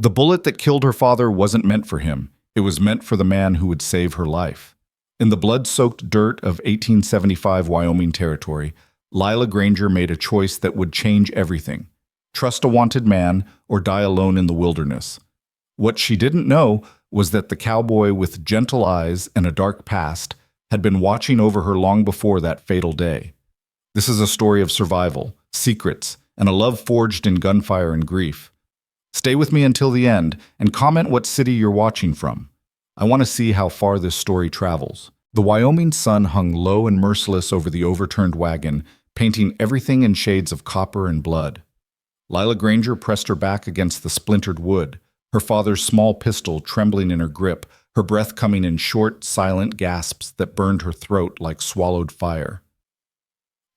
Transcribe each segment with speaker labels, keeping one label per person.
Speaker 1: The bullet that killed her father wasn't meant for him. It was meant for the man who would save her life. In the blood-soaked dirt of 1875 Wyoming territory, Lila Granger made a choice that would change everything. Trust a wanted man or die alone in the wilderness. What she didn't know was that the cowboy with gentle eyes and a dark past had been watching over her long before that fatal day. This is a story of survival, secrets, and a love forged in gunfire and grief. Stay with me until the end and comment what city you're watching from. I want to see how far this story travels. The Wyoming sun hung low and merciless over the overturned wagon, painting everything in shades of copper and blood. Lila Granger pressed her back against the splintered wood, her father's small pistol trembling in her grip, her breath coming in short, silent gasps that burned her throat like swallowed fire.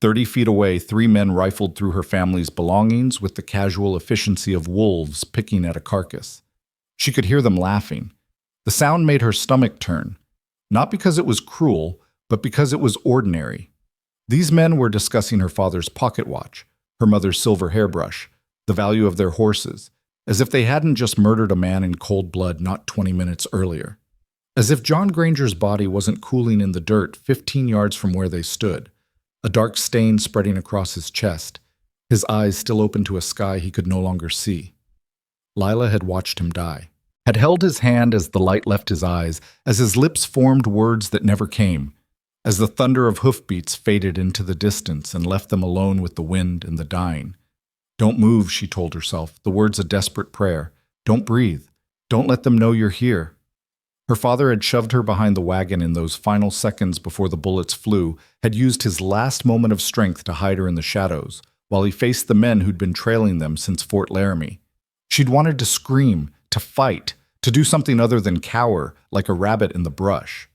Speaker 1: 30 feet away, 3 men rifled through her family's belongings with the casual efficiency of wolves picking at a carcass. She could hear them laughing. The sound made her stomach turn, not because it was cruel, but because it was ordinary. These men were discussing her father's pocket watch, her mother's silver hairbrush, the value of their horses, as if they hadn't just murdered a man in cold blood not 20 minutes earlier. As if John Granger's body wasn't cooling in the dirt 15 yards from where they stood, a dark stain spreading across his chest, his eyes still open to a sky he could no longer see. Lila had watched him die, had held his hand as the light left his eyes, as his lips formed words that never came, as the thunder of hoofbeats faded into the distance and left them alone with the wind and the dying. Don't move, she told herself, the words a desperate prayer. Don't breathe. Don't let them know you're here. Her father had shoved her behind the wagon in those final seconds before the bullets flew, had used his last moment of strength to hide her in the shadows, while he faced the men who'd been trailing them since Fort Laramie. She'd wanted to scream, to fight, to do something other than cower like a rabbit in the brush.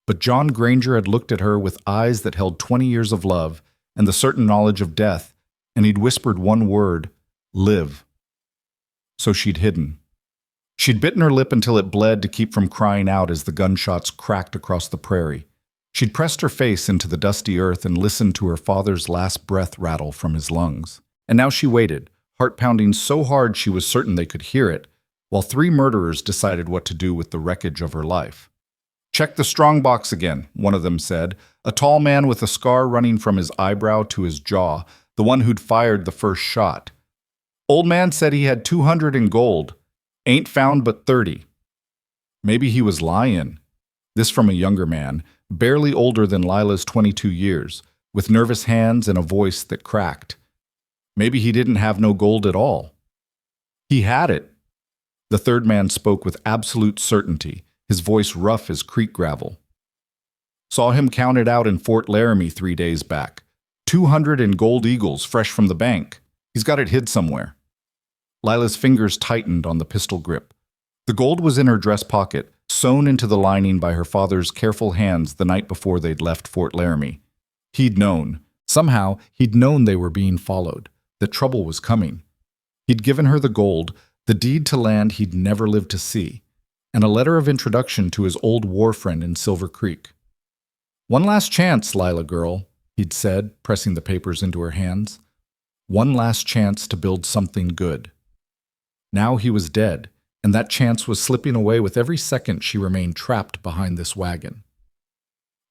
Speaker 1: But John Granger had looked at her with eyes that held 20 years of love and the certain knowledge of death, and he'd whispered one word, live. So she'd hidden. She'd bitten her lip until it bled to keep from crying out as the gunshots cracked across the prairie. She'd pressed her face into the dusty earth and listened to her father's last breath rattle from his lungs. And now she waited, heart pounding so hard she was certain they could hear it, while 3 murderers decided what to do with the wreckage of her life. Check the strong box again, one of them said, a tall man with a scar running from his eyebrow to his jaw, the one who'd fired the first shot. Old man said he had 200 in gold. Ain't found but 30. Maybe he was lying. This from a younger man, barely older than Lila's 22 years, with nervous hands and a voice that cracked. Maybe he didn't have no gold at all. He had it. The third man spoke with absolute certainty, his voice rough as creek gravel. Saw him counted out in Fort Laramie 3 days back. 200 in gold eagles fresh from the bank. He's got it hid somewhere. Lila's fingers tightened on the pistol grip. The gold was in her dress pocket, sewn into the lining by her father's careful hands the night before they'd left Fort Laramie. He'd known. Somehow, he'd known they were being followed, that trouble was coming. He'd given her the gold, the deed to land he'd never lived to see, and a letter of introduction to his old war friend in Silver Creek. One last chance, Lila girl, he'd said, pressing the papers into her hands. One last chance to build something good. Now he was dead, and that chance was slipping away with every second she remained trapped behind this wagon.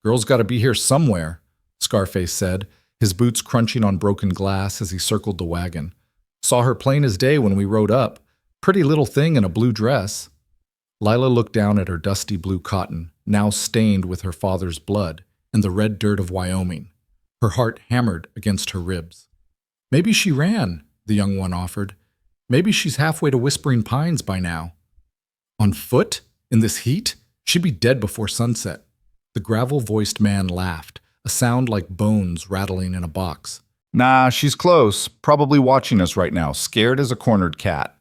Speaker 1: Girl's got to be here somewhere, Scarface said, his boots crunching on broken glass as he circled the wagon. Saw her plain as day when we rode up. Pretty little thing in a blue dress. Lila looked down at her dusty blue cotton, now stained with her father's blood and the red dirt of Wyoming. Her heart hammered against her ribs. Maybe she ran, the young one offered. Maybe she's halfway to Whispering Pines by now. On foot? In this heat? She'd be dead before sunset. The gravel-voiced man laughed, a sound like bones rattling in a box. Nah, she's close, probably watching us right now, scared as a cornered cat.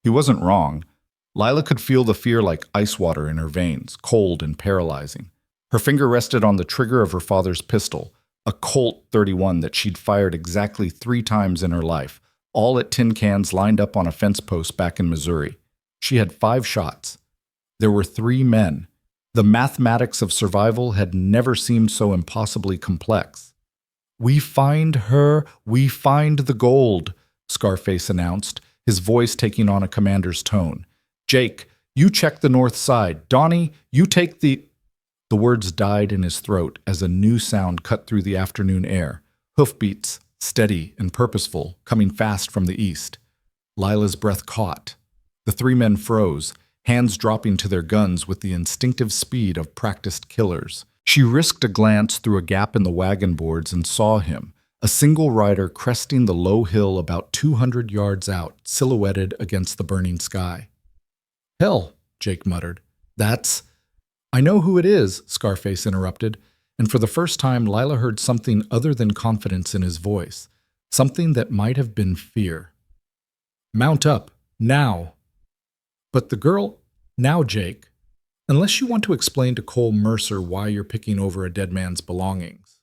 Speaker 1: He wasn't wrong. Lila could feel the fear like ice water in her veins, cold and paralyzing. Her finger rested on the trigger of her father's pistol, a Colt 31 that she'd fired exactly 3 times in her life, all at tin cans lined up on a fence post back in Missouri. She had 5 shots. There were 3 men. The mathematics of survival had never seemed so impossibly complex. We find her, we find the gold, Scarface announced, his voice taking on a commander's tone. "Jake, you check the north side. Donnie, you take the—" The words died in his throat as a new sound cut through the afternoon air. Hoofbeats, steady and purposeful, coming fast from the east. Lila's breath caught. The three men froze, hands dropping to their guns with the instinctive speed of practiced killers. She risked a glance through a gap in the wagon boards and saw him, a single rider cresting the low hill about 200 yards out, silhouetted against the burning sky. "Hell," Jake muttered. "That's—" "I know who it is," Scarface interrupted, and for the first time Lila heard something other than confidence in his voice, something that might have been fear. "Mount up, now." But the girl— "Now, Jake, unless you want to explain to Cole Mercer why you're picking over a dead man's belongings."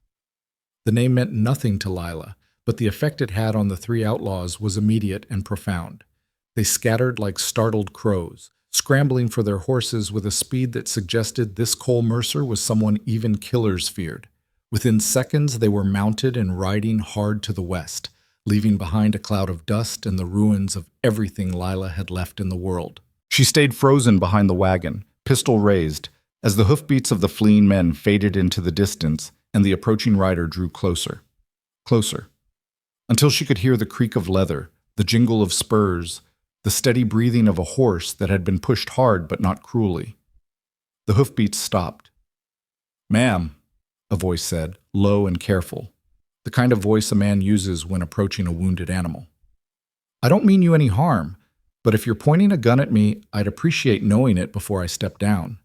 Speaker 1: The name meant nothing to Lila, but the effect it had on the three outlaws was immediate and profound. They scattered like startled crows, scrambling for their horses with a speed that suggested this Cole Mercer was someone even killers feared. Within seconds, they were mounted and riding hard to the west, leaving behind a cloud of dust and the ruins of everything Lila had left in the world. She stayed frozen behind the wagon, pistol raised, as the hoofbeats of the fleeing men faded into the distance and the approaching rider drew closer, closer, until she could hear the creak of leather, the jingle of spurs, the steady breathing of a horse that had been pushed hard but not cruelly. The hoofbeats stopped. "Ma'am," a voice said, low and careful, the kind of voice a man uses when approaching a wounded animal. "I don't mean you any harm, but if you're pointing a gun at me, I'd appreciate knowing it before I step down."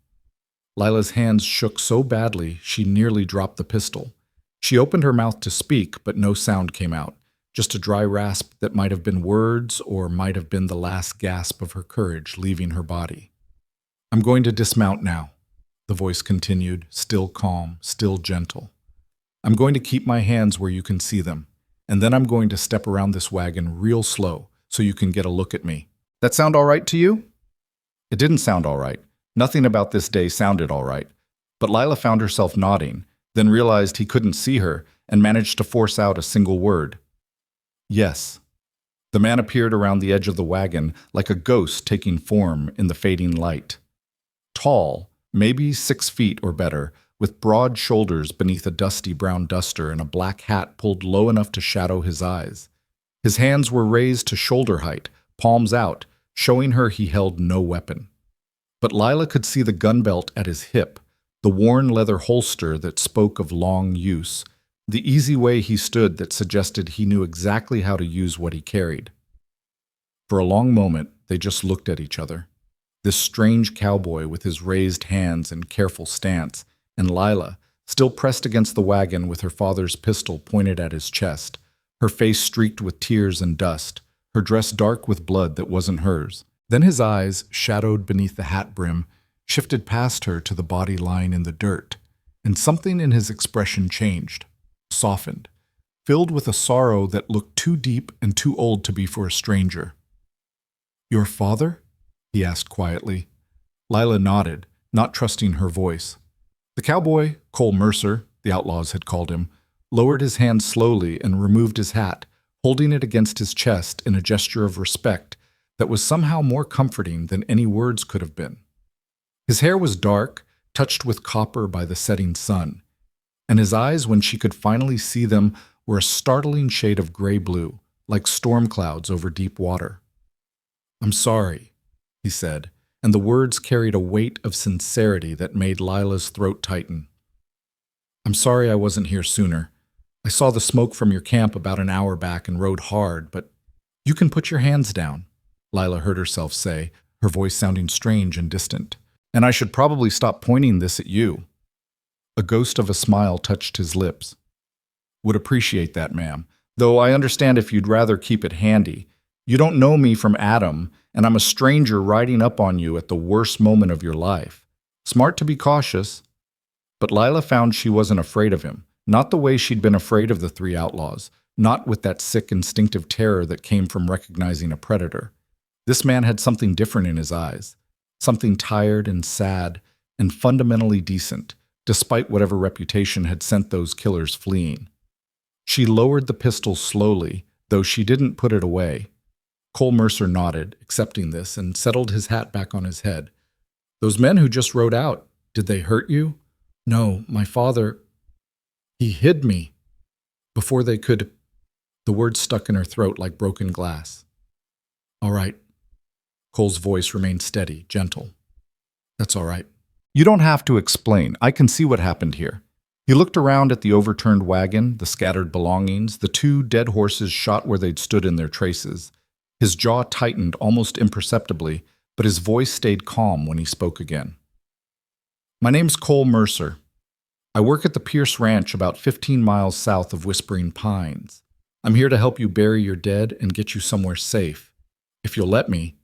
Speaker 1: Lila's hands shook so badly she nearly dropped the pistol. She opened her mouth to speak, but no sound came out, just a dry rasp that might have been words or might have been the last gasp of her courage leaving her body. "I'm going to dismount now," the voice continued, still calm, still gentle. "I'm going to keep my hands where you can see them, and then I'm going to step around this wagon real slow so you can get a look at me. That sound all right to you?" It didn't sound all right. Nothing about this day sounded all right. But Lila found herself nodding, then realized he couldn't see her and managed to force out a single word. "Yes." The man appeared around the edge of the wagon like a ghost taking form in the fading light. Tall, maybe 6 feet or better, with broad shoulders beneath a dusty brown duster and a black hat pulled low enough to shadow his eyes. His hands were raised to shoulder height, palms out, showing her he held no weapon. But Lila could see the gun belt at his hip, the worn leather holster that spoke of long use, the easy way he stood that suggested he knew exactly how to use what he carried. For a long moment, they just looked at each other. This strange cowboy with his raised hands and careful stance, and Lila, still pressed against the wagon with her father's pistol pointed at his chest, her face streaked with tears and dust, her dress dark with blood that wasn't hers. Then his eyes, shadowed beneath the hat brim, shifted past her to the body lying in the dirt, and something in his expression changed, softened, filled with a sorrow that looked too deep and too old to be for a stranger. "Your father?" he asked quietly. Lila nodded, not trusting her voice. The cowboy, Cole Mercer, the outlaws had called him, lowered his hand slowly and removed his hat, holding it against his chest in a gesture of respect that was somehow more comforting than any words could have been. His hair was dark, touched with copper by the setting sun, and his eyes, when she could finally see them, were a startling shade of gray-blue, like storm clouds over deep water. "I'm sorry," he said, and the words carried a weight of sincerity that made Lila's throat tighten. "I'm sorry I wasn't here sooner. I saw the smoke from your camp about an hour back and rode hard, but you can put your hands down," Lila heard herself say, her voice sounding strange and distant. "And I should probably stop pointing this at you." A ghost of a smile touched his lips. "Would appreciate that, ma'am, though I understand if you'd rather keep it handy. You don't know me from Adam, and I'm a stranger riding up on you at the worst moment of your life. Smart to be cautious." But Lila found she wasn't afraid of him, not the way she'd been afraid of the three outlaws, not with that sick instinctive terror that came from recognizing a predator. This man had something different in his eyes, something tired and sad and fundamentally decent, despite whatever reputation had sent those killers fleeing. She lowered the pistol slowly, though she didn't put it away. Cole Mercer nodded, accepting this, and settled his hat back on his head. Those men who just rode out, did they hurt you? No, my father, he hid me. Before they could, the words stuck in her throat like broken glass. All right. Cole's voice remained steady, gentle. That's all right. You don't have to explain. I can see what happened here. He looked around at the overturned wagon, the scattered belongings, the two dead horses shot where they'd stood in their traces. His jaw tightened almost imperceptibly, but his voice stayed calm when he spoke again. My name's Cole Mercer. I work at the Pierce Ranch about 15 miles south of Whispering Pines. I'm here to help you bury your dead and get you somewhere safe. If you'll let me.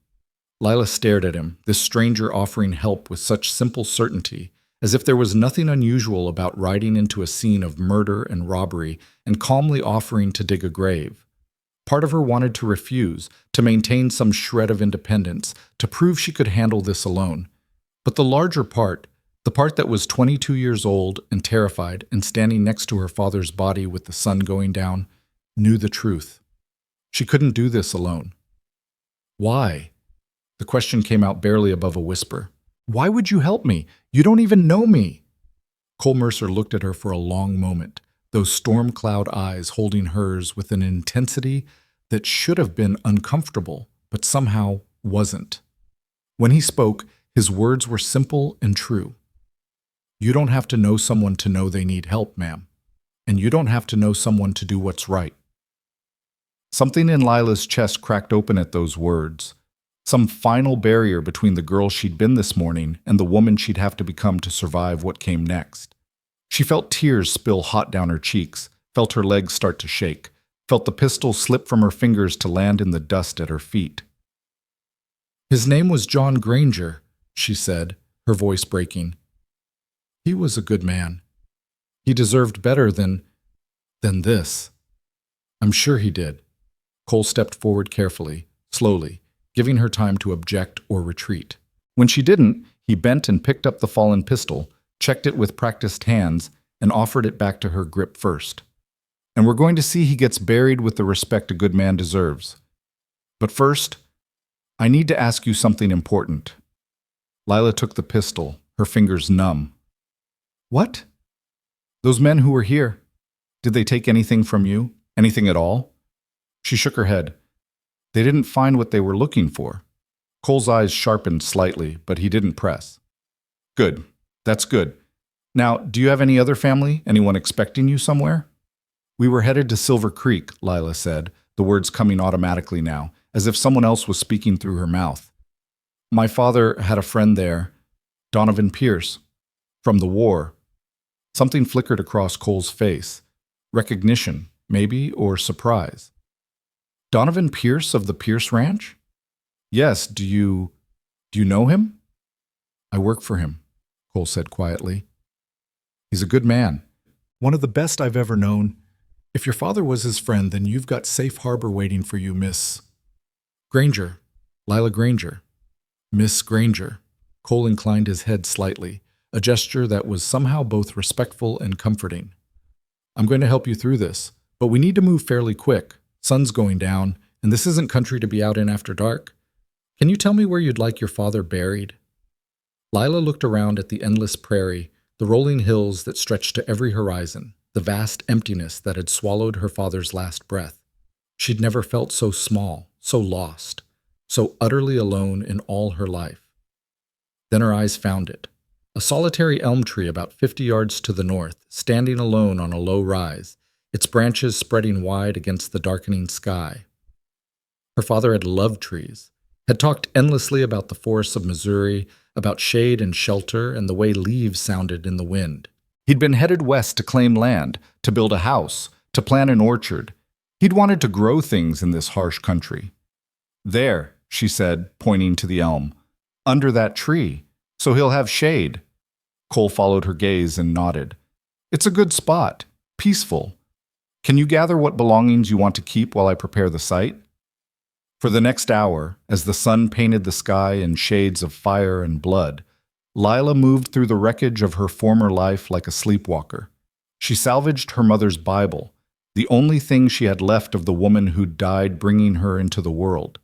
Speaker 1: Lila stared at him, this stranger offering help with such simple certainty, as if there was nothing unusual about riding into a scene of murder and robbery and calmly offering to dig a grave. Part of her wanted to refuse, to maintain some shred of independence, to prove she could handle this alone. But the larger part, the part that was 22 years old and terrified and standing next to her father's body with the sun going down, knew the truth. She couldn't do this alone. Why? The question came out barely above a whisper. Why would you help me? You don't even know me. Cole Mercer looked at her for a long moment, those storm cloud eyes holding hers with an intensity that should have been uncomfortable, but somehow wasn't. When he spoke, his words were simple and true. You don't have to know someone to know they need help, ma'am. And you don't have to know someone to do what's right. Something in Lila's chest cracked open at those words. Some final barrier between the girl she'd been this morning and the woman she'd have to become to survive what came next. She felt tears spill hot down her cheeks, felt her legs start to shake, felt the pistol slip from her fingers to land in the dust at her feet. His name was John Granger, she said, her voice breaking. He was a good man. He deserved better than this. I'm sure he did. Cole stepped forward carefully, slowly, giving her time to object or retreat. When she didn't, he bent and picked up the fallen pistol, checked it with practiced hands, and offered it back to her grip first. And we're going to see he gets buried with the respect a good man deserves. But first, I need to ask you something important. Lila took the pistol, her fingers numb. What? Those men who were here, did they take anything from you? Anything at all? She shook her head. They didn't find what they were looking for. Cole's eyes sharpened slightly, but he didn't press. Good. That's good. Now, do you have any other family? Anyone expecting you somewhere? We were headed to Silver Creek, Lila said, the words coming automatically now, as if someone else was speaking through her mouth. My father had a friend there, Donovan Pierce, from the war. Something flickered across Cole's face. Recognition, maybe, or surprise. Donovan Pierce of the Pierce Ranch? Yes, do you know him? I work for him, Cole said quietly. He's a good man. One of the best I've ever known. If your father was his friend, then you've got safe harbor waiting for you, Miss Granger. Lila Granger. Miss Granger. Cole inclined his head slightly, a gesture that was somehow both respectful and comforting. I'm going to help you through this, but we need to move fairly quick. Sun's going down, and this isn't country to be out in after dark. Can you tell me where you'd like your father buried? Lila looked around at the endless prairie, the rolling hills that stretched to every horizon, the vast emptiness that had swallowed her father's last breath. She'd never felt so small, so lost, so utterly alone in all her life. Then her eyes found it. A solitary elm tree about 50 yards to the north, standing alone on a low rise, its branches spreading wide against the darkening sky. Her father had loved trees, had talked endlessly about the forests of Missouri, about shade and shelter and the way leaves sounded in the wind. He'd been headed west to claim land, to build a house, to plant an orchard. He'd wanted to grow things in this harsh country. There, she said, pointing to the elm, under that tree, so he'll have shade. Cole followed her gaze and nodded. It's a good spot, peaceful. Can you gather what belongings you want to keep while I prepare the site? For the next hour, as the sun painted the sky in shades of fire and blood, Lila moved through the wreckage of her former life like a sleepwalker. She salvaged her mother's Bible, the only thing she had left of the woman who'd died bringing her into the world.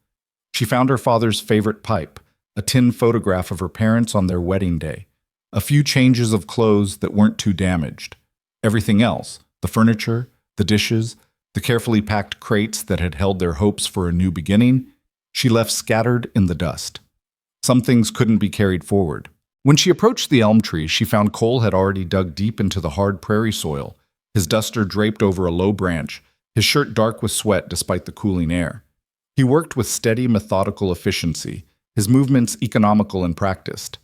Speaker 1: She found her father's favorite pipe, a tin photograph of her parents on their wedding day, a few changes of clothes that weren't too damaged. Everything else, the furniture, the dishes, the carefully packed crates that had held their hopes for a new beginning, she left scattered in the dust. Some things couldn't be carried forward. When she approached the elm tree, she found Cole had already dug deep into the hard prairie soil, his duster draped over a low branch, his shirt dark with sweat despite the cooling air. He worked with steady, methodical efficiency, his movements economical and practiced.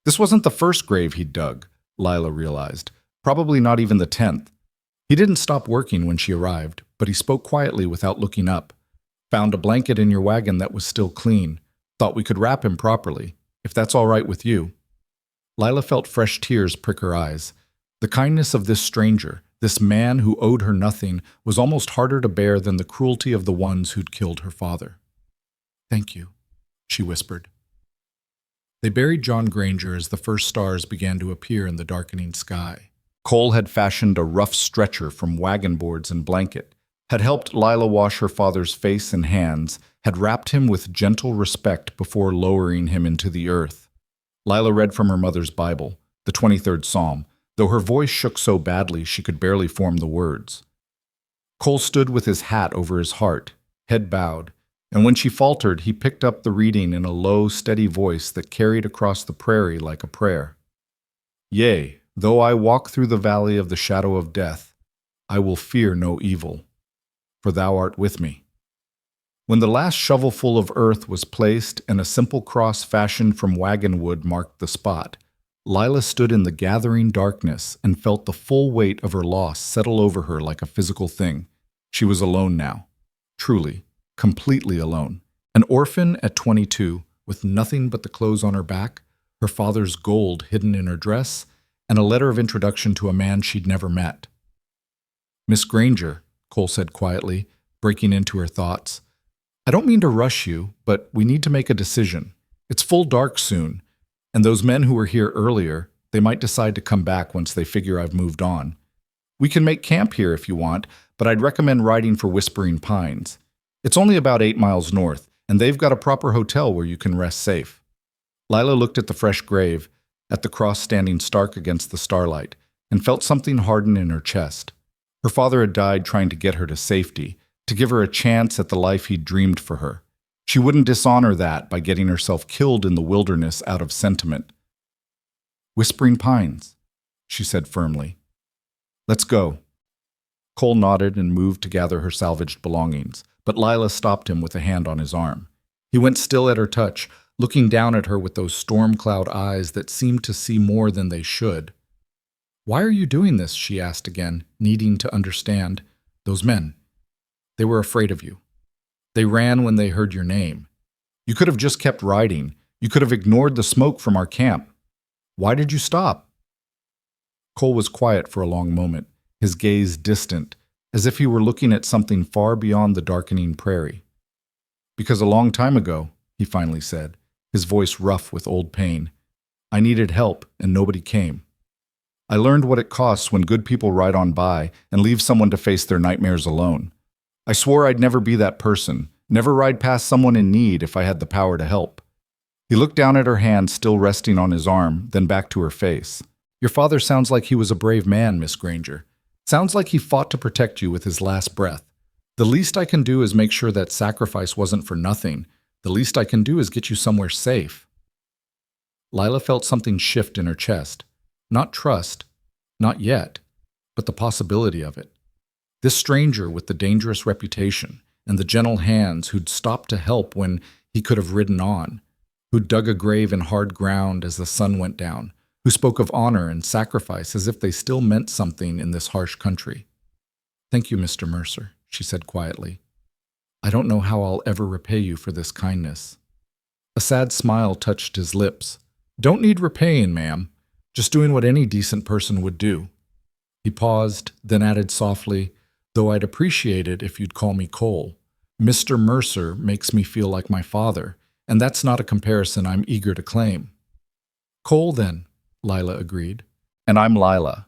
Speaker 1: This wasn't the first grave he'd dug, Lila realized, probably not even the 10th. He didn't stop working when she arrived, but he spoke quietly without looking up. Found a blanket in your wagon that was still clean. Thought we could wrap him properly, if that's all right with you. Lila felt fresh tears prick her eyes. The kindness of this stranger, this man who owed her nothing, was almost harder to bear than the cruelty of the ones who'd killed her father. "Thank you," she whispered. They buried John Granger as the first stars began to appear in the darkening sky. Cole had fashioned a rough stretcher from wagon boards and blanket, had helped Lila wash her father's face and hands, had wrapped him with gentle respect before lowering him into the earth. Lila read from her mother's Bible, the 23rd Psalm, though her voice shook so badly she could barely form the words. Cole stood with his hat over his heart, head bowed, and when she faltered, he picked up the reading in a low, steady voice that carried across the prairie like a prayer. "Yea, though I walk through the valley of the shadow of death, I will fear no evil, for thou art with me." When the last shovelful of earth was placed and a simple cross fashioned from wagon wood marked the spot, Lila stood in the gathering darkness and felt the full weight of her loss settle over her like a physical thing. She was alone now. Truly, completely alone. An orphan at 22, with nothing but the clothes on her back, her father's gold hidden in her dress, and a letter of introduction to a man she'd never met. "Miss Granger," Cole said quietly, breaking into her thoughts, "I don't mean to rush you, but we need to make a decision. It's full dark soon, and those men who were here earlier, they might decide to come back once they figure I've moved on. We can make camp here if you want, but I'd recommend riding for Whispering Pines. It's only about 8 miles north, and they've got a proper hotel where you can rest safe." Lila looked at the fresh grave, at the cross standing stark against the starlight, and felt something harden in her chest. Her father had died trying to get her to safety, to give her a chance at the life he'd dreamed for her. She wouldn't dishonor that by getting herself killed in the wilderness out of sentiment. "Whispering Pines," she said firmly. "Let's go." Cole nodded and moved to gather her salvaged belongings, but Lila stopped him with a hand on his arm. He went still at her touch, looking down at her with those storm cloud eyes that seemed to see more than they should. "Why are you doing this?" she asked again, needing to understand. "Those men. They were afraid of you. They ran when they heard your name. You could have just kept riding. You could have ignored the smoke from our camp. Why did you stop?" Cole was quiet for a long moment, his gaze distant, as if he were looking at something far beyond the darkening prairie. "Because a long time ago," he finally said, his voice rough with old pain, "I needed help and nobody came. I learned what it costs when good people ride on by and leave someone to face their nightmares alone. I swore I'd never be that person, never ride past someone in need if I had the power to help." He looked down at her hand still resting on his arm, then back to her face. "Your father sounds like he was a brave man, Miss Granger. Sounds like he fought to protect you with his last breath. The least I can do is make sure that sacrifice wasn't for nothing. The least I can do is get you somewhere safe." Lila felt something shift in her chest. Not trust, not yet, but the possibility of it. This stranger with the dangerous reputation and the gentle hands who'd stopped to help when he could have ridden on, who'd dug a grave in hard ground as the sun went down, who spoke of honor and sacrifice as if they still meant something in this harsh country. "Thank you, Mr. Mercer," she said quietly. "I don't know how I'll ever repay you for this kindness." A sad smile touched his lips. "Don't need repaying, ma'am. Just doing what any decent person would do." He paused, then added softly, "Though I'd appreciate it if you'd call me Cole. Mr. Mercer makes me feel like my father, and that's not a comparison I'm eager to claim." "Cole, then," Lila agreed. "And I'm Lila.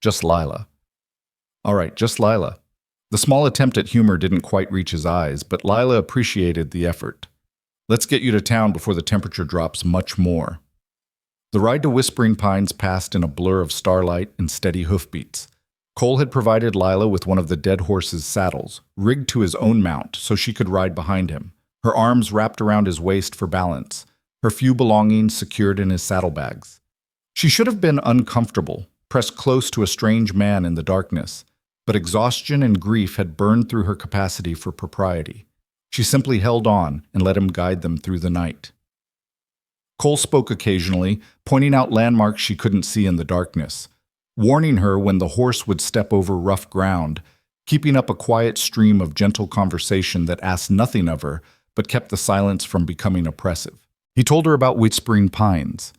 Speaker 1: Just Lila." "All right, just Lila." The small attempt at humor didn't quite reach his eyes, but Lila appreciated the effort. Let's get you to town before the temperature drops much more. The ride to Whispering Pines passed in a blur of starlight and steady hoofbeats. Cole had provided Lila with one of the dead horse's saddles, rigged to his own mount so she could ride behind him, her arms wrapped around his waist for balance, her few belongings secured in his saddlebags. She should have been uncomfortable, pressed close to a strange man in the darkness, but exhaustion and grief had burned through her capacity for propriety. She simply held on and let him guide them through the night. Cole spoke occasionally, pointing out landmarks she couldn't see in the darkness, warning her when the horse would step over rough ground, keeping up a quiet stream of gentle conversation that asked nothing of her but kept the silence from becoming oppressive. He told her about Whispering Pines,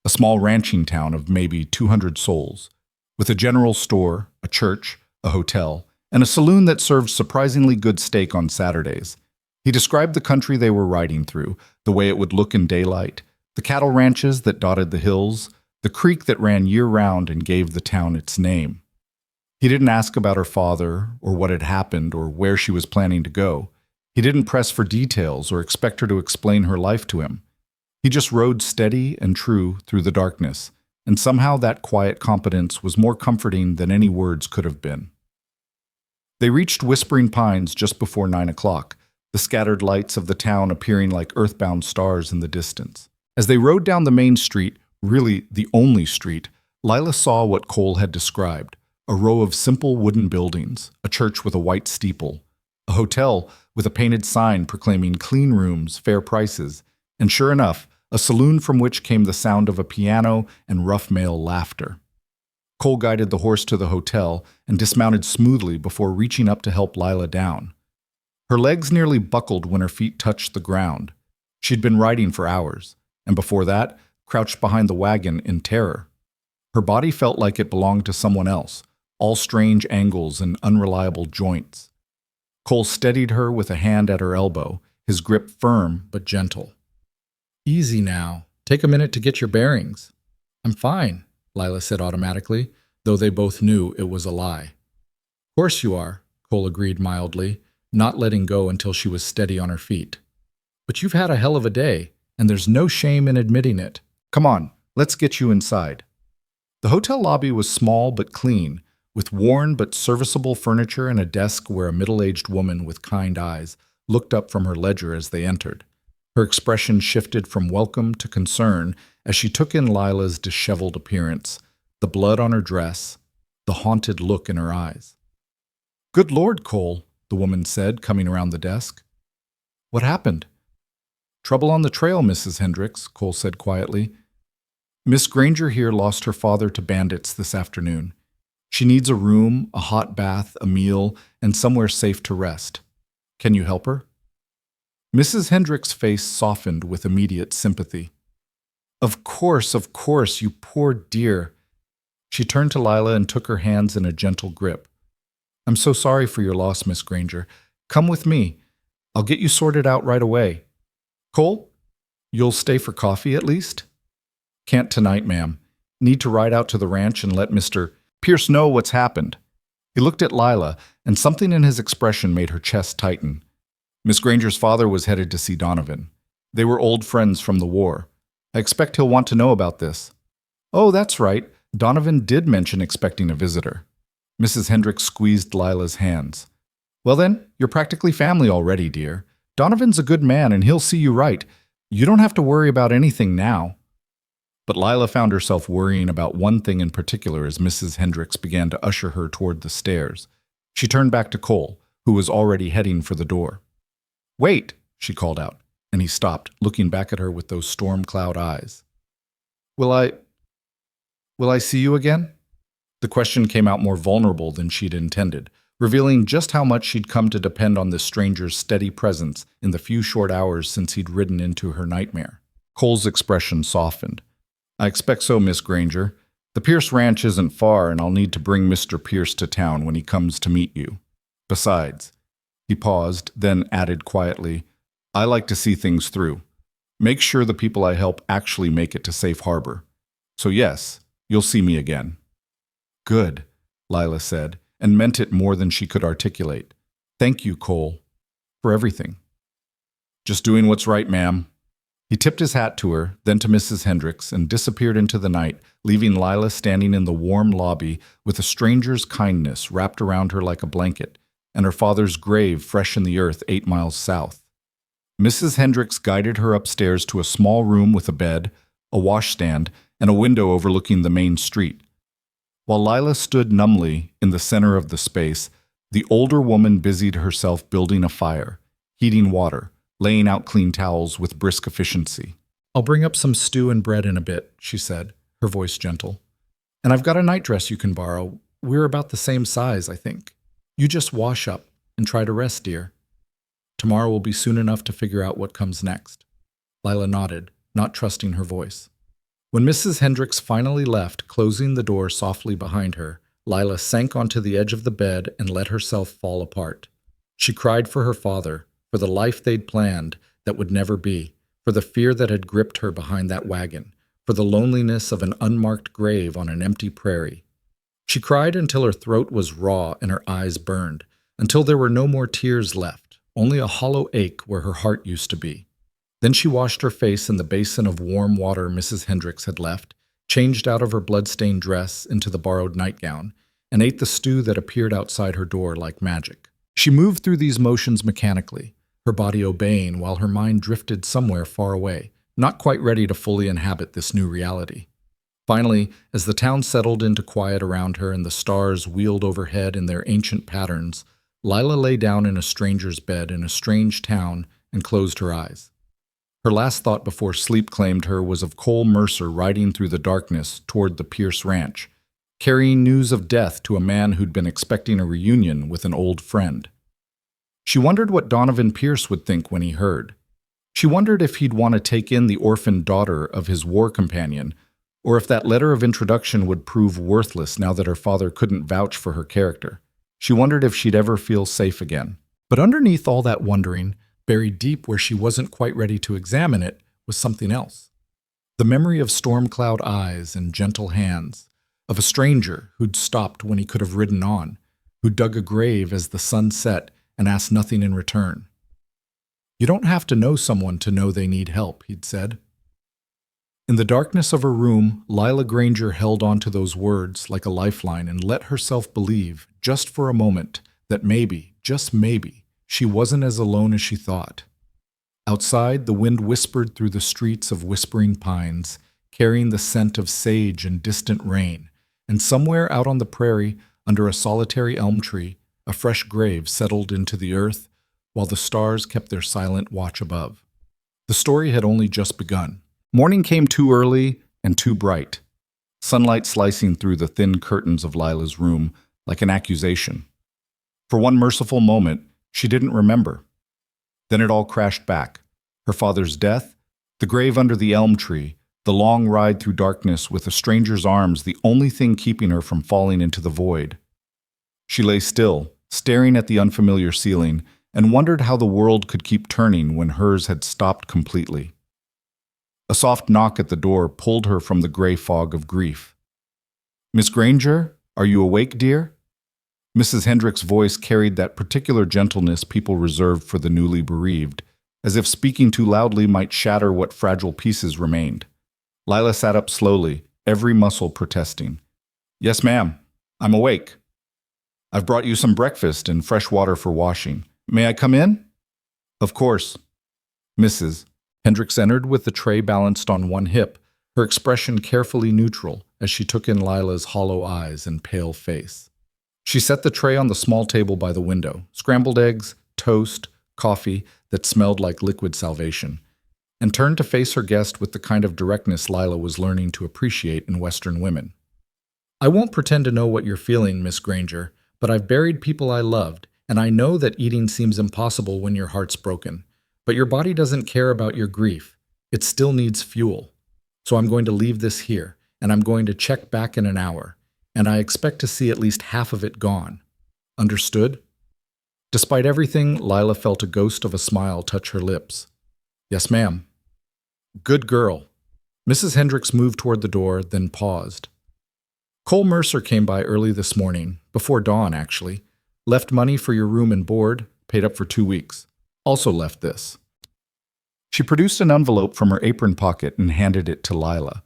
Speaker 1: a small ranching town of maybe 200 souls, with a general store, a church, a hotel, and a saloon that served surprisingly good steak on Saturdays. He described the country they were riding through, the way it would look in daylight, the cattle ranches that dotted the hills, the creek that ran year-round and gave the town its name. He didn't ask about her father, or what had happened, or where she was planning to go. He didn't press for details or expect her to explain her life to him. He just rode steady and true through the darkness, and somehow that quiet competence was more comforting than any words could have been. They reached Whispering Pines just before 9 o'clock, the scattered lights of the town appearing like earthbound stars in the distance. As they rode down the main street, really the only street, Lila saw what Cole had described, a row of simple wooden buildings, a church with a white steeple, a hotel with a painted sign proclaiming clean rooms, fair prices, and sure enough, a saloon from which came the sound of a piano and rough male laughter. Cole guided the horse to the hotel and dismounted smoothly before reaching up to help Lila down. Her legs nearly buckled when her feet touched the ground. She'd been riding for hours, and before that, crouched behind the wagon in terror. Her body felt like it belonged to someone else, all strange angles and unreliable joints. Cole steadied her with a hand at her elbow, his grip firm but gentle. "Easy now. Take a minute to get your bearings." "I'm fine," Lila said automatically, though they both knew it was a lie. "Of course you are," Cole agreed mildly, not letting go until she was steady on her feet. "But you've had a hell of a day, and there's no shame in admitting it. Come on, let's get you inside." The hotel lobby was small but clean, with worn but serviceable furniture and a desk where a middle-aged woman with kind eyes looked up from her ledger as they entered. Her expression shifted from welcome to concern as she took in Lila's disheveled appearance, the blood on her dress, the haunted look in her eyes. "Good Lord, Cole," the woman said, coming around the desk. "What happened?" "Trouble on the trail, Mrs. Hendricks," Cole said quietly. "Miss Granger here lost her father to bandits this afternoon. She needs a room, a hot bath, a meal, and somewhere safe to rest. Can you help her?" Mrs. Hendricks' face softened with immediate sympathy. Of course, you poor dear." She turned to Lila and took her hands in a gentle grip. "I'm so sorry for your loss, Miss Granger. Come with me. I'll get you sorted out right away. Cole, you'll stay for coffee at least?" "Can't tonight, ma'am. Need to ride out to the ranch and let Mr. Pierce know what's happened." He looked at Lila, and something in his expression made her chest tighten. Miss Granger's father was headed to see Donovan. They were old friends from the war. "I expect he'll want to know about this." "Oh, that's right. Donovan did mention expecting a visitor." Mrs. Hendricks squeezed Lila's hands. "Well then, you're practically family already, dear. Donovan's a good man and he'll see you right. You don't have to worry about anything now." But Lila found herself worrying about one thing in particular as Mrs. Hendricks began to usher her toward the stairs. She turned back to Cole, who was already heading for the door. "Wait," she called out, and he stopped, looking back at her with those storm cloud eyes. Will I see you again?" The question came out more vulnerable than she'd intended, revealing just how much she'd come to depend on this stranger's steady presence in the few short hours since he'd ridden into her nightmare. Cole's expression softened. "I expect so, Miss Granger. The Pierce Ranch isn't far, and I'll need to bring Mr. Pierce to town when he comes to meet you. Besides," he paused, then added quietly, "I like to see things through. Make sure the people I help actually make it to safe harbor. So yes, you'll see me again." "Good," Lila said, and meant it more than she could articulate. "Thank you, Cole, for everything." Just doing what's right, ma'am. He tipped his hat to her, then to Mrs. Hendricks, and disappeared into the night, leaving Lila standing in the warm lobby with a stranger's kindness wrapped around her like a blanket, and her father's grave fresh in the earth 8 miles south. Mrs. Hendricks guided her upstairs to a small room with a bed, a washstand, and a window overlooking the main street. While Lila stood numbly in the center of the space, the older woman busied herself building a fire, heating water, laying out clean towels with brisk efficiency. "I'll bring up some stew and bread in a bit," she said, her voice gentle. "And I've got a nightdress you can borrow. We're about the same size, I think. You just wash up and try to rest, dear. Tomorrow will be soon enough to figure out what comes next." Lila nodded, not trusting her voice. When Mrs. Hendricks finally left, closing the door softly behind her, Lila sank onto the edge of the bed and let herself fall apart. She cried for her father, for the life they'd planned that would never be, for the fear that had gripped her behind that wagon, for the loneliness of an unmarked grave on an empty prairie. She cried until her throat was raw and her eyes burned, until there were no more tears left, only a hollow ache where her heart used to be. Then she washed her face in the basin of warm water Mrs. Hendricks had left, changed out of her blood-stained dress into the borrowed nightgown, and ate the stew that appeared outside her door like magic. She moved through these motions mechanically, her body obeying while her mind drifted somewhere far away, not quite ready to fully inhabit this new reality. Finally, as the town settled into quiet around her and the stars wheeled overhead in their ancient patterns, Lila lay down in a stranger's bed in a strange town and closed her eyes. Her last thought before sleep claimed her was of Cole Mercer riding through the darkness toward the Pierce Ranch, carrying news of death to a man who'd been expecting a reunion with an old friend. She wondered what Donovan Pierce would think when he heard. She wondered if he'd want to take in the orphaned daughter of his war companion, or if that letter of introduction would prove worthless now that her father couldn't vouch for her character. She wondered if she'd ever feel safe again. But underneath all that wondering, buried deep where she wasn't quite ready to examine it, was something else. The memory of storm-cloud eyes and gentle hands, of a stranger who'd stopped when he could have ridden on, who dug a grave as the sun set and asked nothing in return. "You don't have to know someone to know they need help," he'd said. In the darkness of her room, Lila Granger held on to those words like a lifeline and let herself believe, just for a moment, that maybe, just maybe, she wasn't as alone as she thought. Outside, the wind whispered through the streets of whispering pines, carrying the scent of sage and distant rain, and somewhere out on the prairie, under a solitary elm tree, a fresh grave settled into the earth, while the stars kept their silent watch above. The story had only just begun. Morning came too early and too bright, sunlight slicing through the thin curtains of Lila's room like an accusation. For one merciful moment, she didn't remember. Then it all crashed back. Her father's death, the grave under the elm tree, the long ride through darkness with a stranger's arms the only thing keeping her from falling into the void. She lay still, staring at the unfamiliar ceiling, and wondered how the world could keep turning when hers had stopped completely. A soft knock at the door pulled her from the gray fog of grief. "Miss Granger, are you awake, dear?" Mrs. Hendricks' voice carried that particular gentleness people reserve for the newly bereaved, as if speaking too loudly might shatter what fragile pieces remained. Lila sat up slowly, every muscle protesting. "Yes, ma'am. I'm awake. I've brought you some breakfast and fresh water for washing. May I come in?" "Of course." Mrs. Hendricks entered with the tray balanced on one hip, her expression carefully neutral as she took in Lila's hollow eyes and pale face. She set the tray on the small table by the window, scrambled eggs, toast, coffee that smelled like liquid salvation, and turned to face her guest with the kind of directness Lila was learning to appreciate in Western women. "I won't pretend to know what you're feeling, Miss Granger, but I've buried people I loved, and I know that eating seems impossible when your heart's broken. But your body doesn't care about your grief. It still needs fuel. So I'm going to leave this here, and I'm going to check back in an hour, and I expect to see at least half of it gone. Understood?" Despite everything, Lila felt a ghost of a smile touch her lips. "Yes, ma'am." "Good girl." Mrs. Hendricks moved toward the door, then paused. "Cole Mercer came by early this morning, before dawn, actually. Left money for your room and board, paid up for 2 weeks. Also left this." She produced an envelope from her apron pocket and handed it to Lila.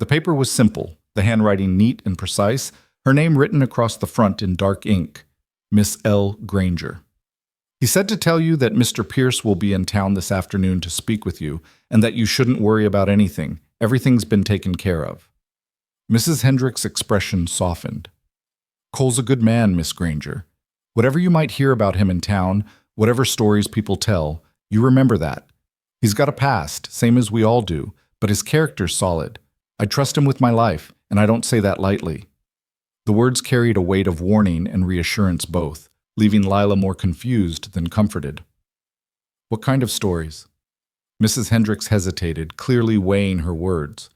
Speaker 1: The paper was simple, the handwriting neat and precise, her name written across the front in dark ink, Miss L. Granger. He said to tell you that Mr. Pierce will be in town this afternoon to speak with you, and that you shouldn't worry about anything. Everything's been taken care of. Mrs. Hendricks' expression softened. Cole's a good man, Miss Granger. Whatever you might hear about him in town, whatever stories people tell, you remember that. He's got a past, same as we all do, but his character's solid. I trust him with my life, and I don't say that lightly. The words carried a weight of warning and reassurance both, leaving Lila more confused than comforted. What kind of stories? Mrs. Hendricks hesitated, clearly weighing her words.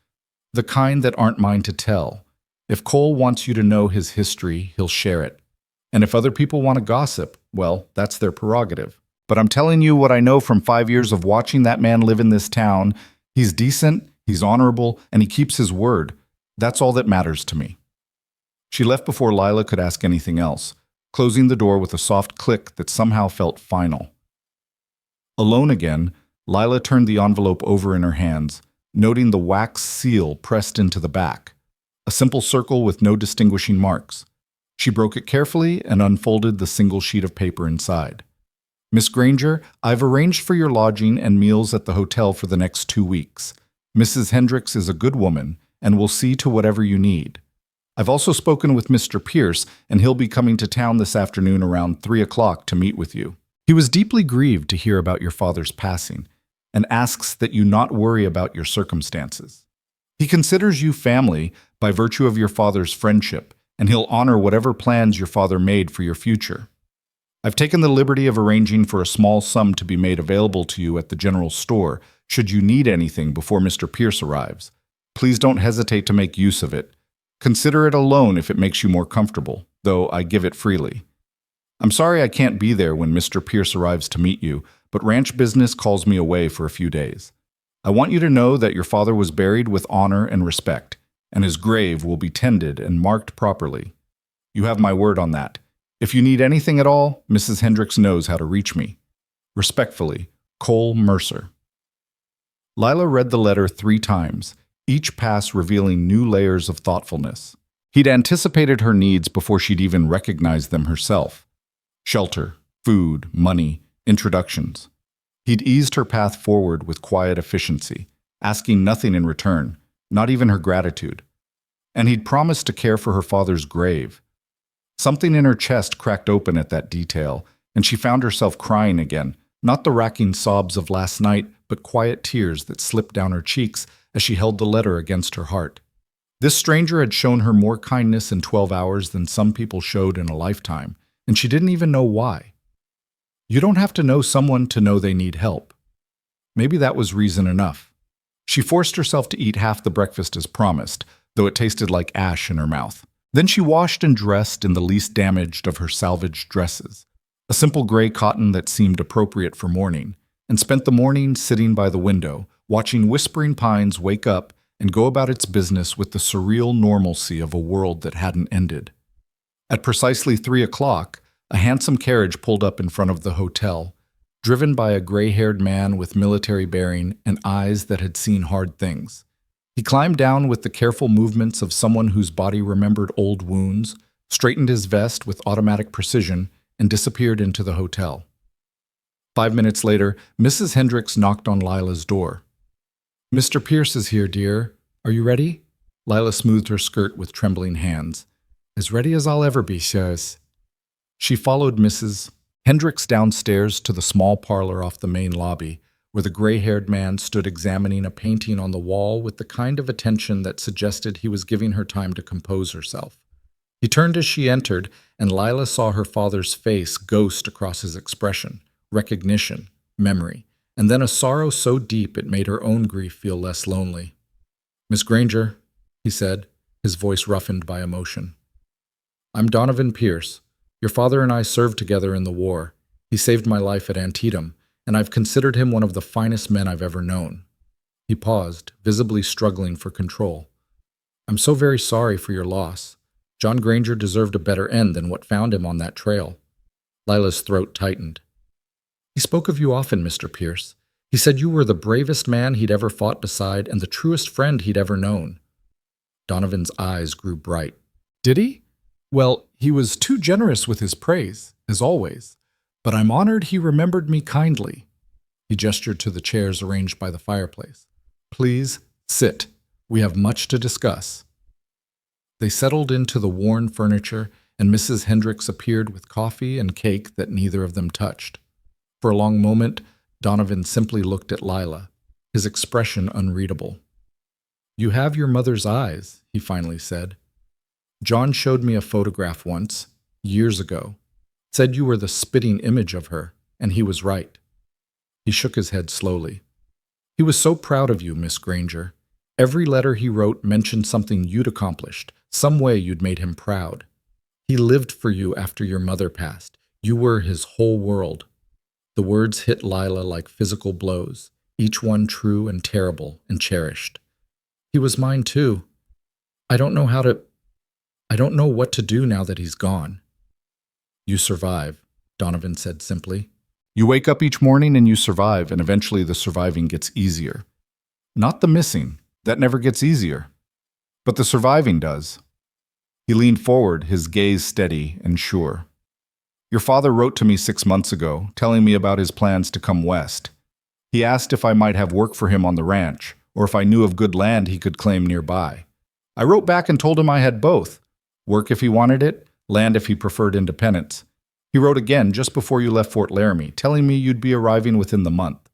Speaker 1: The kind that aren't mine to tell. If Cole wants you to know his history, he'll share it. And if other people want to gossip, well, that's their prerogative. But I'm telling you what I know from 5 years of watching that man live in this town. He's decent, he's honorable, and he keeps his word. That's all that matters to me. She left before Lila could ask anything else, closing the door with a soft click that somehow felt final. Alone again, Lila turned the envelope over in her hands, noting the wax seal pressed into the back, a simple circle with no distinguishing marks. She broke it carefully and unfolded the single sheet of paper inside. Miss Granger, I've arranged for your lodging and meals at the hotel for the next 2 weeks. Mrs. Hendricks is a good woman and will see to whatever you need. I've also spoken with Mr. Pierce, and he'll be coming to town this afternoon around 3 o'clock to meet with you. He was deeply grieved to hear about your father's passing, and asks that you not worry about your circumstances. He considers you family by virtue of your father's friendship, and he'll honor whatever plans your father made for your future. I've taken the liberty of arranging for a small sum to be made available to you at the general store, should you need anything before Mr. Pierce arrives. Please don't hesitate to make use of it. Consider it a loan if it makes you more comfortable, though I give it freely. I'm sorry I can't be there when Mr. Pierce arrives to meet you, but ranch business calls me away for a few days. I want you to know that your father was buried with honor and respect, and his grave will be tended and marked properly. You have my word on that. If you need anything at all, Mrs. Hendricks knows how to reach me. Respectfully, Cole Mercer. Lila read the letter 3 times, each pass revealing new layers of thoughtfulness. He'd anticipated her needs before she'd even recognized them herself. Shelter, food, money, introductions. He'd eased her path forward with quiet efficiency, asking nothing in return, not even her gratitude. And he'd promised to care for her father's grave. Something in her chest cracked open at that detail, and she found herself crying again, not the racking sobs of last night, but quiet tears that slipped down her cheeks as she held the letter against her heart. This stranger had shown her more kindness in 12 hours than some people showed in a lifetime, and she didn't even know why. You don't have to know someone to know they need help. Maybe that was reason enough. She forced herself to eat half the breakfast as promised, though it tasted like ash in her mouth. Then she washed and dressed in the least damaged of her salvaged dresses, a simple gray cotton that seemed appropriate for morning, and spent the morning sitting by the window, watching Whispering Pines wake up and go about its business with the surreal normalcy of a world that hadn't ended. At precisely 3 o'clock, a handsome carriage pulled up in front of the hotel, driven by a gray-haired man with military bearing and eyes that had seen hard things. He climbed down with the careful movements of someone whose body remembered old wounds, straightened his vest with automatic precision, and disappeared into the hotel. 5 minutes later, Mrs. Hendricks knocked on Lila's door. "Mr. Pierce is here, dear. Are you ready?" Lila smoothed her skirt with trembling hands. "As ready as I'll ever be, sirs." She followed Mrs. Hendricks downstairs to the small parlor off the main lobby, where the gray-haired man stood examining a painting on the wall with the kind of attention that suggested he was giving her time to compose herself. He turned as she entered, and Lila saw her father's face ghost across his expression, recognition, memory, and then a sorrow so deep it made her own grief feel less lonely. "Miss Granger," he said, his voice roughened by emotion. "I'm Donovan Pierce. Your father and I served together in the war. He saved my life at Antietam, and I've considered him one of the finest men I've ever known." He paused, visibly struggling for control. "I'm so very sorry for your loss. John Granger deserved a better end than what found him on that trail." Lila's throat tightened. "He spoke of you often, Mr. Pierce.
Speaker 2: He said you were the bravest man he'd ever fought beside and the truest friend he'd ever known. Donovan's eyes grew bright.
Speaker 1: Did he? Well, he was too generous with his praise, as always, but I'm honored he remembered me kindly. He gestured to the chairs arranged by the fireplace. Please sit. We have much to discuss. They settled into the worn furniture, and Mrs. Hendricks appeared with coffee and cake that neither of them touched. For a long moment, Donovan simply looked at Lila, his expression unreadable. You have your mother's eyes, he finally said. John showed me a photograph once, years ago. Said you were the spitting image of her, and he was right. He shook his head slowly. He was so proud of you, Miss Granger. Every letter he wrote mentioned something you'd accomplished, some way you'd made him proud. He lived for you after your mother passed. You were his whole world. The words hit Lila like physical blows, each one true and terrible and cherished. He was mine too. I don't know what to do now that he's gone. You survive, Donovan said simply. You wake up each morning and you survive, and eventually the surviving gets easier. Not the missing. That never gets easier. But the surviving does. He leaned forward, his gaze steady and sure. Your father wrote to me 6 months ago, telling me about his plans to come west. He asked if I might have work for him on the ranch, or if I knew of good land he could claim nearby. I wrote back and told him I had both. Work if he wanted it, land if he preferred independence. He wrote again just before you left Fort Laramie, telling me you'd be arriving within the month.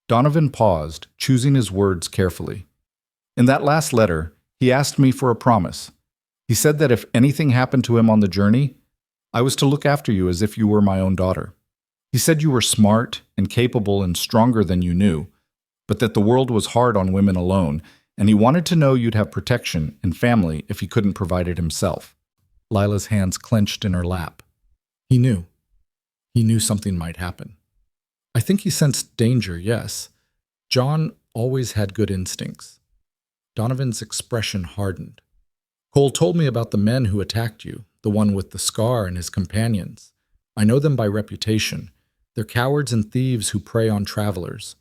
Speaker 1: Donovan paused, choosing his words carefully. In that last letter, he asked me for a promise. He said that if anything happened to him on the journey, I was to look after you as if you were my own daughter. He said you were smart and capable and stronger than you knew, but that the world was hard on women alone, and he wanted to know you'd have protection and family if he couldn't provide it himself. Lila's hands clenched in her lap. He knew. He knew something might happen. I think he sensed danger, yes. John always had good instincts. Donovan's expression hardened. Cole told me about the men who attacked you, the one with the scar and his companions. I know them by reputation. They're cowards and thieves who prey on travelers.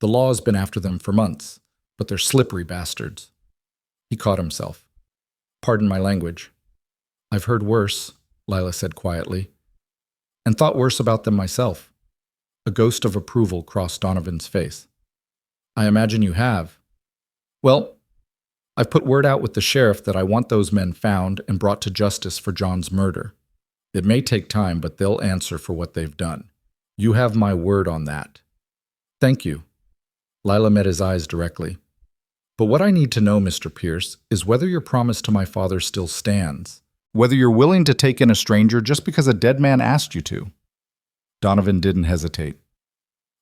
Speaker 1: The law has been after them for months, but they're slippery bastards. He caught himself. Pardon my language. I've heard worse, Lila said quietly, and thought worse about them myself. A ghost of approval crossed Donovan's face. I imagine you have. Well, I've put word out with the sheriff that I want those men found and brought to justice for John's murder. It may take time, but they'll answer for what they've done. You have my word on that. Thank you. Lila met his eyes directly. But what I need to know, Mr. Pierce, is whether your promise to my father still stands. Whether you're willing to take in a stranger just because a dead man asked you to. Donovan didn't hesitate.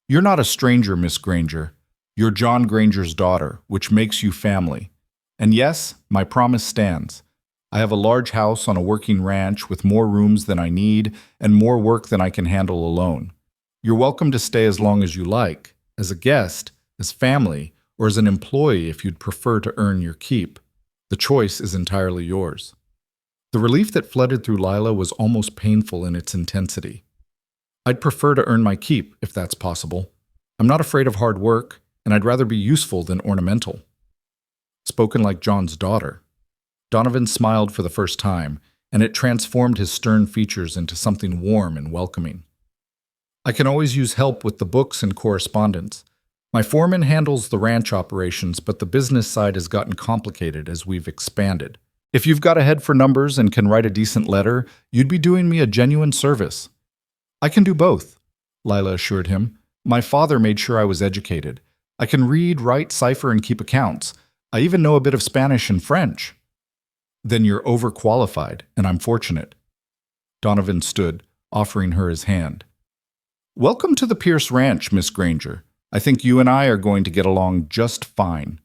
Speaker 1: You're not a stranger, Miss Granger. You're John Granger's daughter, which makes you family. And yes, my promise stands. I have a large house on a working ranch with more rooms than I need and more work than I can handle alone. You're welcome to stay as long as you like, as a guest, as family, or as an employee if you'd prefer to earn your keep. The choice is entirely yours. The relief that flooded through Lila was almost painful in its intensity. I'd prefer to earn my keep, if that's possible. I'm not afraid of hard work, and I'd rather be useful than ornamental. Spoken like John's daughter. Donovan smiled for the first time, and it transformed his stern features into something warm and welcoming. I can always use help with the books and correspondence. My foreman handles the ranch operations, but the business side has gotten complicated as we've expanded. If you've got a head for numbers and can write a decent letter, you'd be doing me a genuine service. I can do both, Lila assured him. My father made sure I was educated. I can read, write, cipher, and keep accounts. I even know a bit of Spanish and French. Then you're overqualified, and I'm fortunate. Donovan stood, offering her his hand. Welcome to the Pierce Ranch, Miss Granger. I think you and I are going to get along just fine.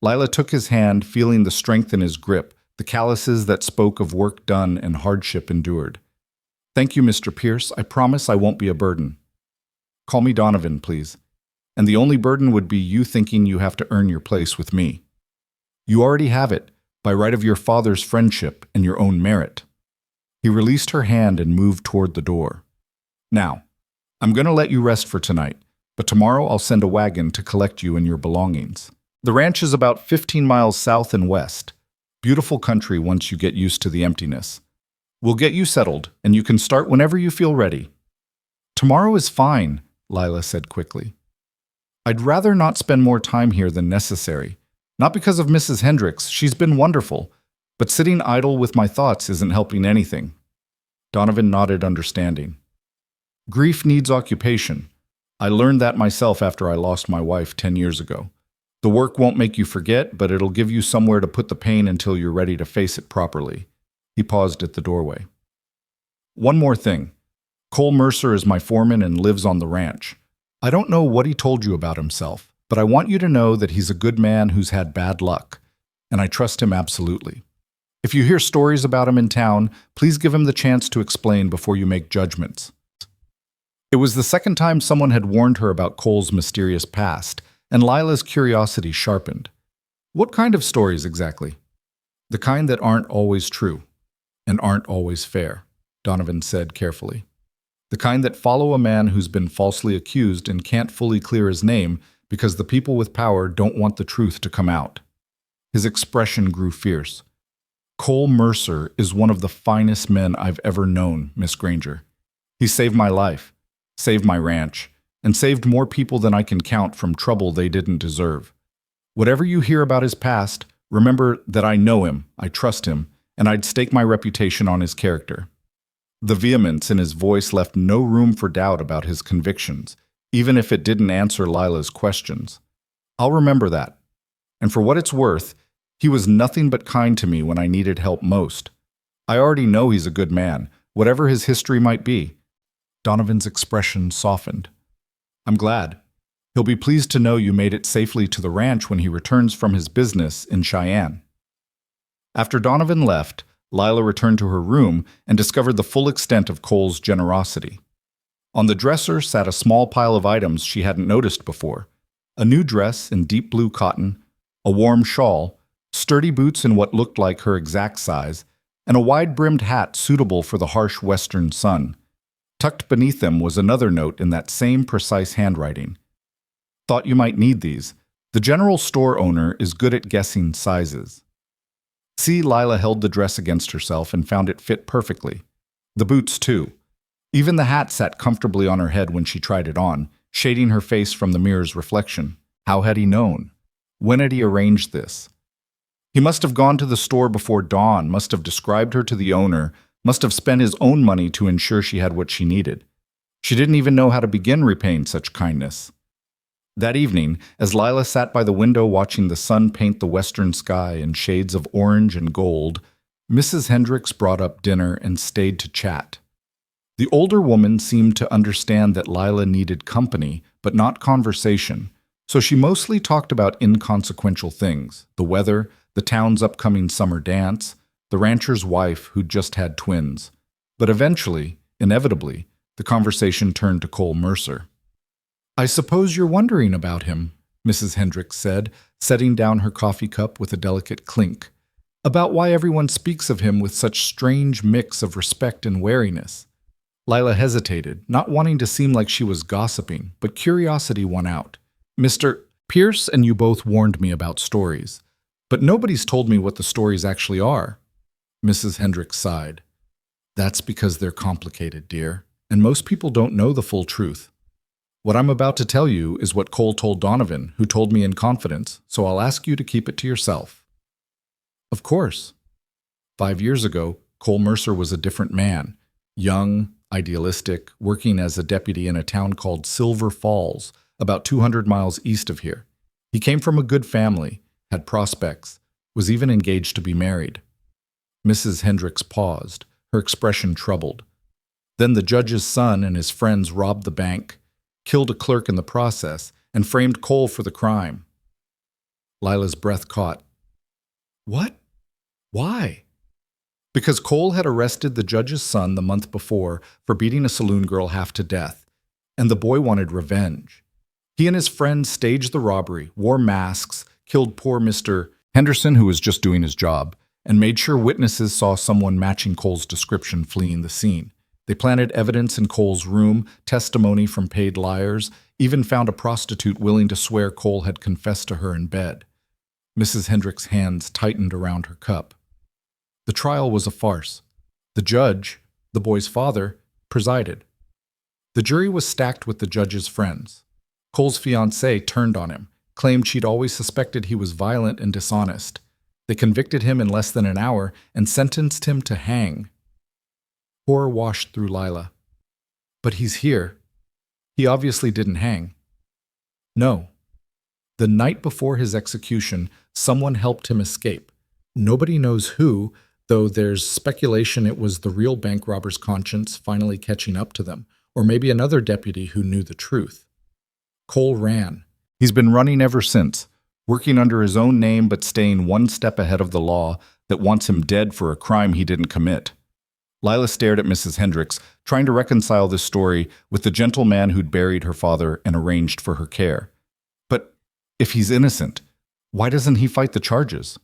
Speaker 1: Lila took his hand, feeling the strength in his grip, the calluses that spoke of work done and hardship endured. Thank you, Mr. Pierce. I promise I won't be a burden. Call me Donovan, please. And the only burden would be you thinking you have to earn your place with me. You already have it, by right of your father's friendship and your own merit. He released her hand and moved toward the door. Now, I'm going to let you rest for tonight. But tomorrow I'll send a wagon to collect you and your belongings. The ranch is about 15 miles south and west. Beautiful country once you get used to the emptiness. We'll get you settled, and you can start whenever you feel ready." "Tomorrow is fine," Lila said quickly. "I'd rather not spend more time here than necessary. Not because of Mrs. Hendricks, she's been wonderful, but sitting idle with my thoughts isn't helping anything." Donovan nodded understanding. "Grief needs occupation. I learned that myself after I lost my wife 10 years ago. The work won't make you forget, but it'll give you somewhere to put the pain until you're ready to face it properly." He paused at the doorway. "One more thing. Cole Mercer is my foreman and lives on the ranch. I don't know what he told you about himself, but I want you to know that he's a good man who's had bad luck, and I trust him absolutely. If you hear stories about him in town, please give him the chance to explain before you make judgments." It was the second time someone had warned her about Cole's mysterious past, and Lila's curiosity sharpened. "What kind of stories exactly?" "The kind that aren't always true, and aren't always fair," Donovan said carefully. "The kind that follow a man who's been falsely accused and can't fully clear his name because the people with power don't want the truth to come out." His expression grew fierce. "Cole Mercer is one of the finest men I've ever known, Miss Granger. He saved my life, saved my ranch, and saved more people than I can count from trouble they didn't deserve. Whatever you hear about his past, remember that I know him, I trust him, and I'd stake my reputation on his character." The vehemence in his voice left no room for doubt about his convictions, even if it didn't answer Lila's questions. "I'll remember that. And for what it's worth, he was nothing but kind to me when I needed help most. I already know he's a good man, whatever his history might be." Donovan's expression softened. "I'm glad. He'll be pleased to know you made it safely to the ranch when he returns from his business in Cheyenne." After Donovan left, Lila returned to her room and discovered the full extent of Cole's generosity. On the dresser sat a small pile of items she hadn't noticed before: a new dress in deep blue cotton, a warm shawl, sturdy boots in what looked like her exact size, and a wide-brimmed hat suitable for the harsh western sun. Tucked beneath them was another note in that same precise handwriting. "Thought you might need these. The general store owner is good at guessing sizes." See, Lila held the dress against herself and found it fit perfectly. The boots, too. Even the hat sat comfortably on her head when she tried it on, shading her face from the mirror's reflection. How had he known? When had he arranged this? He must have gone to the store before dawn, must have described her to the owner, must have spent his own money to ensure she had what she needed. She didn't even know how to begin repaying such kindness. That evening, as Lila sat by the window watching the sun paint the western sky in shades of orange and gold, Mrs. Hendricks brought up dinner and stayed to chat. The older woman seemed to understand that Lila needed company, but not conversation, so she mostly talked about inconsequential things: the weather, the town's upcoming summer dance, the rancher's wife who'd just had twins. But eventually, inevitably, the conversation turned to Cole Mercer. "I suppose you're wondering about him," Mrs. Hendricks said, setting down her coffee cup with a delicate clink, "about why everyone speaks of him with such strange mix of respect and wariness." Lila hesitated, not wanting to seem like she was gossiping, but curiosity won out. "Mr. Pierce and you both warned me about stories, but nobody's told me what the stories actually are." Mrs. Hendricks sighed. "That's because they're complicated, dear, and most people don't know the full truth. What I'm about to tell you is what Cole told Donovan, who told me in confidence, so I'll ask you to keep it to yourself." "Of course." 5 years ago, Cole Mercer was a different man, young, idealistic, working as a deputy in a town called Silver Falls, about 200 miles east of here. He came from a good family, had prospects, was even engaged to be married. Mrs. Hendricks paused, her expression troubled. Then the judge's son and his friends robbed the bank, killed a clerk in the process, and framed Cole for the crime. Lila's breath caught. "What? Why?" "Because Cole had arrested the judge's son the month before for beating a saloon girl half to death, and the boy wanted revenge. He and his friends staged the robbery, wore masks, killed poor Mr. Henderson, who was just doing his job, and made sure witnesses saw someone matching Cole's description fleeing the scene. They planted evidence in Cole's room, testimony from paid liars,
Speaker 2: even found a prostitute willing to swear Cole had confessed to her in bed. Mrs. Hendricks' hands tightened around her cup. The trial was a farce. The judge, the boy's father, presided. The jury was stacked with the judge's friends. Cole's fiancée turned on him, claimed she'd always suspected he was violent and dishonest. They convicted him in less than an hour and sentenced him to hang. Horror washed through Lila. But he's here. He obviously didn't hang. No. The night before his execution, someone helped him escape. Nobody knows who, though there's speculation it was the real bank robber's conscience finally catching up to them, or maybe another deputy who knew the truth. Cole ran.
Speaker 1: He's been running ever since, working under his own name but staying one step ahead of the law that wants him dead for a crime he didn't commit. Lila stared at Mrs. Hendricks, trying to reconcile this story with the gentle man who'd buried her father and arranged for her care. But if he's innocent, why doesn't he fight the charges?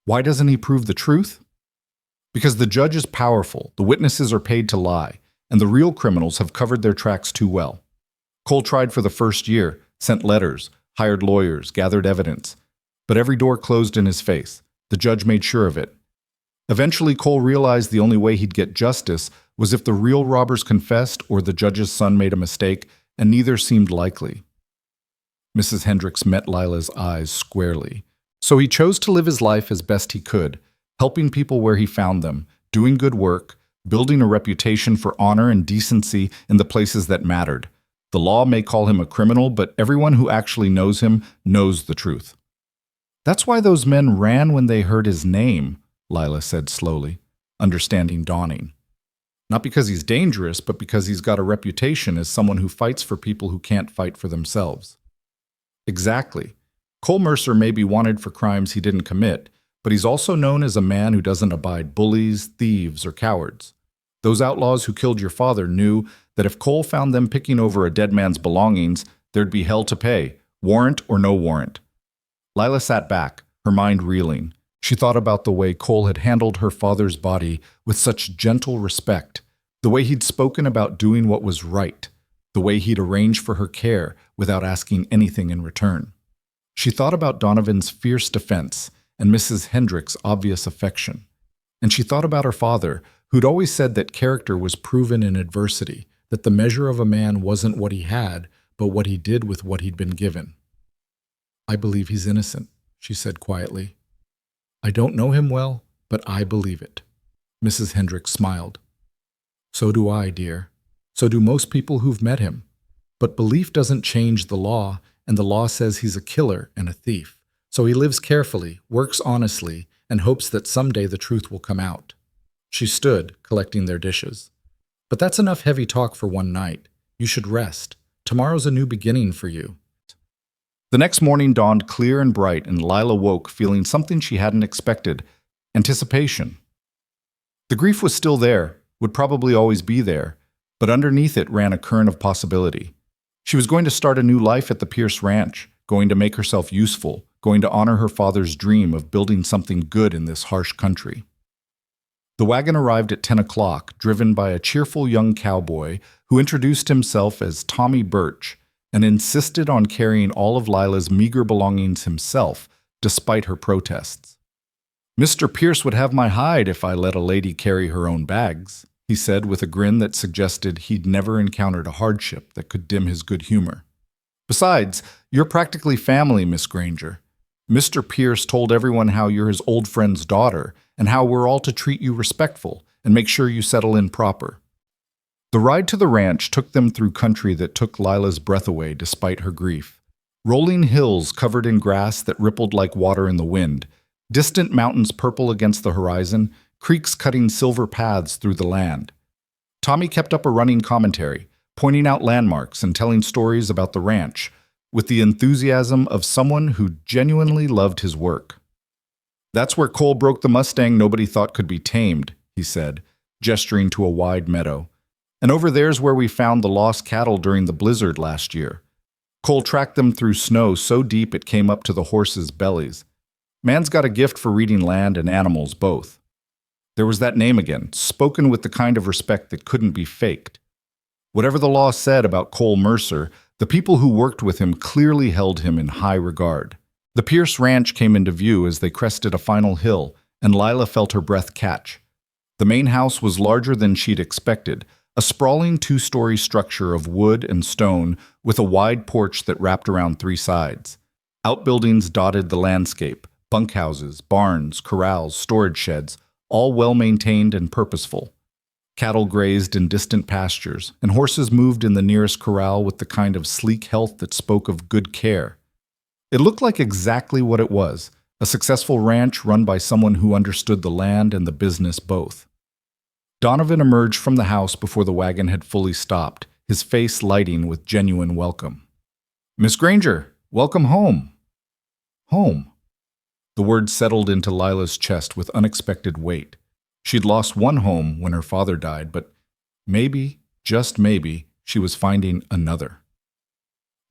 Speaker 1: Why doesn't he prove the truth? Because the judge is powerful, the witnesses are paid to lie, and the real criminals have covered their tracks too well. Cole tried for the first year, sent letters, hired lawyers, gathered evidence. But every door closed in his face. The judge made sure of it. Eventually, Cole realized the only way he'd get justice was if the real robbers confessed or the judge's son made a mistake, and neither seemed likely. Mrs. Hendricks met Lila's eyes squarely. So he chose to live his life as best he could, helping people where he found them, doing good work, building a reputation for honor and decency in the places that mattered. The law may call him a criminal, but everyone who actually knows him knows the truth. That's why those men ran when they heard his name, Lila said slowly, understanding dawning. Not because he's dangerous, but because he's got a reputation as someone who fights for people who can't fight for themselves. Exactly. Cole Mercer may be wanted for crimes he didn't commit, but he's also known as a man who doesn't abide bullies, thieves, or cowards. Those outlaws who killed your father knew that if Cole found them picking over a dead man's belongings, there'd be hell to pay, warrant or no warrant. Lila sat back, her mind reeling. She thought about the way Cole had handled her father's body with such gentle respect, the way he'd spoken about doing what was right, the way he'd arranged for her care without asking anything in return. She thought about Donovan's fierce defense and Mrs. Hendricks' obvious affection. And she thought about her father, who'd always said that character was proven in adversity, that the measure of a man wasn't what he had, but what he did with what he'd been given. "I believe he's innocent," she said quietly. "I don't know him well, but I believe it." Mrs. Hendricks smiled. "So do I, dear. So do most people who've met him. But belief doesn't change the law, and the law says he's a killer and a thief. So he lives carefully, works honestly, and hopes that someday the truth will come out." She stood, collecting their dishes. "But that's enough heavy talk for one night. You should rest. Tomorrow's a new beginning for you." The next morning dawned clear and bright, and Lila woke feeling something she hadn't expected: anticipation. The grief was still there, would probably always be there, but underneath it ran a current of possibility. She was going to start a new life at the Pierce Ranch, going to make herself useful, going to honor her father's dream of building something good in this harsh country. The wagon arrived at 10 o'clock, driven by a cheerful young cowboy who introduced himself as Tommy Birch and insisted on carrying all of Lila's meager belongings himself, despite her protests. "Mr. Pierce would have my hide if I let a lady carry her own bags," he said with a grin that suggested he'd never encountered a hardship that could dim his good humor. "Besides, you're practically family, Miss Granger. Mr. Pierce told everyone how you're his old friend's daughter and how we're all to treat you respectful and make sure you settle in proper." The ride to the ranch took them through country that took Lila's breath away despite her grief. Rolling hills covered in grass that rippled like water in the wind, distant mountains purple against the horizon, creeks cutting silver paths through the land. Tommy kept up a running commentary, pointing out landmarks and telling stories about the ranch, with the enthusiasm of someone who genuinely loved his work. "That's where Cole broke the Mustang nobody thought could be tamed," he said, gesturing to a wide meadow. "And over there's where we found the lost cattle during the blizzard last year. Cole tracked them through snow so deep it came up to the horses' bellies. Man's got a gift for reading land and animals both." There was that name again, spoken with the kind of respect that couldn't be faked. Whatever the law said about Cole Mercer, The people who worked with him clearly held him in high regard. The Pierce Ranch came into view as they crested a final hill, and Lila felt her breath catch. The main house was larger than she'd expected, a sprawling two-story structure of wood and stone with a wide porch that wrapped around three sides. Outbuildings dotted the landscape, bunkhouses, barns, corrals, storage sheds, all well-maintained and purposeful. Cattle grazed in distant pastures, and horses moved in the nearest corral with the kind of sleek health that spoke of good care. It looked like exactly what it was, a successful ranch run by someone who understood the land and the business both. Donovan emerged from the house before the wagon had fully stopped, his face lighting with genuine welcome. "Miss Granger, welcome home." Home. The word settled into Lila's chest with unexpected weight. She'd lost one home when her father died, but maybe, just maybe, she was finding another.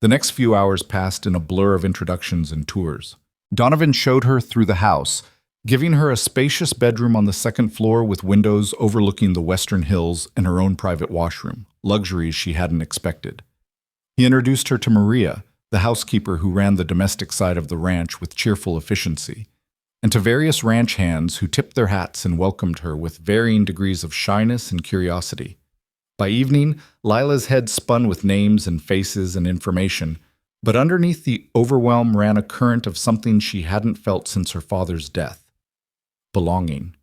Speaker 1: The next few hours passed in a blur of introductions and tours. Donovan showed her through the house, giving her a spacious bedroom on the second floor with windows overlooking the western hills and her own private washroom, luxuries she hadn't expected. He introduced her to Maria, the housekeeper who ran the domestic side of the ranch with cheerful efficiency, and to various ranch hands who tipped their hats and welcomed her with varying degrees of shyness and curiosity. By evening, Lila's head spun with names and faces and information, but underneath the overwhelm ran a current of something she hadn't felt since her father's death. Belonging.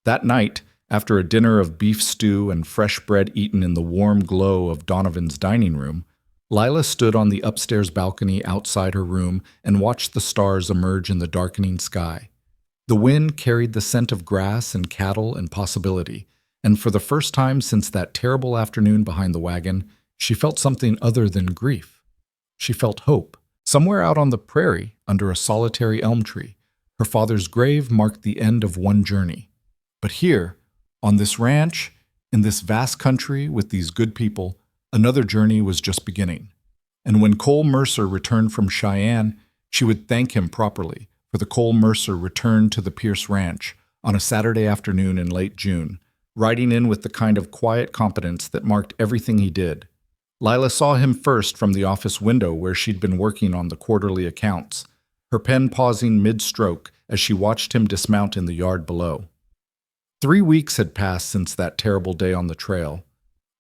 Speaker 1: That night, after a dinner of beef stew and fresh bread eaten in the warm glow of Donovan's dining room, Lila stood on the upstairs balcony outside her room and watched the stars emerge in the darkening sky. The wind carried the scent of grass and cattle and possibility, and for the first time since that terrible afternoon behind the wagon, she felt something other than grief. She felt hope. Somewhere out on the prairie, under a solitary elm tree, her father's grave marked the end of one journey. But here, on this ranch, in this vast country with these good people, another journey was just beginning. And when Cole Mercer returned from Cheyenne, she would thank him properly, for the Cole Mercer returned to the Pierce Ranch on a Saturday afternoon in late June, riding in with the kind of quiet competence that marked everything he did. Lila saw him first from the office window where she'd been working on the quarterly accounts, her pen pausing mid-stroke as she watched him dismount in the yard below. 3 weeks had passed since that terrible day on the trail.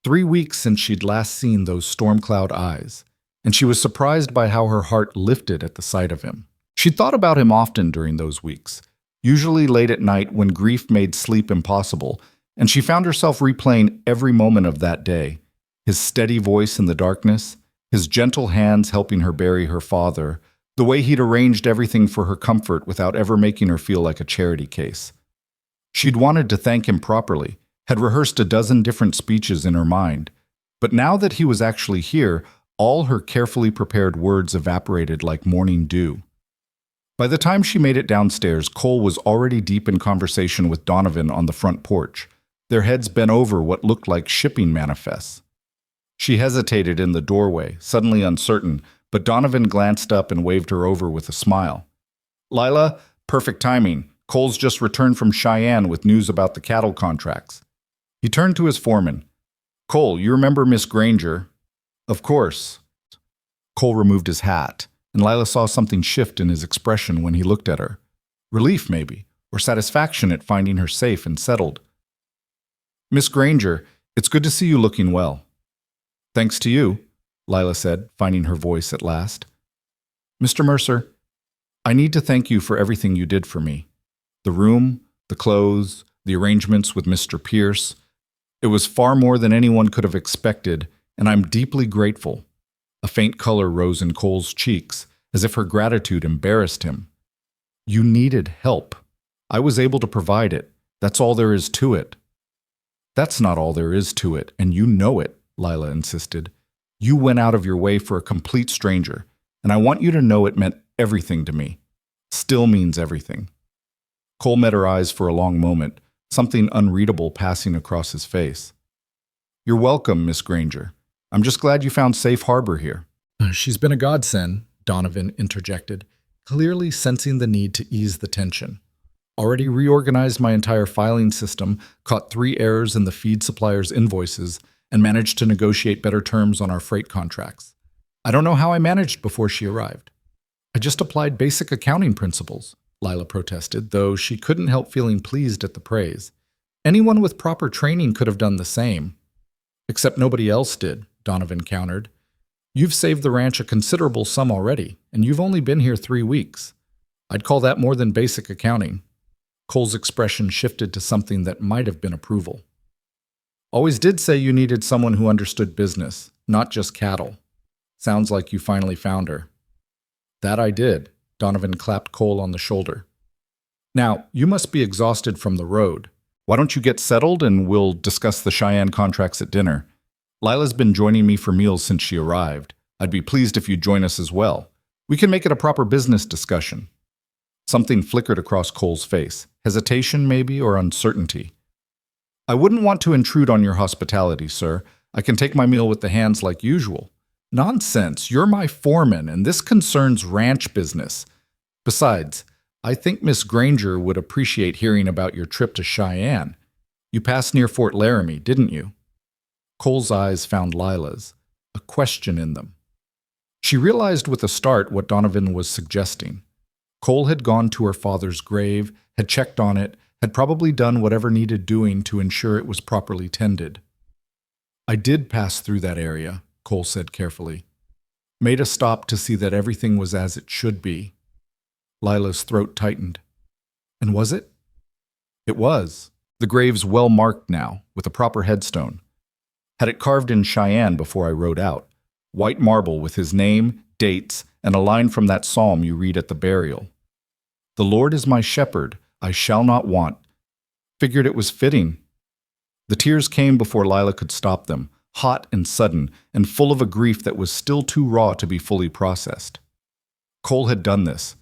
Speaker 1: 3 weeks since she'd last seen those storm-cloud eyes, and she was surprised by how her heart lifted at the sight of him. She'd thought about him often during those weeks, usually late at night when grief made sleep impossible, and she found herself replaying every moment of that day. His steady voice in the darkness, his gentle hands helping her bury her father, the way he'd arranged everything for her comfort without ever making her feel like a charity case. She'd wanted to thank him properly, had rehearsed a dozen different speeches in her mind, but now that he was actually here, all her carefully prepared words evaporated like morning dew. By the time she made it downstairs, Cole was already deep in conversation with Donovan on the front porch, their heads bent over what looked like shipping manifests. She hesitated in the doorway, suddenly uncertain, but Donovan glanced up and waved her over with a smile. "Lila, perfect timing. Cole's just returned from Cheyenne with news about the cattle contracts." He turned to his foreman. "Cole, you remember Miss Granger?" "Of course." Cole removed his hat, and Lila saw something shift in his expression when he looked at her. Relief, maybe, or satisfaction at finding her safe and settled. "Miss Granger, it's good to see you looking well." "Thanks to you," Lila said, finding her voice at last. "Mr. Mercer, I need to thank you for everything you did for me. The room, the clothes, the arrangements with Mr. Pierce. It was far more than anyone could have expected, and I'm deeply grateful." A faint color rose in Cole's cheeks, as if her gratitude embarrassed him. "You needed help. I was able to provide it. That's all there is to it." "That's not all there is to it, and you know it," Lila insisted. "You went out of your way for a complete stranger, and I want you to know it meant everything to me. Still means everything." Cole met her eyes for a long moment, something unreadable passing across his face. "You're welcome, Miss Granger. I'm just glad you found safe harbor here." "She's been a godsend," Donovan interjected, clearly sensing the need to ease the tension. "Already reorganized my entire filing system, caught 3 errors in the feed supplier's invoices, and managed to negotiate better terms on our freight contracts.
Speaker 2: I don't know how I managed before she arrived. I just applied basic accounting principles, Lila protested, though she couldn't help feeling pleased at the praise. Anyone with proper training could have done the same. Except nobody else did, Donovan countered. You've saved the ranch a considerable sum already, and you've only been here 3 weeks. I'd call that more than basic accounting. Cole's expression shifted to something that might have been approval. Always did say you needed someone who understood business, not just cattle. Sounds like you finally found her. That I did, Donovan clapped Cole on the shoulder. Now, you must be exhausted from the road.
Speaker 1: Why don't you get settled and we'll discuss the Cheyenne contracts at dinner? Lila's been joining me for meals since she arrived. I'd be pleased if you'd join us as well. We can make it a proper business discussion. Something flickered across Cole's face. Hesitation, maybe, or uncertainty. I wouldn't want to intrude on your hospitality, sir. I can take my meal with the hands like usual. Nonsense. You're my foreman, and this concerns ranch business. Besides, I think Miss Granger would appreciate hearing about your trip to Cheyenne. You passed near Fort Laramie, didn't you? Cole's eyes found Lila's, a question in them. She realized with a start what Donovan was suggesting. Cole had gone to her father's grave, had checked on it, had probably done whatever needed doing to ensure it was properly tended. I did pass through that area, Cole said carefully. Made a stop to see that everything was as it should be. Lila's throat tightened. And was it? It was. The grave's well marked now, with a proper headstone. Had it carved in Cheyenne before I rode out. White marble with his name, dates, and a line from that psalm you read at the burial. The Lord is my shepherd, I shall not want. Figured it was fitting. The tears came before Lila could stop them, hot and sudden, and full of a grief that was still too raw to be fully processed. Cole had done this.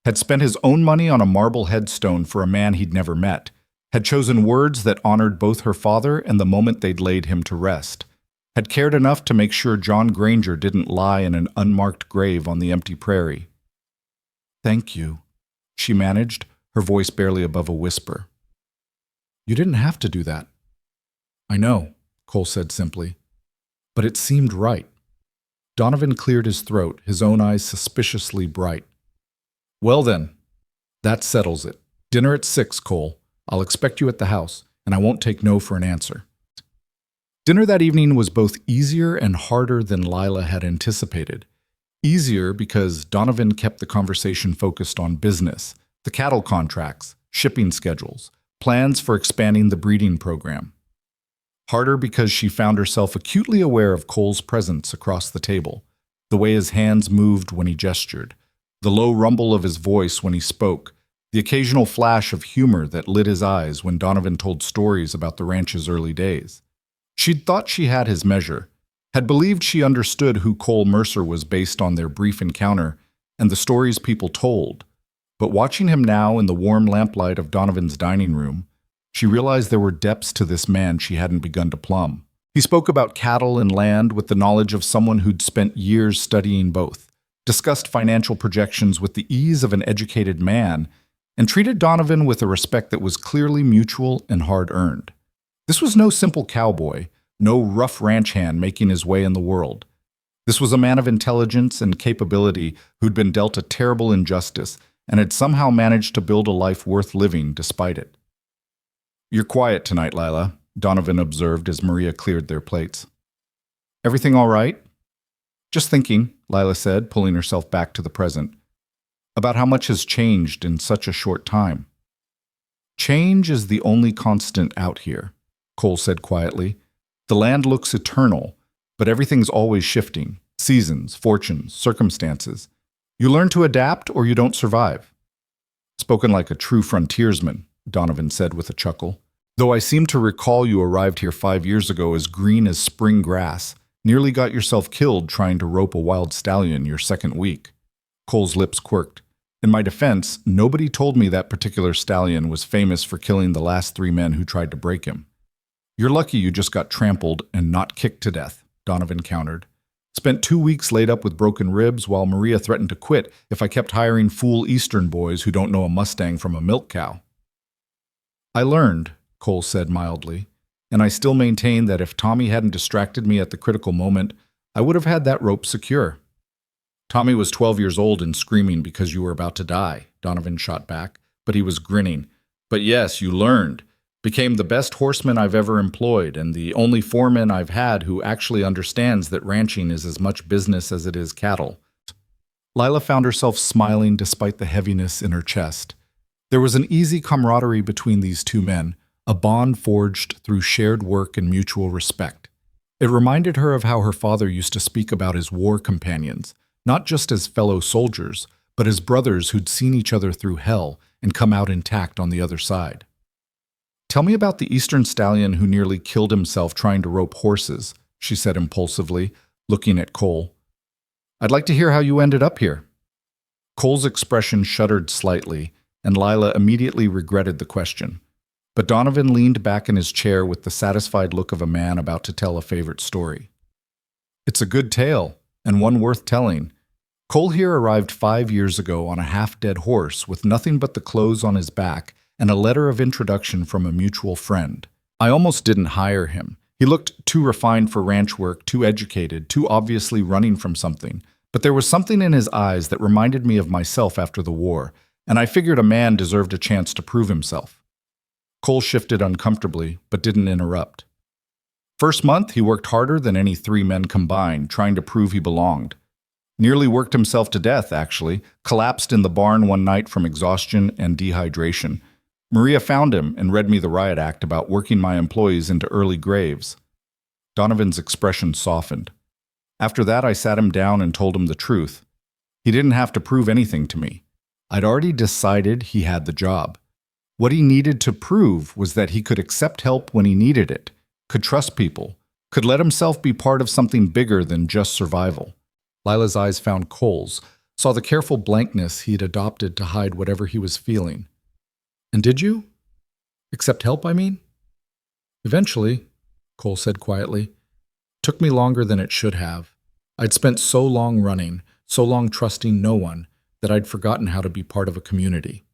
Speaker 1: Had spent his own money on a marble headstone for a man he'd never met. Had chosen words that honored both her father and the moment they'd laid him to rest. Had cared enough to make sure John Granger didn't lie in an unmarked grave on the empty prairie. Thank you, she managed, her voice barely above a whisper. You didn't have to do that. I know, Cole said simply. But it seemed right. Donovan cleared his throat, his own eyes suspiciously bright. Well then, that settles it. Dinner at 6, Cole. I'll expect you at the house, and I won't take no for an answer. Dinner that evening was both easier and harder than Lila had anticipated. Easier because Donovan kept the conversation focused on business, the cattle contracts, shipping schedules, plans for expanding the breeding program. Harder because she found herself acutely aware of Cole's presence across the table, the way his hands moved when he gestured, the low rumble of his voice when he spoke, the occasional flash of humor that lit his eyes when Donovan told stories about the ranch's early days. She'd thought she had his measure, had believed she understood who Cole Mercer was based on their brief encounter and the stories people told. But watching him now in the warm lamplight of Donovan's dining room, she realized there were depths to this man she hadn't begun to plumb. He spoke about cattle and land with the knowledge of someone who'd spent years studying both, discussed financial projections with the ease of an educated man, and treated Donovan with a respect that was clearly mutual and hard-earned. This was no simple cowboy, no rough ranch hand making his way in the world. This was a man of intelligence and capability who'd been dealt a terrible injustice and had somehow managed to build a life worth living despite it. You're quiet tonight, Lila, Donovan observed as Maria cleared their plates. Everything all right? Just thinking, Lila said, pulling herself back to the present, about how much has changed in such a short time. Change is the only constant out here, Cole said quietly. The land looks eternal, but everything's always shifting. Seasons, fortunes, circumstances. You learn to adapt or you don't survive. Spoken like a true frontiersman, Donovan said with a chuckle. Though I seem to recall you arrived here 5 years ago as green as spring grass, nearly got yourself killed trying to rope a wild stallion your second week. Cole's lips quirked. In my defense, nobody told me that particular stallion was famous for killing the last 3 men who tried to break him. You're lucky you just got trampled and not kicked to death, Donovan countered. Spent 2 weeks laid up with broken ribs while Maria threatened to quit if I kept hiring fool Eastern boys who don't know a Mustang from a milk cow. I learned, Cole said mildly, and I still maintain that if Tommy hadn't distracted me at the critical moment, I would have had that rope secure.
Speaker 2: Tommy was 12 years old and screaming because you were about to die, Donovan shot back, but he was grinning. But yes, you learned. Became the best horseman I've ever employed, and the only foreman I've had who actually understands that ranching is as much business as it is cattle.
Speaker 1: Lila found herself smiling despite the heaviness in her chest. There was an easy camaraderie between these two men, a bond forged through shared work and mutual respect. It reminded her of how her father used to speak about his war companions, not just as fellow soldiers, but as brothers who'd seen each other through hell and come out intact on the other side. "Tell me about the Eastern stallion who nearly killed himself trying to rope horses," she said impulsively, looking at Cole. "I'd like to hear how you ended up here." Cole's expression shuddered slightly, and Lila immediately regretted the question. But Donovan leaned back in his chair with the satisfied look of a man about to tell a favorite story. "It's a good tale, and one worth telling. Cole here arrived 5 years ago on a half-dead horse with nothing but the clothes on his back and a letter of introduction from a mutual friend. I almost didn't hire him. He looked too refined for ranch work, too educated, too obviously running from something. But there was something in his eyes that reminded me of myself after the war, and I figured a man deserved a chance to prove himself." Cole shifted uncomfortably, but didn't interrupt. "First month, he worked harder than any 3 men combined, trying to prove he belonged. Nearly worked himself to death, actually. Collapsed in the barn one night from exhaustion and dehydration. Maria found him and read me the riot act about working my employees into early graves." Donovan's expression softened. "After that, I sat him down and told him the truth. He didn't have to prove anything to me. I'd already decided he had the job. What he needed to prove was that he could accept help when he needed it, could trust people, could let himself be part of something bigger than just survival." Lila's eyes found Cole's, saw the careful blankness he'd adopted to hide whatever he was feeling. "And did you? Accept help, I mean?" "Eventually," Cole said quietly. "Took me longer than it should have. I'd spent so long running, so long trusting no one, that I'd forgotten how to be part of a community.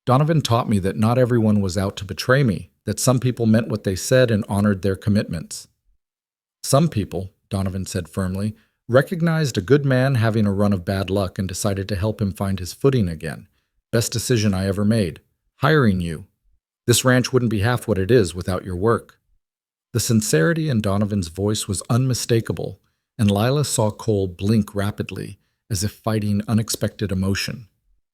Speaker 1: Donovan taught me that not everyone was out to betray me, that some people meant what they said and honored their commitments. Some people," Donovan said firmly, "recognized a good man having a run of bad luck and decided to help him find his footing again. Best decision I ever made. Hiring you. This ranch wouldn't be half what it is without your work." The sincerity in Donovan's voice was unmistakable, and Lila saw Cole blink rapidly, as if fighting unexpected emotion.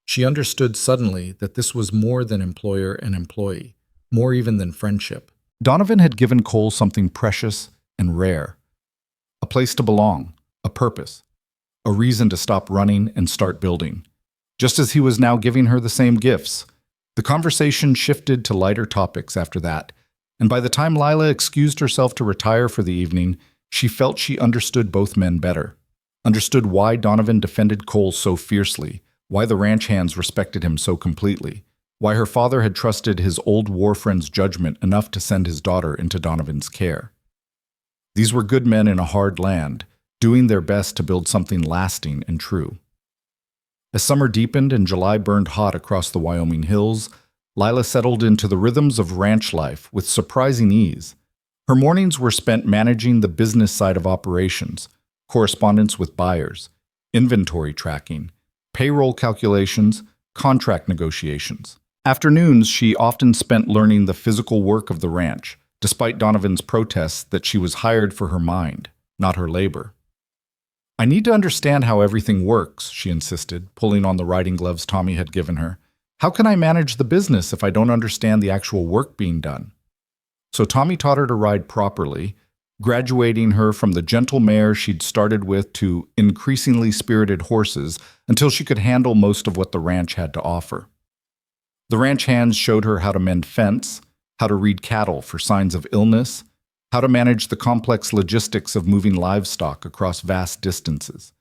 Speaker 1: She understood suddenly that this was more than employer and employee, more even than friendship. Donovan had given Cole something precious and rare. A place to belong, a purpose, a reason to stop running and start building. Just as he was now giving her the same gifts. The conversation shifted to lighter topics after that, and by the time Lila excused herself to retire for the evening, she felt she understood both men better. Understood why Donovan defended Cole so fiercely, why the ranch hands respected him so completely, why her father had trusted his old war friend's judgment enough to send his daughter into Donovan's care. These were good men in a hard land, doing their best to build something lasting and true. As summer deepened and July burned hot across the Wyoming hills, Lila settled into the rhythms of ranch life with surprising ease. Her mornings were spent managing the business side of operations, correspondence with buyers, inventory tracking, payroll calculations, contract negotiations. Afternoons, she often spent learning the physical work of the ranch, despite Donovan's protests that she was hired for her mind, not her labor. "I need to understand how everything works," she insisted, pulling on the riding gloves Tommy had given her. "How can I manage the business if I don't understand the actual work being done?" So Tommy taught her to ride properly, graduating her from the gentle mare she'd started with to increasingly spirited horses until she could handle most of what the ranch had to offer. The ranch hands showed her how to mend fence, how to read cattle for signs of illness, how to manage the complex logistics of moving livestock across vast distances.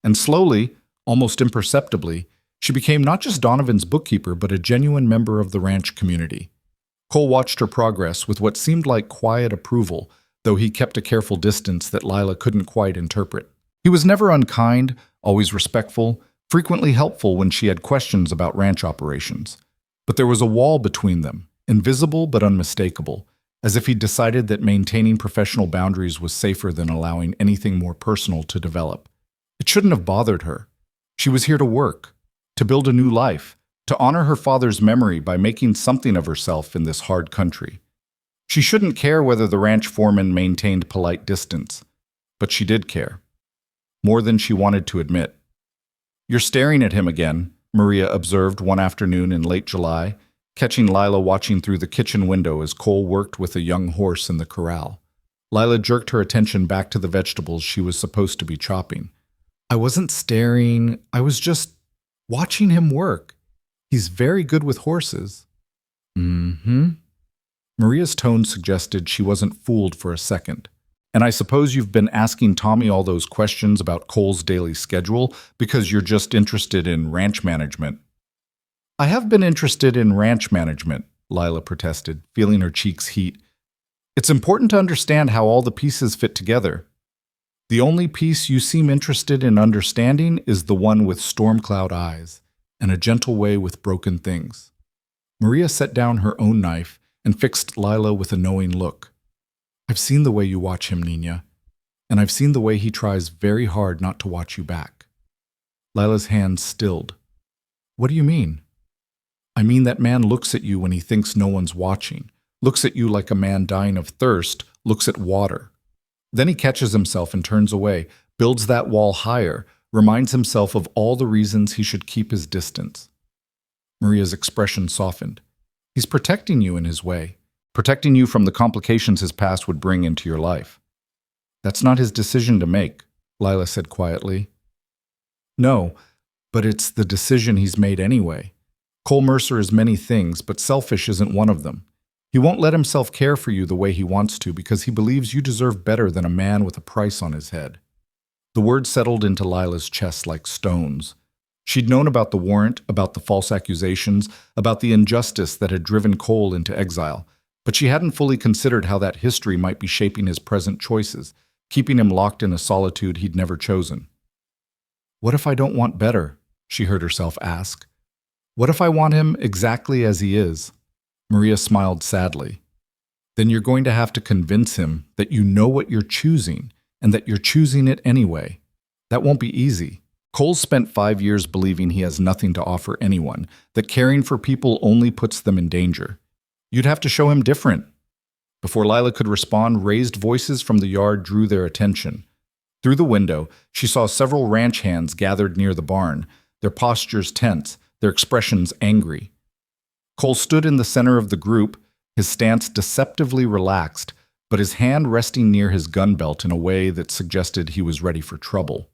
Speaker 1: And slowly, almost imperceptibly, she became not just Donovan's bookkeeper, but a genuine member of the ranch community. Cole watched her progress with what seemed like quiet approval, though he kept a careful distance that Lila couldn't quite interpret. He was never unkind, always respectful, frequently helpful when she had questions about ranch operations. But there was a wall between them, invisible but unmistakable, as if he'd decided that maintaining professional boundaries was safer than allowing anything more personal to develop. It shouldn't have bothered her. She was here to work, to build a new life, to honor her father's memory by making something of herself in this hard country. She shouldn't care whether the ranch foreman maintained polite distance, but she did care. More than she wanted to admit. "You're staring at him again," Maria observed one afternoon in late July, catching Lila watching through the kitchen window as Cole worked with a young horse in the corral. Lila jerked her attention back to the vegetables she was supposed to be chopping. "I wasn't staring, I was just watching him work. He's very good with horses." "Mm-hmm." Maria's tone suggested she wasn't fooled for a second. "And I suppose you've been asking Tommy all those questions about Cole's daily schedule because you're just interested in ranch management." "I have been interested in ranch management," Lila protested, feeling her cheeks heat. "It's important to understand how all the pieces fit together. The only piece you seem interested in understanding is the one with storm cloud eyes and a gentle way with broken things." Maria set down her own knife and fixed Lila with a knowing look. "I've seen the way you watch him, Nina, and I've seen the way he tries very hard not to watch you back." Lila's hands stilled. "What do you mean?" "I mean that man looks at you when he thinks no one's watching, looks at you like a man dying of thirst looks at water. Then he catches himself and turns away, builds that wall higher, reminds himself of all the reasons he should keep his distance." Maria's expression softened. "He's protecting you in his way, protecting you from the complications his past would bring into your life." "That's not his decision to make," Lila said quietly. "No, but it's the decision he's made anyway. Cole Mercer is many things, but selfish isn't one of them. He won't let himself care for you the way he wants to because he believes you deserve better than a man with a price on his head." The words settled into Lila's chest like stones. She'd known about the warrant, about the false accusations, about the injustice that had driven Cole into exile, but she hadn't fully considered how that history might be shaping his present choices, keeping him locked in a solitude he'd never chosen. "What if I don't want better?" she heard herself ask. "What if I want him exactly as he is?" Maria smiled sadly. "Then you're going to have to convince him that you know what you're choosing and that you're choosing it anyway. That won't be easy. Cole's spent 5 years believing he has nothing to offer anyone, that caring for people only puts them in danger. You'd have to show him different." Before Lila could respond, raised voices from the yard drew their attention. Through the window, she saw several ranch hands gathered near the barn, their postures tense, their expressions angry. Cole stood in the center of the group, his stance deceptively relaxed, but his hand resting near his gun belt in a way that suggested he was ready for trouble.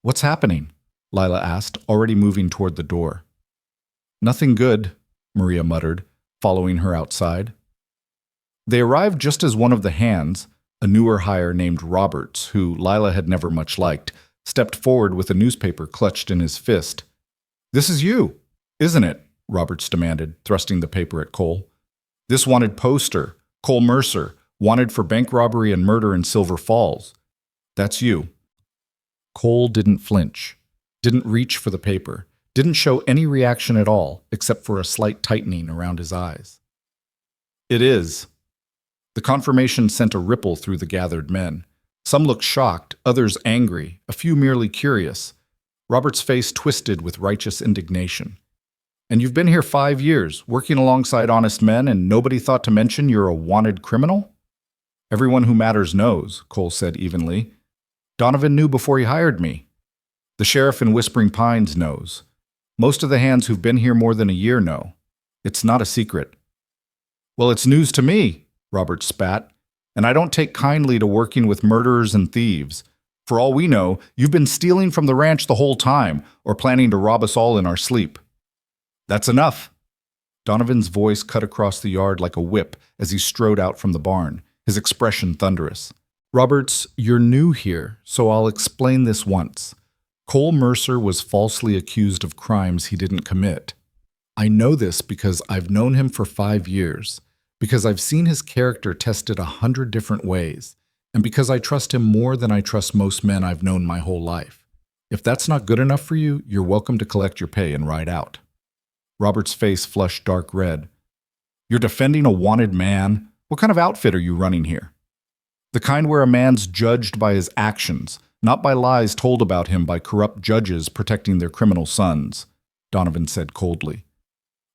Speaker 1: "What's happening?" Lila asked, already moving toward the door. "Nothing good," Maria muttered, following her outside. They arrived just as one of the hands, a newer hire named Roberts, who Lila had never much liked, stepped forward with a newspaper clutched in his fist. "This is you, isn't it?" Roberts demanded, thrusting the paper at Cole. "This wanted poster, Cole Mercer, wanted for bank robbery and murder in Silver Falls. That's you." Cole didn't flinch, didn't reach for the paper, didn't show any reaction at all, except for a slight tightening around his eyes. "It is." The confirmation sent a ripple through the gathered men. Some looked shocked, others angry, a few merely curious. Robert's face twisted with righteous indignation. "And you've been here 5 years, working alongside honest men, and nobody thought to mention you're a wanted criminal?" "Everyone who matters knows," Cole said evenly. "Donovan knew before he hired me. The sheriff in Whispering Pines knows. Most of the hands who've been here more than a year know. It's not a secret." "Well, it's news to me," Robert spat, "and I don't take kindly to working with murderers and thieves. For all we know, you've been stealing from the ranch the whole time, or planning to rob us all in our sleep." "That's enough." Donovan's voice cut across the yard like a whip as he strode out from the barn, his expression thunderous. "Roberts, you're new here, so I'll explain this once. Cole Mercer was falsely accused of crimes he didn't commit. I know this because I've known him for 5 years, because I've seen his character tested 100 different ways, and because I trust him more than I trust most men I've known my whole life. If that's not good enough for you, you're welcome to collect your pay and ride out." Robert's face flushed dark red. "You're defending a wanted man? What kind of outfit are you running here?" "The kind where a man's judged by his actions, not by lies told about him by corrupt judges protecting their criminal sons, Donovan said coldly.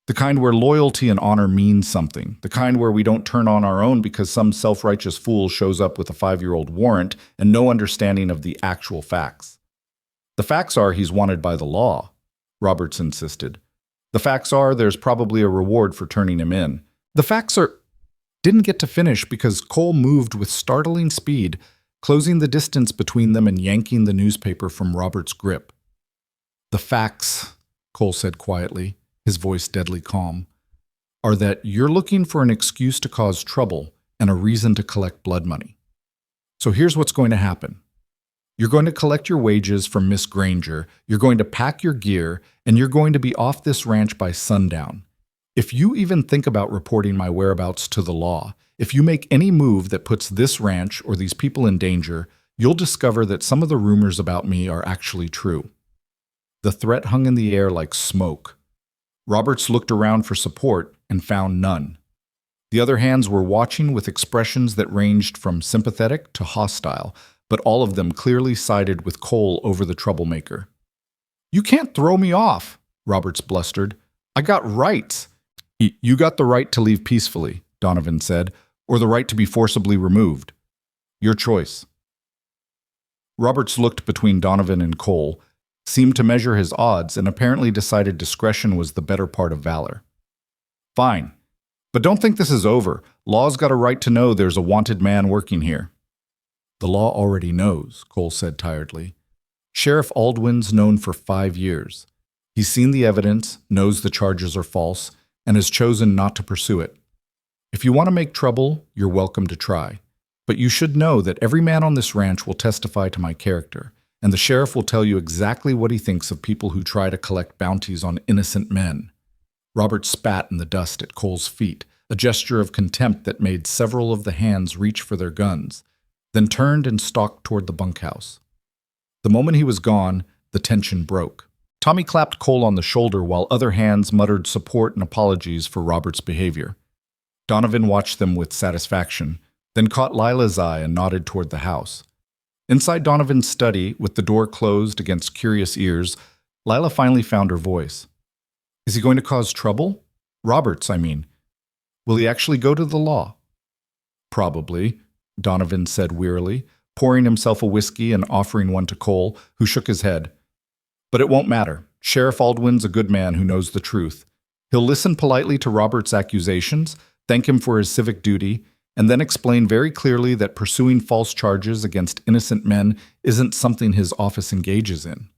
Speaker 1: The kind where loyalty and honor mean something, the kind where we don't turn on our own because some self-righteous fool shows up with a 5-year-old warrant and no understanding of the actual facts. The facts are he's wanted by the law, Roberts insisted. The facts are there's probably a reward for turning him in. The facts are... Didn't get to finish because Cole moved with startling speed, closing the distance between them and yanking the newspaper from Robert's grip. The facts, Cole said quietly, his voice deadly calm, are that you're looking for an excuse to cause trouble and a reason to collect blood money. So here's what's going to happen. You're going to collect your wages from Miss Granger, you're going to pack your gear, and you're going to be off this ranch by sundown. If you even think about reporting my whereabouts to the law, if you make any move that puts this ranch or these people in danger, you'll discover that some of the rumors about me are actually true. The threat hung in the air like smoke. Roberts looked around for support and found none. The other hands were watching with expressions that ranged from sympathetic to hostile, but all of them clearly sided with Cole over the troublemaker. "You can't throw me off," Roberts blustered. "I got rights." "You got the right to leave peacefully," Donovan said, "or the right to be forcibly removed. Your choice." Roberts looked between Donovan and Cole, seemed to measure his odds, and apparently decided discretion was the better part of valor. "Fine. But don't think this is over. Law's got a right to know there's a wanted man working here." "The law already knows," Cole said tiredly. "Sheriff Aldwin's known for 5 years. He's seen the evidence, knows the charges are false, and has chosen not to pursue it. If you want to make trouble, you're welcome to try. But you should know that every man on this ranch will testify to my character, and the sheriff will tell you exactly what he thinks of people who try to collect bounties on innocent men." Robert spat in the dust at Cole's feet, a gesture of contempt that made several of the hands reach for their guns, then turned and stalked toward the bunkhouse. The moment he was gone, the tension broke. Tommy clapped Cole on the shoulder while other hands muttered support and apologies for Robert's behavior. Donovan watched them with satisfaction, then caught Lila's eye and nodded toward the house. Inside Donovan's study, with the door closed against curious ears, Lila finally found her voice. "Is he going to cause trouble? Roberts, I mean. Will he actually go to the law?" "Probably," Donovan said wearily, pouring himself a whiskey and offering one to Cole, who shook his head. "But it won't matter. Sheriff Aldwin's a good man who knows the truth. He'll listen politely to Robert's accusations, thank him for his civic duty, and then explain very clearly that pursuing false charges against innocent men isn't something his office engages in."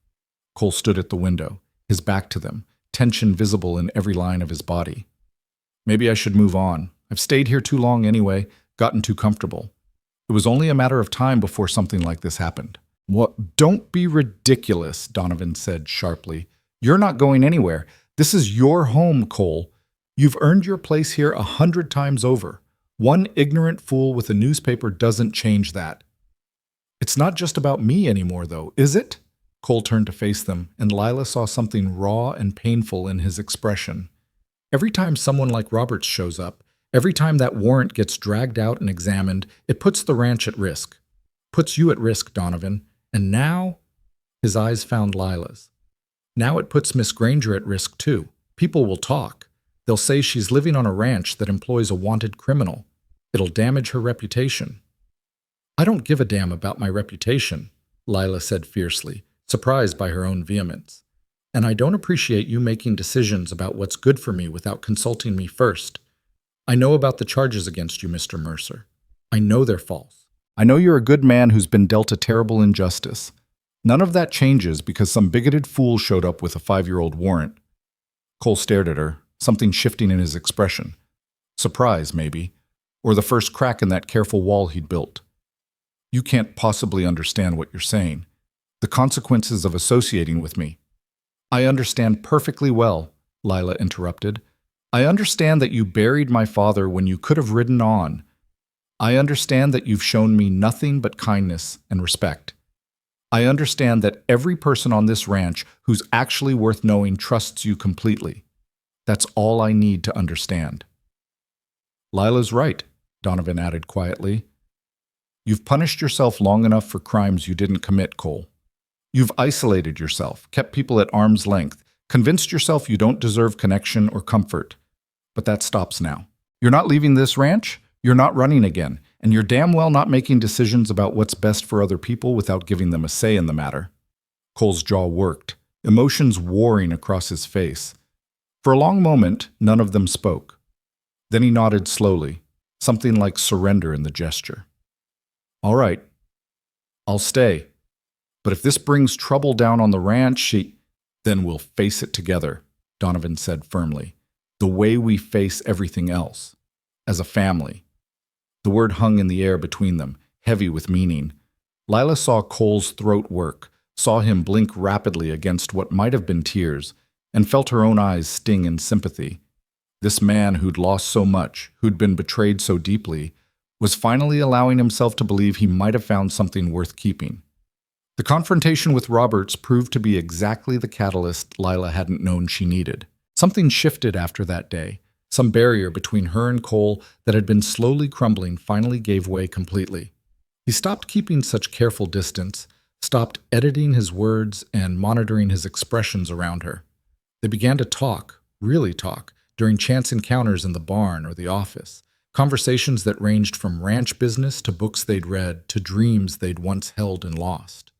Speaker 1: Cole stood at the window, his back to them, tension visible in every line of his body. "Maybe I should move on. I've stayed here too long anyway, gotten too comfortable. It was only a matter of time before something like this happened." "What? Don't be ridiculous," Donovan said sharply. "You're not going anywhere. This is your home, Cole. You've earned your place here 100 times over. One ignorant fool with a newspaper doesn't change that." "It's not just about me anymore, though, is it?" Cole turned to face them, and Lila saw something raw and painful in his expression. "Every time someone like Roberts shows up, every time that warrant gets dragged out and examined, it puts the ranch at risk. Puts you at risk, Donovan. And now," his eyes found Lila's, "now it puts Miss Granger at risk too. People will talk. They'll say she's living on a ranch that employs a wanted criminal. It'll damage her reputation." "I don't give a damn about my reputation," Lila said fiercely, surprised by her own vehemence. "And I don't appreciate you making decisions about what's good for me without consulting me first. I know about the charges against you, Mr. Mercer. I know they're false. I know you're a good man who's been dealt a terrible injustice. None of that changes because some bigoted fool showed up with a 5-year-old warrant." Cole stared at her, something shifting in his expression. Surprise, maybe, or the first crack in that careful wall he'd built. "You can't possibly understand what you're saying. The consequences of associating with me." "I understand perfectly well," Lila interrupted. "I understand that you buried my father when you could have ridden on. I understand that you've shown me nothing but kindness and respect. I understand that every person on this ranch who's actually worth knowing trusts you completely. That's all I need to understand." "Lila's right," Donovan added quietly. You've punished yourself long enough for crimes you didn't commit, Cole. You've isolated yourself, kept people at arm's length, convinced yourself you don't deserve connection or comfort. But that stops now. You're not leaving this ranch, you're not running again, and you're damn well not making decisions about what's best for other people without giving them a say in the matter. Cole's jaw worked, emotions warring across his face. For a long moment, none of them spoke. Then he nodded slowly, something like surrender in the gesture. All right, I'll stay. But if this brings trouble down on the ranch, then we'll face it together, Donovan said firmly. The way we face everything else. As a family. The word hung in the air between them, heavy with meaning. Lila saw Cole's throat work, saw him blink rapidly against what might have been tears, and felt her own eyes sting in sympathy. This man who'd lost so much, who'd been betrayed so deeply, was finally allowing himself to believe he might have found something worth keeping. The confrontation with Roberts proved to be exactly the catalyst Lila hadn't known she needed. Something shifted after that day. Some barrier between her and Cole that had been slowly crumbling finally gave way completely. He stopped keeping such careful distance, stopped editing his words and monitoring his expressions around her. They began to talk, really talk, during chance encounters in the barn or the office, conversations that ranged from ranch business to books they'd read to dreams they'd once held and lost.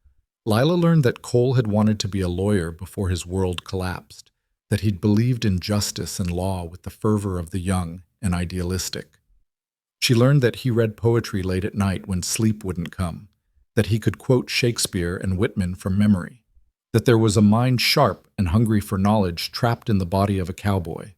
Speaker 1: Lila learned that Cole had wanted to be a lawyer before his world collapsed, that he'd believed in justice and law with the fervor of the young and idealistic. She learned that he read poetry late at night when sleep wouldn't come, that he could quote Shakespeare and Whitman from memory, that there was a mind sharp and hungry for knowledge trapped in the body of a cowboy.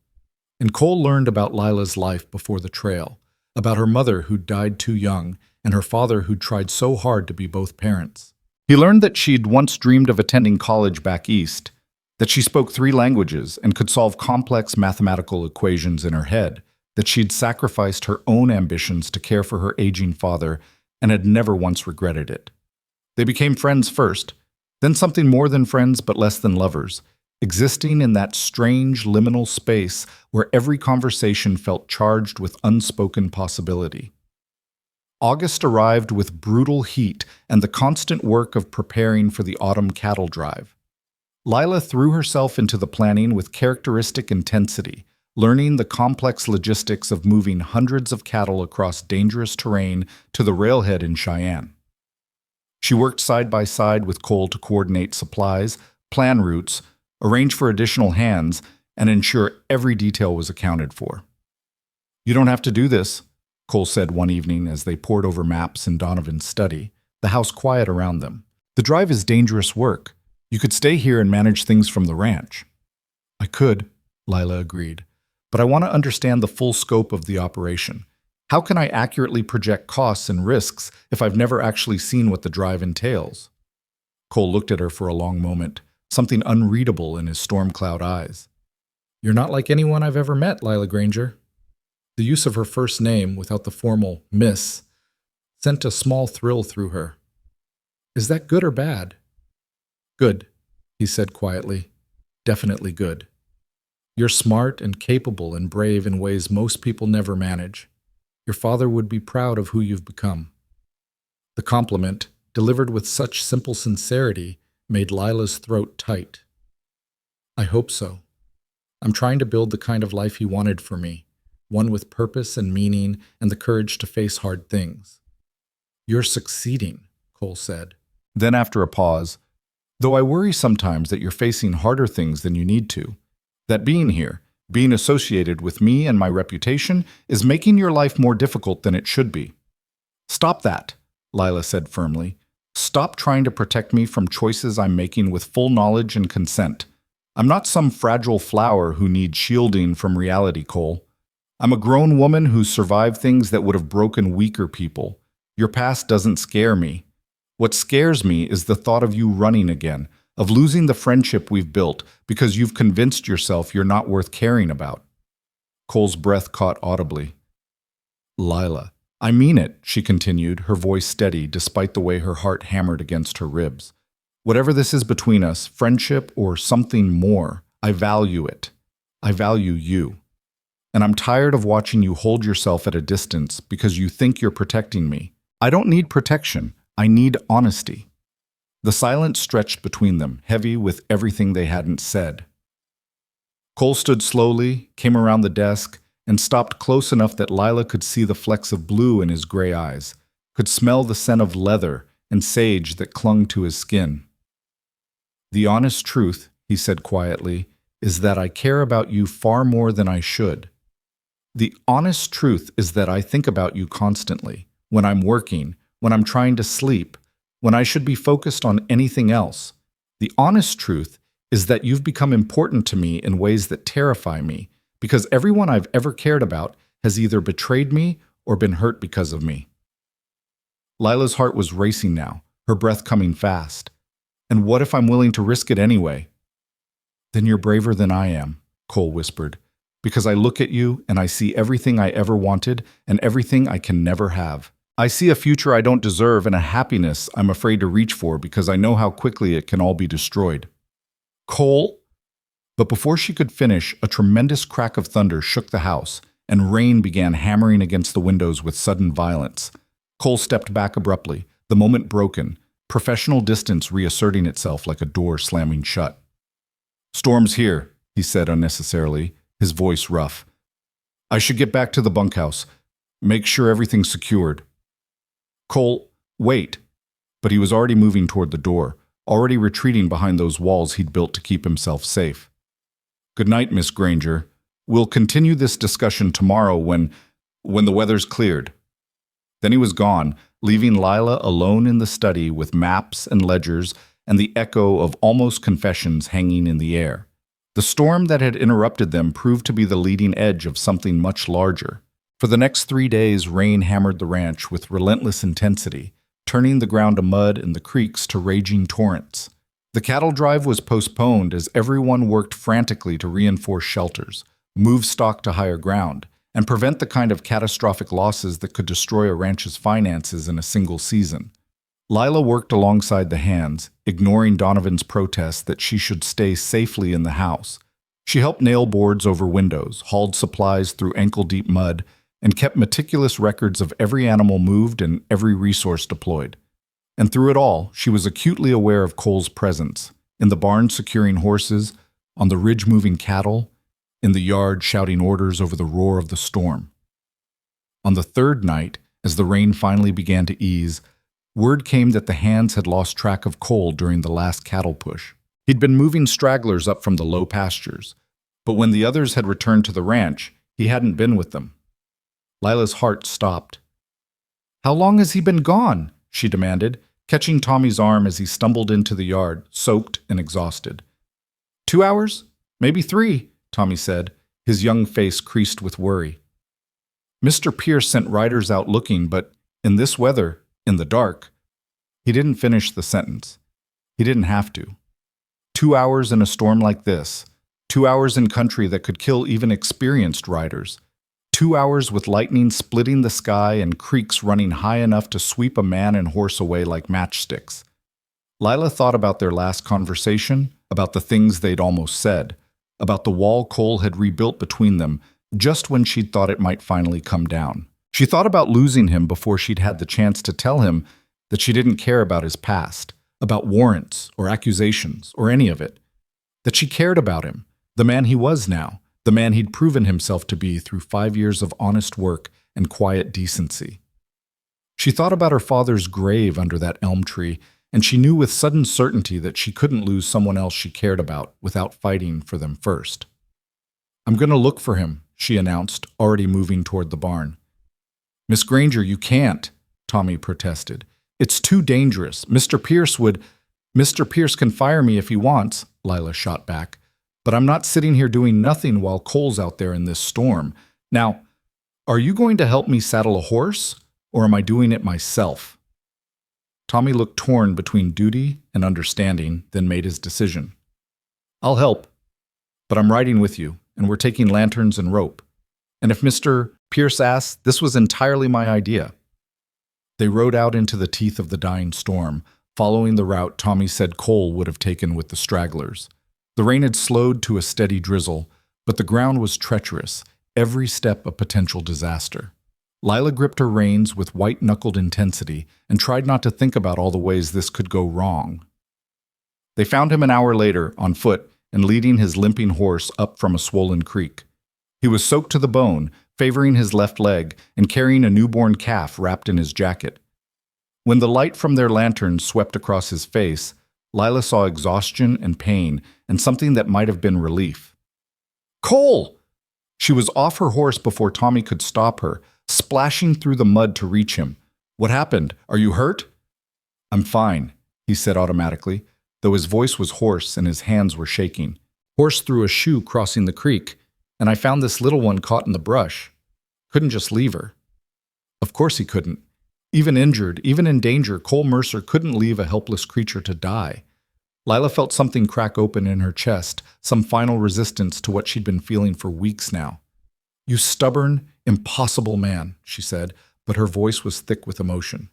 Speaker 1: And Cole learned about Lila's life before the trail, about her mother who'd died too young and her father who'd tried so hard to be both parents. He learned that she'd once dreamed of attending college back east, that she spoke 3 languages and could solve complex mathematical equations in her head, that she'd sacrificed her own ambitions to care for her aging father and had never once regretted it. They became friends first, then something more than friends but less than lovers, existing in that strange liminal space where every conversation felt charged with unspoken possibility. August arrived with brutal heat and the constant work of preparing for the autumn cattle drive. Lila threw herself into the planning with characteristic intensity, learning the complex logistics of moving hundreds of cattle across dangerous terrain to the railhead in Cheyenne. She worked side by side with Cole to coordinate supplies, plan routes, arrange for additional hands, and ensure every detail was accounted for. "You don't have to do this," Cole said one evening as they pored over maps in Donovan's study, the house quiet around them. "The drive is dangerous work. You could stay here and manage things from the ranch." "I could," Lila agreed, "but I want to understand the full scope of the operation. How can I accurately project costs and risks if I've never actually seen what the drive entails?" Cole looked at her for a long moment, something unreadable in his storm cloud eyes. "You're not like anyone I've ever met, Lila Granger." The use of her first name, without the formal Miss, sent a small thrill through her. "Is that good or bad?" "Good," he said quietly. "Definitely good. You're smart and capable and brave in ways most people never manage. Your father would be proud of who you've become." The compliment, delivered with such simple sincerity, made Lila's throat tight. "I hope so. I'm trying to build the kind of life he wanted for me, one with purpose and meaning and the courage to face hard things." "You're succeeding," Cole said. Then after a pause, "Though I worry sometimes that you're facing harder things than you need to, that being here, being associated with me and my reputation, is making your life more difficult than it should be." "Stop that," Lila said firmly. "Stop trying to protect me from choices I'm making with full knowledge and consent. I'm not some fragile flower who needs shielding from reality, Cole. I'm a grown woman who's survived things that would have broken weaker people. Your past doesn't scare me. What scares me is the thought of you running again, of losing the friendship we've built because you've convinced yourself you're not worth caring about." Cole's breath caught audibly. "Lila, I mean it," she continued, her voice steady despite the way her heart hammered against her ribs. "Whatever this is between us, friendship or something more, I value it. I value you. And I'm tired of watching you hold yourself at a distance because you think you're protecting me. I don't need protection. I need honesty. The silence stretched between them, heavy with everything they hadn't said. Cole stood slowly, came around the desk, and stopped close enough that Lila could see the flecks of blue in his gray eyes, could smell the scent of leather and sage that clung to his skin. The honest truth, he said quietly, is that I care about you far more than I should. The honest truth is that I think about you constantly, when I'm working, when I'm trying to sleep, when I should be focused on anything else. The honest truth is that you've become important to me in ways that terrify me, because everyone I've ever cared about has either betrayed me or been hurt because of me. Lila's heart was racing now, her breath coming fast. And what if I'm willing to risk it anyway? Then you're braver than I am, Cole whispered, because I look at you and I see everything I ever wanted and everything I can never have. I see a future I don't deserve and a happiness I'm afraid to reach for because I know how quickly it can all be destroyed. Cole? But before she could finish, a tremendous crack of thunder shook the house, and rain began hammering against the windows with sudden violence. Cole stepped back abruptly, the moment broken, professional distance reasserting itself like a door slamming shut. "Storm's here," he said unnecessarily, his voice rough. "I should get back to the bunkhouse. Make sure everything's secured." Cole, wait. But he was already moving toward the door, already retreating behind those walls he'd built to keep himself safe. "Good night, Miss Granger. We'll continue this discussion tomorrow when the weather's cleared." Then he was gone, leaving Lila alone in the study with maps and ledgers and the echo of almost confessions hanging in the air. The storm that had interrupted them proved to be the leading edge of something much larger. For the next 3 days, rain hammered the ranch with relentless intensity, turning the ground to mud and the creeks to raging torrents. The cattle drive was postponed as everyone worked frantically to reinforce shelters, move stock to higher ground, and prevent the kind of catastrophic losses that could destroy a ranch's finances in a single season. Lila worked alongside the hands, ignoring Donovan's protest that she should stay safely in the house. She helped nail boards over windows, hauled supplies through ankle-deep mud, and kept meticulous records of every animal moved and every resource deployed. And through it all, she was acutely aware of Cole's presence, in the barn securing horses, on the ridge moving cattle, in the yard shouting orders over the roar of the storm. On the third night, as the rain finally began to ease, word came that the hands had lost track of Cole during the last cattle push. He'd been moving stragglers up from the low pastures, but when the others had returned to the ranch, he hadn't been with them. Lila's heart stopped. "How long has he been gone?" she demanded, catching Tommy's arm as he stumbled into the yard, soaked and exhausted. 2 hours? Maybe 3, Tommy said, his young face creased with worry. "Mr. Pierce sent riders out looking, but in this weather, in the dark..." He didn't finish the sentence. He didn't have to. 2 hours in a storm like this, 2 hours in country that could kill even experienced riders, 2 hours with lightning splitting the sky and creeks running high enough to sweep a man and horse away like matchsticks. Lila thought about their last conversation, about the things they'd almost said, about the wall Cole had rebuilt between them just when she'd thought it might finally come down. She thought about losing him before she'd had the chance to tell him that she didn't care about his past, about warrants or accusations or any of it, that she cared about him, the man he was now, the man he'd proven himself to be through 5 years of honest work and quiet decency. She thought about her father's grave under that elm tree, and she knew with sudden certainty that she couldn't lose someone else she cared about without fighting for them first. "I'm going to look for him," she announced, already moving toward the barn. "Miss Granger, you can't," Tommy protested. "It's too dangerous. Mr. Pierce can fire me if he wants," Lila shot back. "But I'm not sitting here doing nothing while Cole's out there in this storm. Now, are you going to help me saddle a horse, or am I doing it myself?" Tommy looked torn between duty and understanding, then made his decision. "I'll help, but I'm riding with you, and we're taking lanterns and rope. And if Mr. Pierce asks, this was entirely my idea." They rode out into the teeth of the dying storm, following the route Tommy said Cole would have taken with the stragglers. The rain had slowed to a steady drizzle, but the ground was treacherous, every step a potential disaster.
Speaker 2: Lila gripped her reins with white-knuckled intensity and tried not to think about all the ways this could go wrong. They found him an hour later, on foot, and leading his limping horse up from a swollen creek. He was soaked to the bone, favoring his left leg, and carrying a newborn calf wrapped in his jacket. When the light from their lantern swept across his face, Lila saw exhaustion and pain, and something that might have been relief. "Cole!" She was off her horse before Tommy could stop her, splashing through the mud to reach him. "What happened? Are you hurt?" "I'm fine," he said automatically, though his voice was hoarse and his hands were shaking. "Horse threw a shoe crossing the creek, and I found this little one caught in the brush. Couldn't just leave her." Of course he couldn't. Even injured, even in danger, Cole Mercer couldn't leave a helpless creature to die. Lila felt something crack open in her chest, some final resistance to what she'd been feeling for weeks now. "You stubborn, impossible man," she said, but her voice was thick with emotion.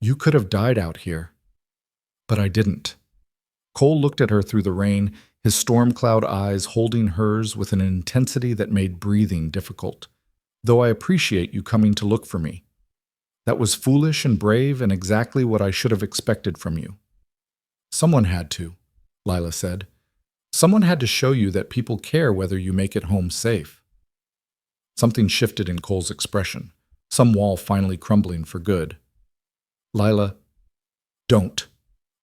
Speaker 2: "You could have died out here. But I didn't." Cole looked at her through the rain, his storm cloud eyes holding hers with an intensity that made breathing difficult. "Though I appreciate you coming to look for me. That was foolish and brave and exactly what I should have expected from you." "Someone had to," Lila said. "Someone had to show you that people care whether you make it home safe." Something shifted in Cole's expression, some wall finally crumbling for good. "Lila, don't,"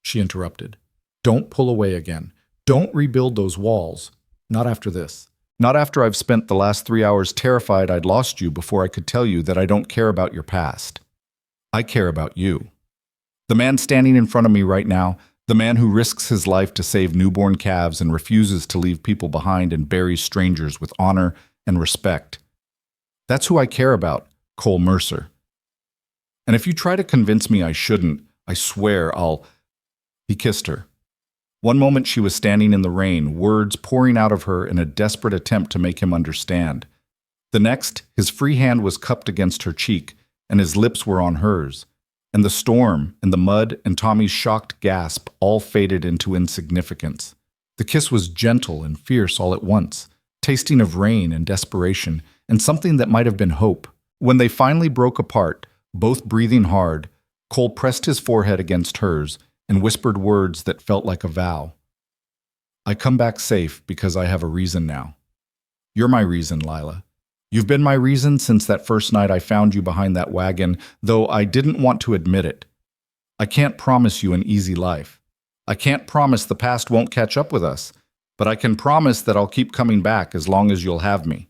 Speaker 2: she interrupted. "Don't pull away again. Don't rebuild those walls. Not after this. Not after I've spent the last 3 hours terrified I'd lost you before I could tell you that I don't care about your past. I care about you. The man standing in front of me right now, the man who risks his life to save newborn calves and refuses to leave people behind and buries strangers with honor and respect. That's who I care about, Cole Mercer. And if you try to convince me I shouldn't, I swear I'll—" He kissed her. One moment she was standing in the rain, words pouring out of her in a desperate attempt to make him understand. The next, his free hand was cupped against her cheek, and his lips were on hers. And the storm, and the mud, and Tommy's shocked gasp all faded into insignificance. The kiss was gentle and fierce all at once, tasting of rain and desperation, and something that might have been hope. When they finally broke apart, both breathing hard, Cole pressed his forehead against hers and whispered words that felt like a vow. "I come back safe because I have a reason now. You're my reason, Lila. You've been my reason since that first night I found you behind that wagon, though I didn't want to admit it. I can't promise you an easy life. I can't promise the past won't catch up with us, but I can promise that I'll keep coming back as long as you'll have me."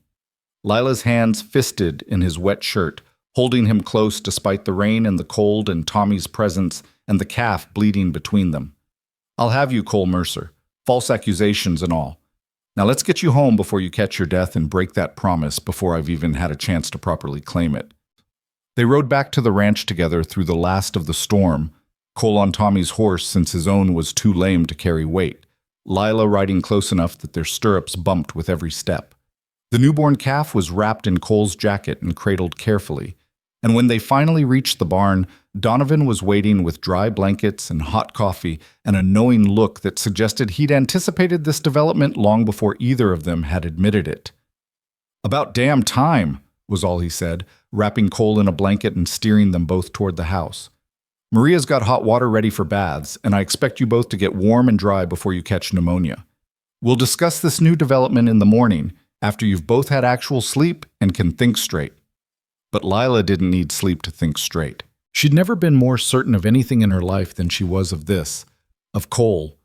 Speaker 2: Lila's hands fisted in his wet shirt, holding him close despite the rain and the cold and Tommy's presence and the calf bleeding between them. "I'll have you, Cole Mercer. False accusations and all. Now let's get you home before you catch your death and break that promise before I've even had a chance to properly claim it." They rode back to the ranch together through the last of the storm, Cole on Tommy's horse since his own was too lame to carry weight, Lila riding close enough that their stirrups bumped with every step. The newborn calf was wrapped in Cole's jacket and cradled carefully, and when they finally reached the barn, Donovan was waiting with dry blankets and hot coffee and a knowing look that suggested he'd anticipated this development long before either of them had admitted it. "About damn time," was all he said, wrapping Cole in a blanket and steering them both toward the house. "Maria's got hot water ready for baths, and I expect you both to get warm and dry before you catch pneumonia. We'll discuss this new development in the morning, after you've both had actual sleep and can think straight." But Lila didn't need sleep to think straight. She'd never been more certain of anything in her life than she was of this, of Cole,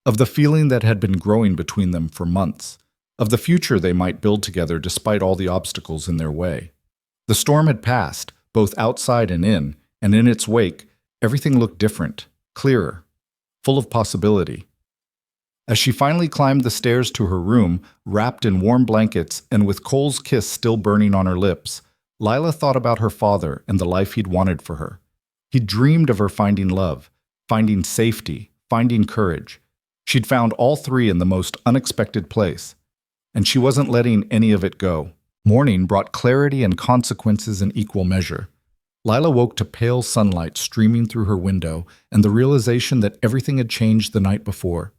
Speaker 2: of the feeling that had been growing between them for months, of the future they might build together despite all the obstacles in their way. The storm had passed, both outside and in its wake, everything looked different, clearer, full of possibility. As she finally climbed the stairs to her room, wrapped in warm blankets and with Cole's kiss still burning on her lips, Lila thought about her father and the life he'd wanted for her. He'd dreamed of her finding love, finding safety, finding courage. She'd found all three in the most unexpected place, and she wasn't letting any of it go. Morning brought clarity and consequences in equal measure. Lila woke to pale sunlight streaming through her window and the realization that everything had changed the night before.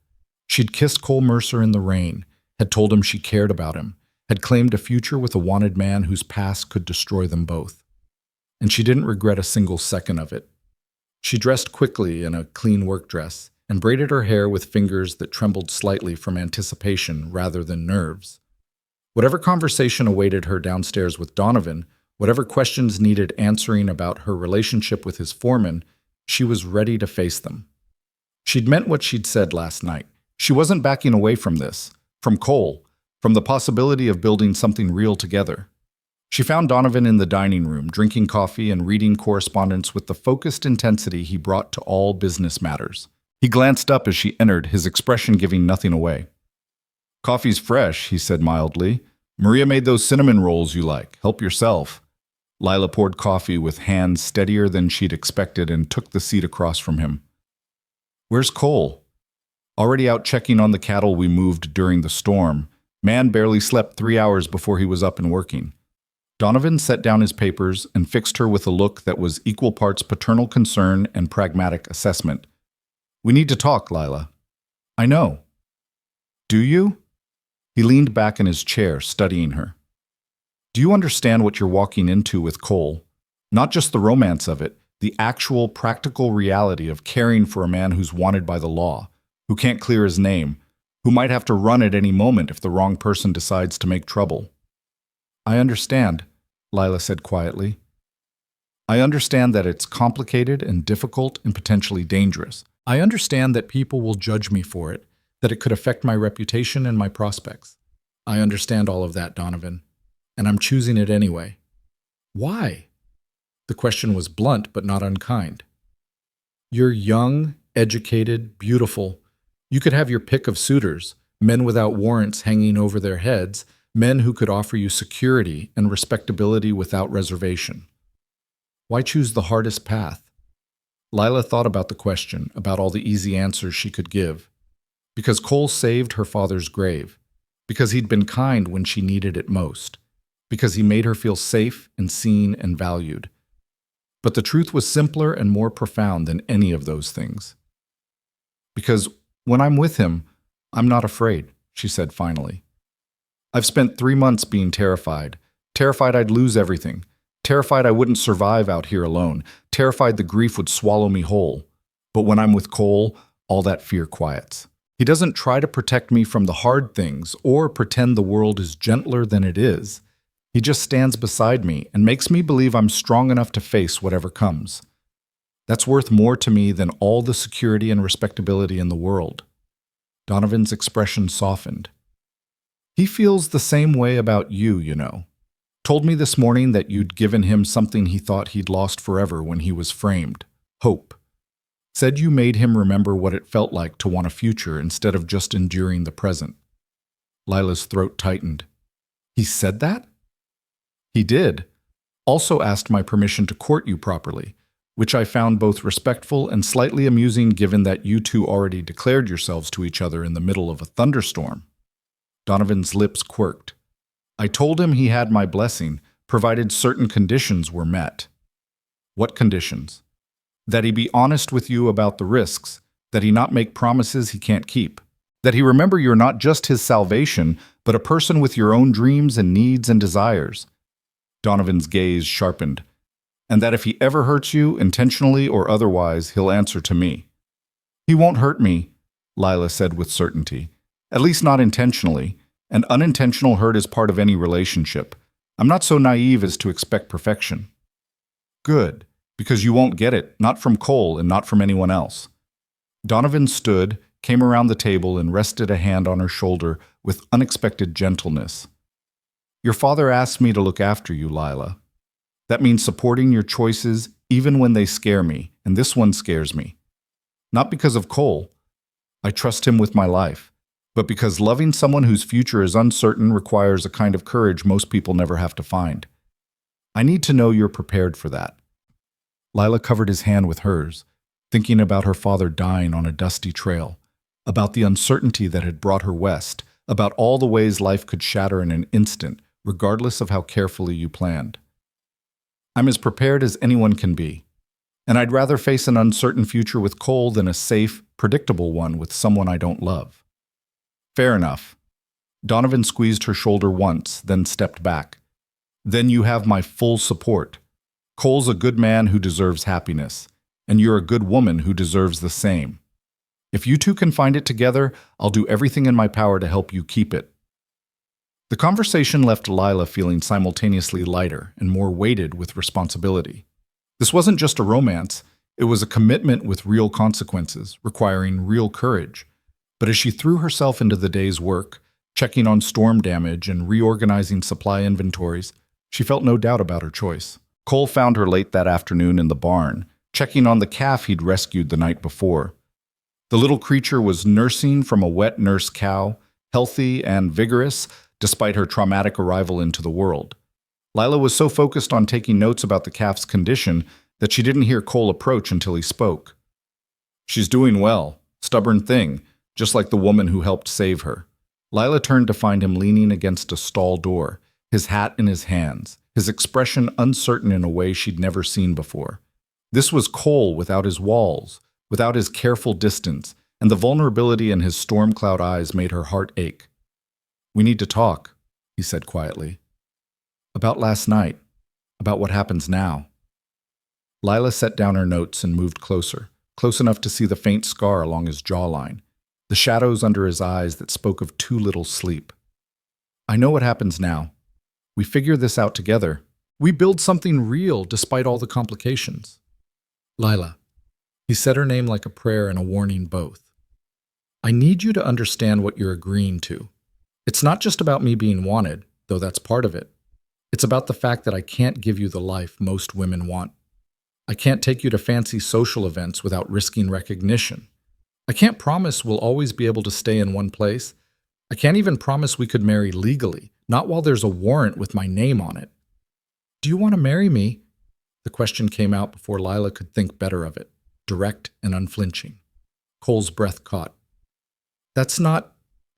Speaker 2: She'd kissed Cole Mercer in the rain, had told him she cared about him, had claimed a future with a wanted man whose past could destroy them both. and she didn't regret a single second of it. She dressed quickly in a clean work dress and braided her hair with fingers that trembled slightly from anticipation rather than nerves. Whatever conversation awaited her downstairs with Donovan, whatever questions needed answering about her relationship with his foreman, she was ready to face them. She'd meant what she'd said last night. She wasn't backing away from this, from Cole, from the possibility of building something real together. She found Donovan in the dining room, drinking coffee and reading correspondence with the focused intensity he brought to all business matters. He glanced up as she entered, his expression giving nothing away. "Coffee's fresh," he said mildly. "Maria made those cinnamon rolls you like. Help yourself." Lila poured coffee with hands steadier than she'd expected and took the seat across from him. "Where's Cole?" "Already out checking on the cattle we moved during the storm. Man barely slept 3 hours before he was up and working." Donovan set down his papers and fixed her with a look that was equal parts paternal concern and pragmatic assessment. "We need to talk, Lila." "I know." "Do you?" He leaned back in his chair, studying her. "Do you understand what you're walking into with Cole? Not just the romance of it, the actual practical reality of caring for a man who's wanted by the law, who can't clear his name, who might have to run at any moment if the wrong person decides to make trouble." "I understand," Lila said quietly. "I understand that it's complicated and difficult and potentially dangerous. I understand that people will judge me for it, that it could affect my reputation and my prospects. I understand all of that, Donovan, and I'm choosing it anyway." "Why?" The question was blunt but not unkind. "You're young, educated, beautiful. You could have your pick of suitors, men without warrants hanging over their heads, men who could offer you security and respectability without reservation. Why choose the hardest path?" Lila thought about the question, about all the easy answers she could give. Because Cole saved her father's grave. Because he'd been kind when she needed it most. Because he made her feel safe and seen and valued. But the truth was simpler and more profound than any of those things. "Because when I'm with him, I'm not afraid," she said finally. "I've spent 3 months being terrified. Terrified I'd lose everything. Terrified I wouldn't survive out here alone. Terrified the grief would swallow me whole. But when I'm with Cole, all that fear quiets. He doesn't try to protect me from the hard things or pretend the world is gentler than it is. He just stands beside me and makes me believe I'm strong enough to face whatever comes. That's worth more to me than all the security and respectability in the world." Donovan's expression softened. "He feels the same way about you, you know. Told me this morning that you'd given him something he thought he'd lost forever when he was framed. Hope. Said you made him remember what it felt like to want a future instead of just enduring the present." Lila's throat tightened. "He said that?" "He did. Also asked my permission to court you properly, which I found both respectful and slightly amusing given that you two already declared yourselves to each other in the middle of a thunderstorm." Donovan's lips quirked. "I told him he had my blessing, provided certain conditions were met." "What conditions?" "That he be honest with you about the risks, that he not make promises he can't keep, that he remember you're not just his salvation, but a person with your own dreams and needs and desires." Donovan's gaze sharpened. "And that if he ever hurts you, intentionally or otherwise, he'll answer to me." "He won't hurt me," Lila said with certainty. "At least not intentionally. And unintentional hurt is part of any relationship. I'm not so naive as to expect perfection." "Good, because you won't get it, not from Cole and not from anyone else." Donovan stood, came around the table and rested a hand on her shoulder with unexpected gentleness. "Your father asked me to look after you, Lila. That means supporting your choices even when they scare me, and this one scares me. Not because of Cole. I trust him with my life. But because loving someone whose future is uncertain requires a kind of courage most people never have to find. I need to know you're prepared for that." Lila covered his hand with hers, thinking about her father dying on a dusty trail, about the uncertainty that had brought her west, about all the ways life could shatter in an instant, regardless of how carefully you planned. "I'm as prepared as anyone can be, and I'd rather face an uncertain future with Cole than a safe, predictable one with someone I don't love." "Fair enough." Donovan squeezed her shoulder once, then stepped back. "Then you have my full support.
Speaker 1: Cole's a good man who deserves happiness, and you're a good woman who deserves the same. If you two can find it together, I'll do everything in my power to help you keep it." The conversation left Lila feeling simultaneously lighter and more weighted with responsibility. This wasn't just a romance, it was a commitment with real consequences, requiring real courage. But as she threw herself into the day's work, checking on storm damage and reorganizing supply inventories, she felt no doubt about her choice. Cole found her late that afternoon in the barn, checking on the calf he'd rescued the night before. The little creature was nursing from a wet nurse cow, healthy and vigorous, despite her traumatic arrival into the world. Lila was so focused on taking notes about the calf's condition that she didn't hear Cole approach until he spoke. "She's doing well. Stubborn thing, just like the woman who helped save her." Lila turned to find him leaning against a stall door, his hat in his hands, his expression uncertain in a way she'd never seen before. This was Cole without his walls, without his careful distance, and the vulnerability in his storm cloud eyes made her heart ache. "We need to talk," he said quietly. "About last night, about what happens now." Lila set down her notes and moved closer, close enough to see the faint scar along his jawline, the shadows under his eyes that spoke of too little sleep. "I know what happens now. We figure this out together. We build something real despite all the complications." "Lila," he said her name like a prayer and a warning both. "I need you to understand what you're agreeing to. It's not just about me being wanted, though that's part of it. It's about the fact that I can't give you the life most women want. I can't take you to fancy social events without risking recognition. I can't promise we'll always be able to stay in one place. I can't even promise we could marry legally, not while there's a warrant with my name on it. Do you want to marry me?" The question came out before Lila could think better of it, direct and unflinching. Cole's breath caught. "That's not...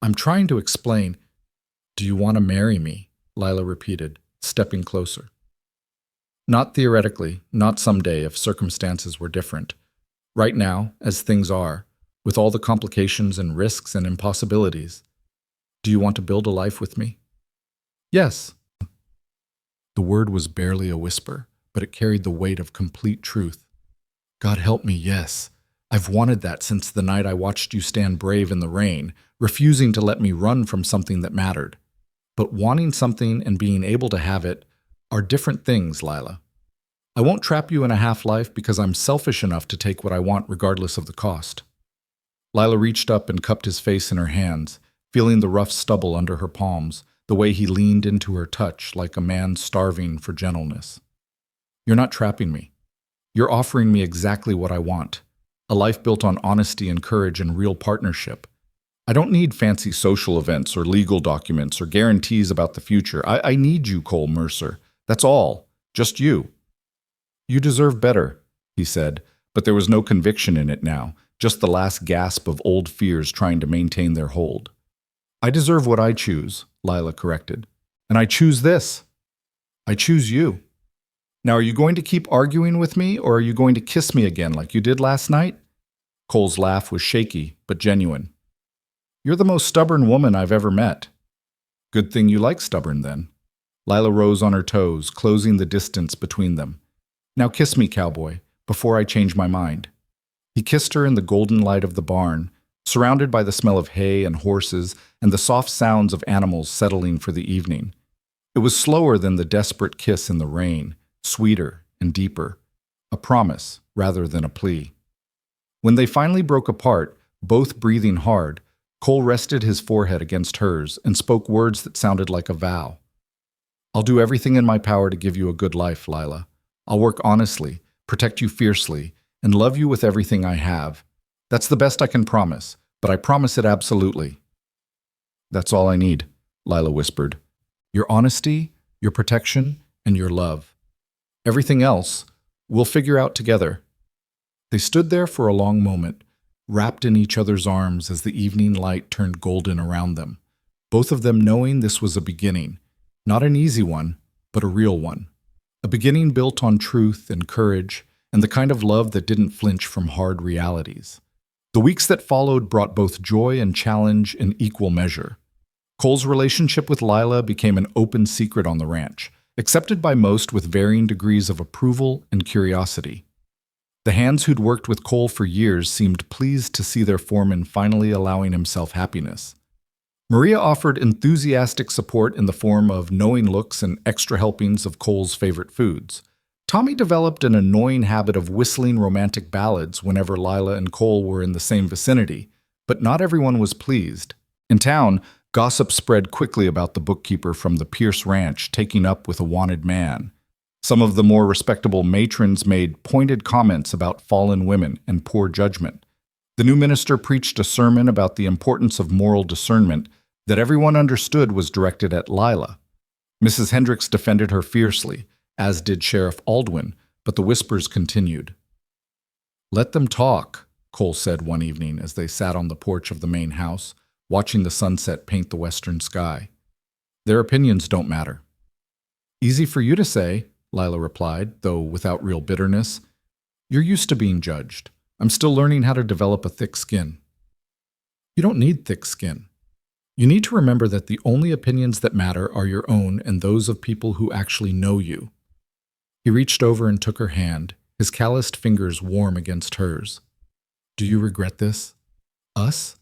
Speaker 1: I'm trying to explain. Do you want to marry me?" Lila repeated, stepping closer. "Not theoretically, not someday if circumstances were different. Right now, as things are, with all the complications and risks and impossibilities. Do you want to build a life with me?" "Yes." The word was barely a whisper, but it carried the weight of complete truth. "God help me, yes. I've wanted that since the night I watched you stand brave in the rain, refusing to let me run from something that mattered. But wanting something and being able to have it are different things, Lila. I won't trap you in a half-life because I'm selfish enough to take what I want regardless of the cost." Lila reached up and cupped his face in her hands, feeling the rough stubble under her palms, the way he leaned into her touch like a man starving for gentleness. "You're not trapping me. You're offering me exactly what I want, a life built on honesty and courage and real partnership. I don't need fancy social events or legal documents or guarantees about the future. I need you, Cole Mercer. That's all. Just you." "You deserve better," he said, but there was no conviction in it now, just the last gasp of old fears trying to maintain their hold. "I deserve what I choose," Lila corrected. "And I choose this. I choose you. Now, are you going to keep arguing with me, or are you going to kiss me again like you did last night?" Cole's laugh was shaky, but genuine. "You're the most stubborn woman I've ever met." "Good thing you like stubborn, then." Lila rose on her toes, closing the distance between them. "Now kiss me, Cowboy, before I change my mind." He kissed her in the golden light of the barn, surrounded by the smell of hay and horses and the soft sounds of animals settling for the evening. It was slower than the desperate kiss in the rain, sweeter and deeper, a promise rather than a plea. When they finally broke apart, both breathing hard, Cole rested his forehead against hers and spoke words that sounded like a vow. "I'll do everything in my power to give you a good life, Lila. I'll work honestly, protect you fiercely, and love you with everything I have. That's the best I can promise, but I promise it absolutely." "That's all I need," Lila whispered. "Your honesty, your protection, and your love. Everything else, we'll figure out together." They stood there for a long moment, wrapped in each other's arms as the evening light turned golden around them, both of them knowing this was a beginning, not an easy one, but a real one. A beginning built on truth and courage, and the kind of love that didn't flinch from hard realities. The weeks that followed brought both joy and challenge in equal measure. Cole's relationship with Lila became an open secret on the ranch,
Speaker 2: accepted by most with varying degrees of approval and curiosity. The hands who'd worked with Cole for years seemed pleased to see their foreman finally allowing himself happiness. Maria offered enthusiastic support in the form of knowing looks and extra helpings of Cole's favorite foods. Tommy developed an annoying habit of whistling romantic ballads whenever Lila and Cole were in the same vicinity, but not everyone was pleased. In town, gossip spread quickly about the bookkeeper from the Pierce Ranch taking up with a wanted man. Some of the more respectable matrons made pointed comments about fallen women and poor judgment. The new minister preached a sermon about the importance of moral discernment that everyone understood was directed at Lila. Mrs. Hendricks defended her fiercely, as did Sheriff Aldwin, but the whispers continued. "Let them talk," Cole said one evening as they sat on the porch of the main house, watching the sunset paint the western sky. "Their opinions don't matter." "Easy for you to say," Lila replied, though without real bitterness. "You're used to being judged. I'm still learning how to develop a thick skin." "You don't need thick skin. You need to remember that the only opinions that matter are your own and those of people who actually know you." He reached over and took her hand, his calloused fingers warm against hers. "Do you regret this? Us?"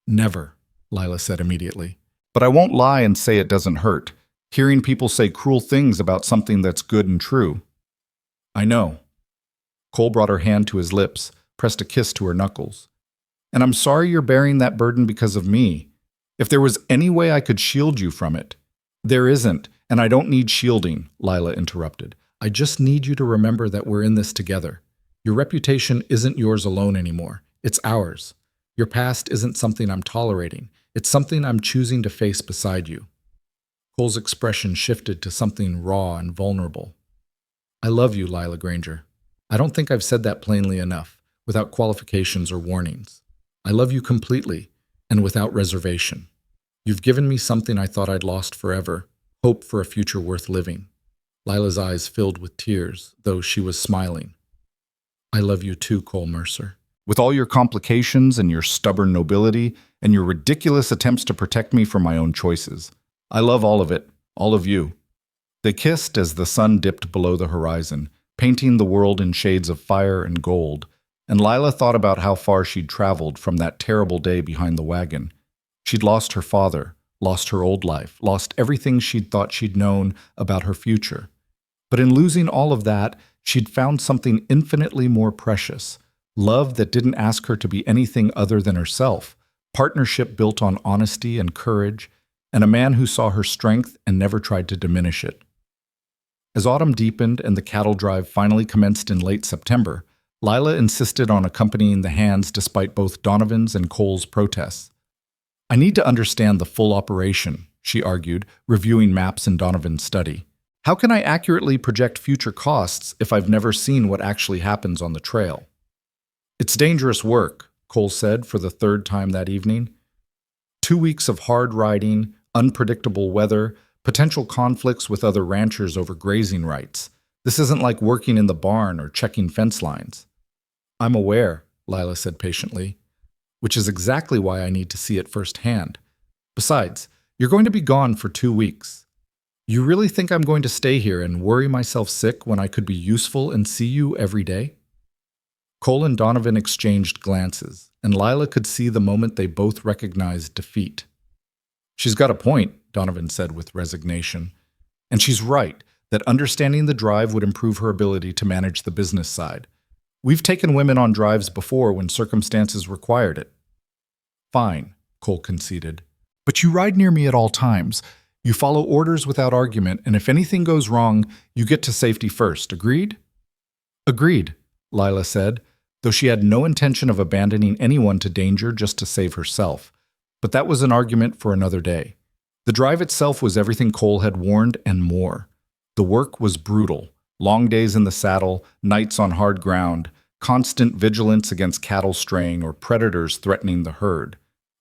Speaker 2: "Never," Lila said immediately.
Speaker 1: "But I won't lie and say it doesn't hurt. Hearing people say cruel things about something that's good and true." "I know." Cole brought her hand to his lips, pressed a kiss to her knuckles. "And I'm sorry you're bearing that burden because of me. If there was any way I could shield you from it—" "There isn't, and I don't need shielding," Lila interrupted. "I just need you to remember that we're in this together. Your reputation isn't yours alone anymore. It's ours. Your past isn't something I'm tolerating. It's something I'm choosing to face beside you." Cole's expression shifted to something raw and vulnerable. "I love you, Lila Granger. I don't think I've said that plainly enough, without qualifications or warnings. I love you completely, and without reservation. You've given me something I thought I'd lost forever, hope for a future worth living." Lila's eyes filled with tears, though she was smiling. "I love you too, Cole Mercer. With all your complications and your stubborn nobility and your ridiculous attempts to protect me from my own choices. I love all of it, all of you." They kissed as the sun dipped below the horizon, painting the world in shades of fire and gold, and Lila thought about how far she'd traveled from that terrible day behind the wagon. She'd lost her father, lost her old life, lost everything she'd thought she'd known about her future. But in losing all of that, she'd found something infinitely more precious, love that didn't ask her to be anything other than herself, partnership built on honesty and courage, and a man who saw her strength and never tried to diminish it. As autumn deepened and the cattle drive finally commenced in late September, Lila insisted on accompanying the hands despite both Donovan's and Cole's protests. "I need to understand the full operation," she argued, reviewing maps in Donovan's study. "How can I accurately project future costs if I've never seen what actually happens on the trail?" "It's dangerous work," Cole said for the third time that evening. 2 weeks of hard riding, unpredictable weather, potential conflicts with other ranchers over grazing rights. This isn't like working in the barn or checking fence lines. "I'm aware," Lila said patiently, "which is exactly why I need to see it firsthand. Besides, you're going to be gone for 2 weeks. You really think I'm going to stay here and worry myself sick when I could be useful and see you every day?" Cole and Donovan exchanged glances, and Lila could see the moment they both recognized defeat. "She's got a point," Donovan said with resignation. "And she's right, that understanding the drive would improve her ability to manage the business side. We've taken women on drives before when circumstances required it." "Fine," Cole conceded. "But you ride near me at all times. You follow orders without argument, and if anything goes wrong, you get to safety first. Agreed?" "Agreed," Lila said, though she had no intention of abandoning anyone to danger just to save herself. But that was an argument for another day. The drive itself was everything Cole had warned and more. The work was brutal. Long days in the saddle, nights on hard ground, constant vigilance against cattle straying or predators threatening the herd.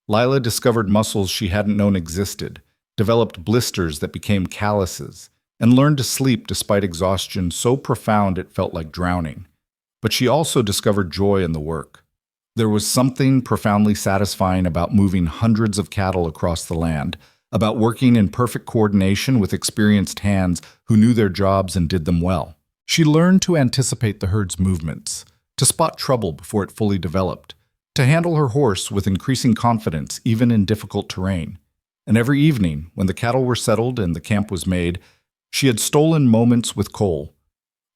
Speaker 1: Lila discovered muscles she hadn't known existed, developed blisters that became calluses, and learned to sleep despite exhaustion so profound it felt like drowning. But she also discovered joy in the work. There was something profoundly satisfying about moving hundreds of cattle across the land, about working in perfect coordination with experienced hands who knew their jobs and did them well. She learned to anticipate the herd's movements, to spot trouble before it fully developed, to handle her horse with increasing confidence even in difficult terrain. And every evening, when the cattle were settled and the camp was made, she had stolen moments with Cole,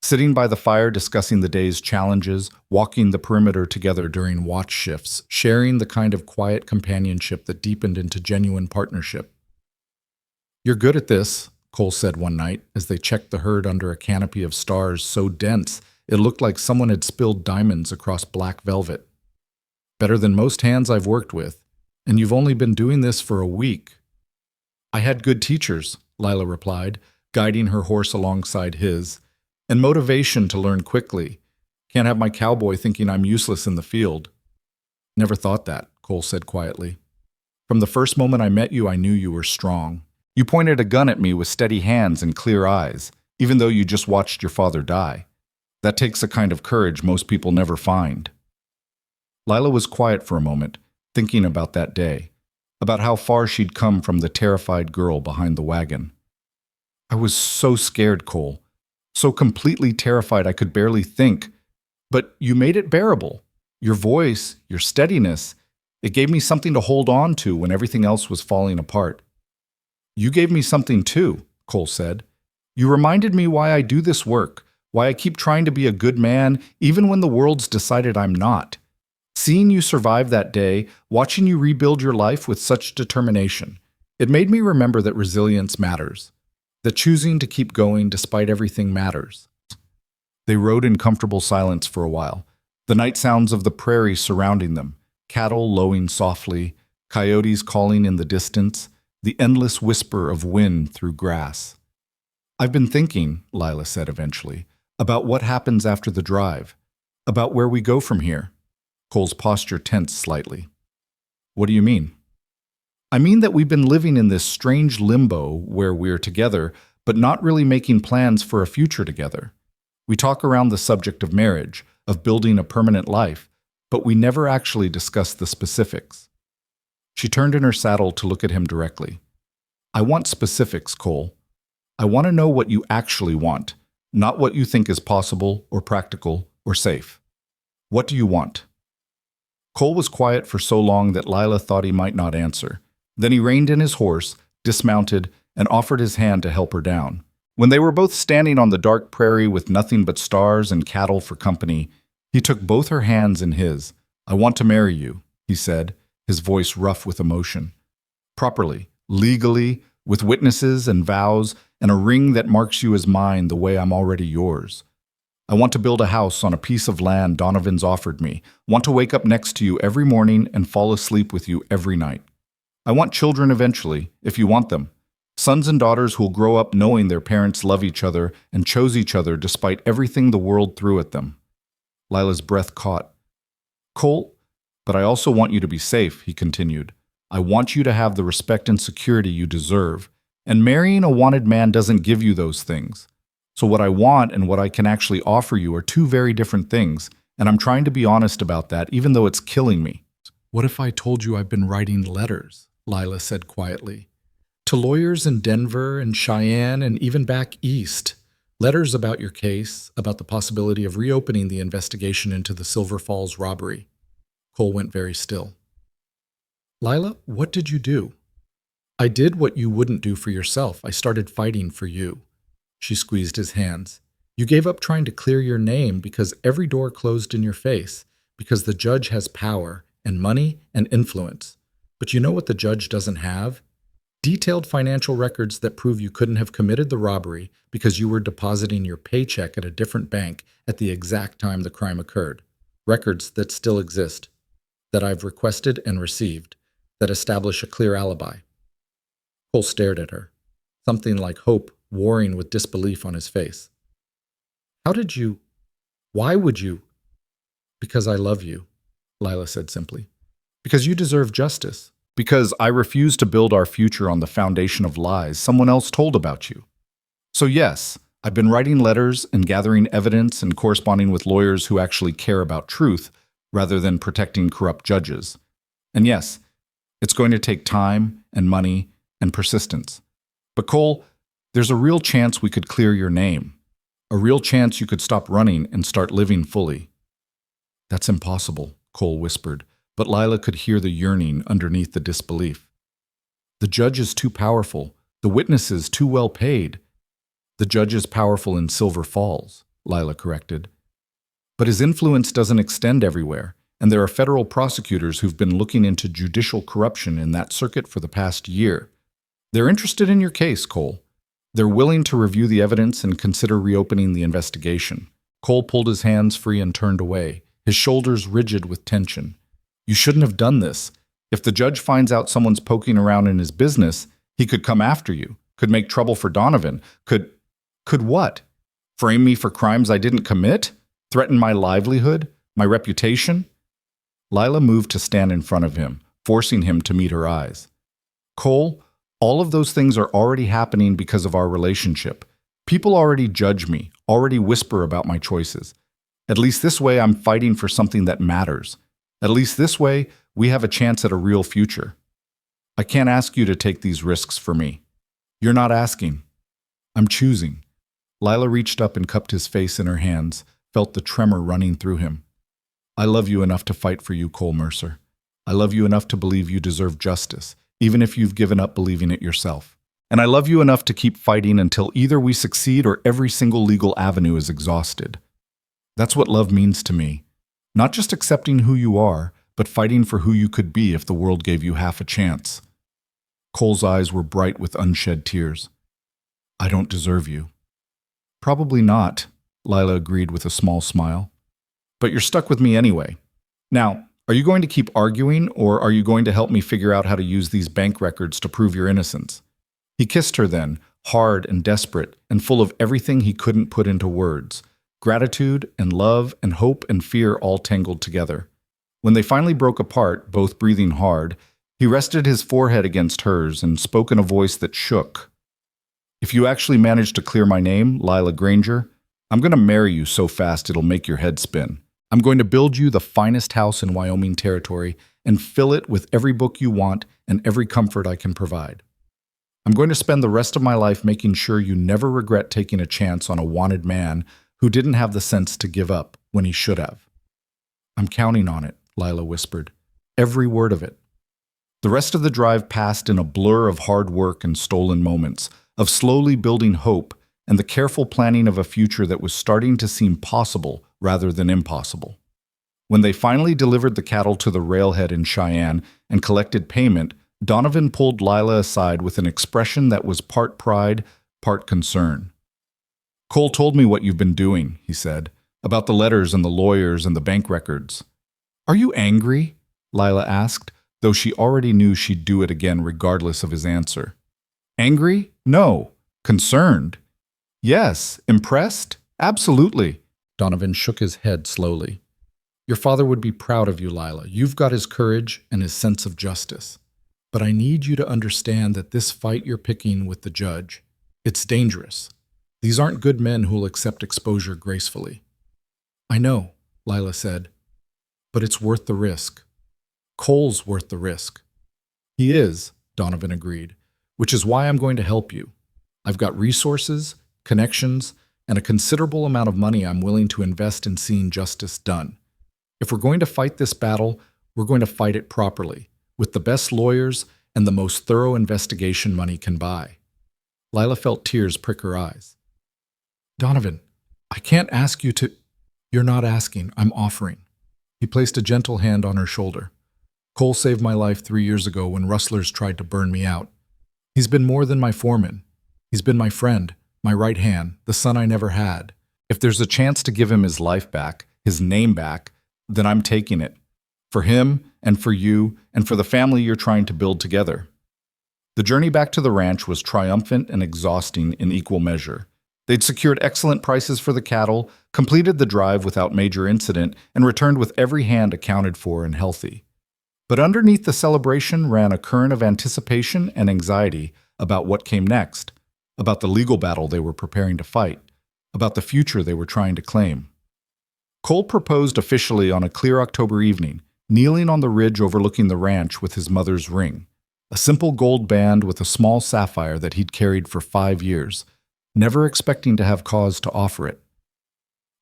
Speaker 1: sitting by the fire discussing the day's challenges, walking the perimeter together during watch shifts, sharing the kind of quiet companionship that deepened into genuine partnership. "You're good at this," Cole said one night as they checked the herd under a canopy of stars so dense it looked like someone had spilled diamonds across black velvet. "Better than most hands I've worked with, and you've only been doing this for a week." "I had good teachers," Lila replied, guiding her horse alongside his, "and motivation to learn quickly. Can't have my cowboy thinking I'm useless in the field." "Never thought that," Cole said quietly. "From the first moment I met you, I knew you were strong. You pointed a gun at me with steady hands and clear eyes, even though you just watched your father die. That takes a kind of courage most people never find." Lila was quiet for a moment, thinking about that day, about how far she'd come from the terrified girl behind the wagon. "I was so scared, Cole. So completely terrified I could barely think. But you made it bearable. Your voice, your steadiness, it gave me something to hold on to when everything else was falling apart." "You gave me something too," Cole said. "You reminded me why I do this work, why I keep trying to be a good man even when the world's decided I'm not. Seeing you survive that day, watching you rebuild your life with such determination, it made me remember that resilience matters. That choosing to keep going despite everything matters." They rode in comfortable silence for a while, the night sounds of the prairie surrounding them, cattle lowing softly, coyotes calling in the distance, the endless whisper of wind through grass. "I've been thinking," Lila said eventually, "about what happens after the drive, about where we go from here." Cole's posture tensed slightly. "What do you mean?" "I mean that we've been living in this strange limbo where we're together, but not really making plans for a future together. We talk around the subject of marriage, of building a permanent life, but we never actually discuss the specifics." She turned in her saddle to look at him directly. "I want specifics, Cole. I want to know what you actually want, not what you think is possible or practical or safe. What do you want?" Cole was quiet for so long that Lila thought he might not answer. Then he reined in his horse, dismounted, and offered his hand to help her down. When they were both standing on the dark prairie with nothing but stars and cattle for company, he took both her hands in his. "I want to marry you," he said, his voice rough with emotion. "Properly, legally, with witnesses and vows, and a ring that marks you as mine the way I'm already yours. I want to build a house on a piece of land Donovan's offered me, want to wake up next to you every morning and fall asleep with you every night. I want children eventually, if you want them. Sons and daughters who'll grow up knowing their parents love each other and chose each other despite everything the world threw at them." Lila's breath caught. "Cole, but I also want you to be safe," he continued. "I want you to have the respect and security you deserve. And marrying a wanted man doesn't give you those things. So what I want and what I can actually offer you are two very different things, and I'm trying to be honest about that, even though it's killing me." "What if I told you I've been writing letters?" Lila said quietly. "To lawyers in Denver and Cheyenne and even back east. Letters about your case, about the possibility of reopening the investigation into the Silver Falls robbery." Cole went very still. "Lila, what did you do?" "I did what you wouldn't do for yourself. I started fighting for you." She squeezed his hands. "You gave up trying to clear your name because every door closed in your face, because the judge has power and money and influence. But you know what the judge doesn't have? Detailed financial records that prove you couldn't have committed the robbery because you were depositing your paycheck at a different bank at the exact time the crime occurred. Records that still exist, that I've requested and received, that establish a clear alibi." Cole stared at her, something like hope warring with disbelief on his face. Why would you?" "Because I love you," Lila said simply. "Because you deserve justice. Because I refuse to build our future on the foundation of lies someone else told about you. So yes, I've been writing letters and gathering evidence and corresponding with lawyers who actually care about truth rather than protecting corrupt judges. And yes, it's going to take time and money and persistence. But Cole, there's a real chance we could clear your name. A real chance you could stop running and start living fully.
Speaker 2: That's impossible, Cole whispered, but Lila could hear the yearning underneath the disbelief. The judge is too powerful. The witnesses too well paid. The judge is powerful in Silver Falls, Lila corrected. But his influence doesn't extend everywhere, and there are federal prosecutors who've been looking into judicial corruption in that circuit for the past year. They're interested in your case, Cole. They're willing to review the evidence and consider reopening the investigation. Cole pulled his hands free and turned away, his shoulders rigid with tension. You shouldn't have done this. If the judge finds out someone's poking around in his business, he could come after you, could make trouble for Donovan, could what? Frame me for crimes I didn't commit? Threaten my livelihood? My reputation? Lila moved to stand in front of him, forcing him to meet her eyes. Cole, all of those things are already happening because of our relationship. People already judge me, already whisper about my choices. At least this way I'm fighting for something that matters. At least this way we have a chance at a real future. I can't ask you to take these risks for me. You're not asking. I'm choosing. Lila reached up and cupped his face in her hands, felt the tremor running through him. I love you enough to fight for you, Cole Mercer. I love you enough to believe you deserve justice, even if you've given up believing it yourself. And I love you enough to keep fighting until either we succeed or every single legal avenue is exhausted. That's what love means to me. Not just accepting who you are, but fighting for who you could be if the world gave you half a chance. Cole's eyes were bright with unshed tears. I don't deserve you. Probably not, Lila agreed with a small smile. But you're stuck with me anyway. Now, are you going to keep arguing, or are you going to help me figure out how to use these bank records to prove your innocence? He kissed her then, hard and desperate, and full of everything he couldn't put into words. Gratitude and love and hope and fear all tangled together. When they finally broke apart, both breathing hard, he rested his forehead against hers and spoke in a voice that shook. If you actually manage to clear my name, Lila Granger, I'm going to marry you so fast it'll make your head spin. I'm going to build you the finest house in Wyoming territory and fill it with every book you want and every comfort I can provide. I'm going to spend the rest of my life making sure you never regret taking a chance on a wanted man who didn't have the sense to give up when he should have. I'm counting on it, Lila whispered. Every word of it. The rest of the drive passed in a blur of hard work and stolen moments, of slowly building hope and the careful planning of a future that was starting to seem possible rather than impossible. When they finally delivered the cattle to the railhead in Cheyenne and collected payment, Donovan pulled Lila aside with an expression that was part pride, part concern. Cole told me what you've been doing, he said, about the letters and the lawyers and the bank records. Are you angry? Lila asked, though she already knew she'd do it again regardless of his answer. Angry? No. Concerned? Yes. Impressed? Absolutely. Donovan shook his head slowly. Your father would be proud of you, Lila. You've got his courage and his sense of justice. But I need you to understand that this fight you're picking with the judge, it's dangerous. These aren't good men who'll accept exposure gracefully. I know, Lila said, but it's worth the risk. Cole's worth the risk. He is, Donovan agreed, which is why I'm going to help you. I've got resources, connections, and a considerable amount of money I'm willing to invest in seeing justice done. If we're going to fight this battle, we're going to fight it properly, with the best lawyers and the most thorough investigation money can buy. Lila felt tears prick her eyes. Donovan, I can't ask you to... You're not asking, I'm offering. He placed a gentle hand on her shoulder. Cole saved my life 3 years ago when rustlers tried to burn me out. He's been more than my foreman. He's been my friend, my right hand, the son I never had. If there's a chance to give him his life back, his name back, then I'm taking it. For him, and for you, and for the family you're trying to build together. The journey back to the ranch was triumphant and exhausting in equal measure. They'd secured excellent prices for the cattle, completed the drive without major incident, and returned with every hand accounted for and healthy. But underneath the celebration ran a current of anticipation and anxiety about what came next, about the legal battle they were preparing to fight, about the future they were trying to claim. Cole proposed officially on a clear October evening, kneeling on the ridge overlooking the ranch with his mother's ring, a simple gold band with a small sapphire that he'd carried for 5 years, never expecting to have cause to offer it.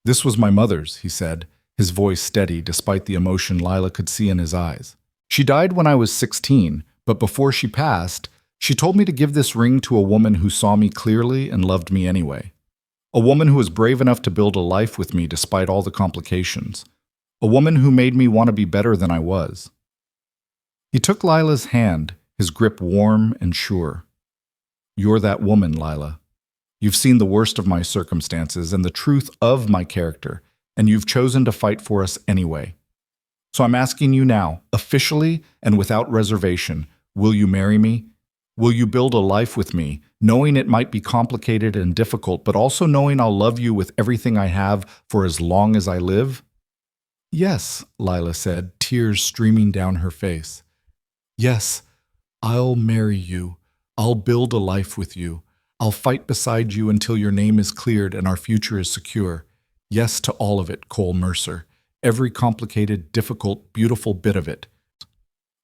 Speaker 2: "This was my mother's," he said, his voice steady despite the emotion Lila could see in his eyes. "She died when I was 16, but before she passed, she told me to give this ring to a woman who saw me clearly and loved me anyway. A woman who was brave enough to build a life with me despite all the complications. A woman who made me want to be better than I was." He took Lila's hand, his grip warm and sure. "You're that woman, Lila. You've seen the worst of my circumstances and the truth of my character, and you've chosen to fight for us anyway. So I'm asking you now, officially and without reservation, will you marry me? Will you build a life with me, knowing it might be complicated and difficult, but also knowing I'll love you with everything I have for as long as I live?" "Yes," Lila said, tears streaming down her face. "Yes, I'll marry you. I'll build a life with you. I'll fight beside you until your name is cleared and our future is secure. Yes to all of it, Cole Mercer. Every complicated, difficult, beautiful bit of it."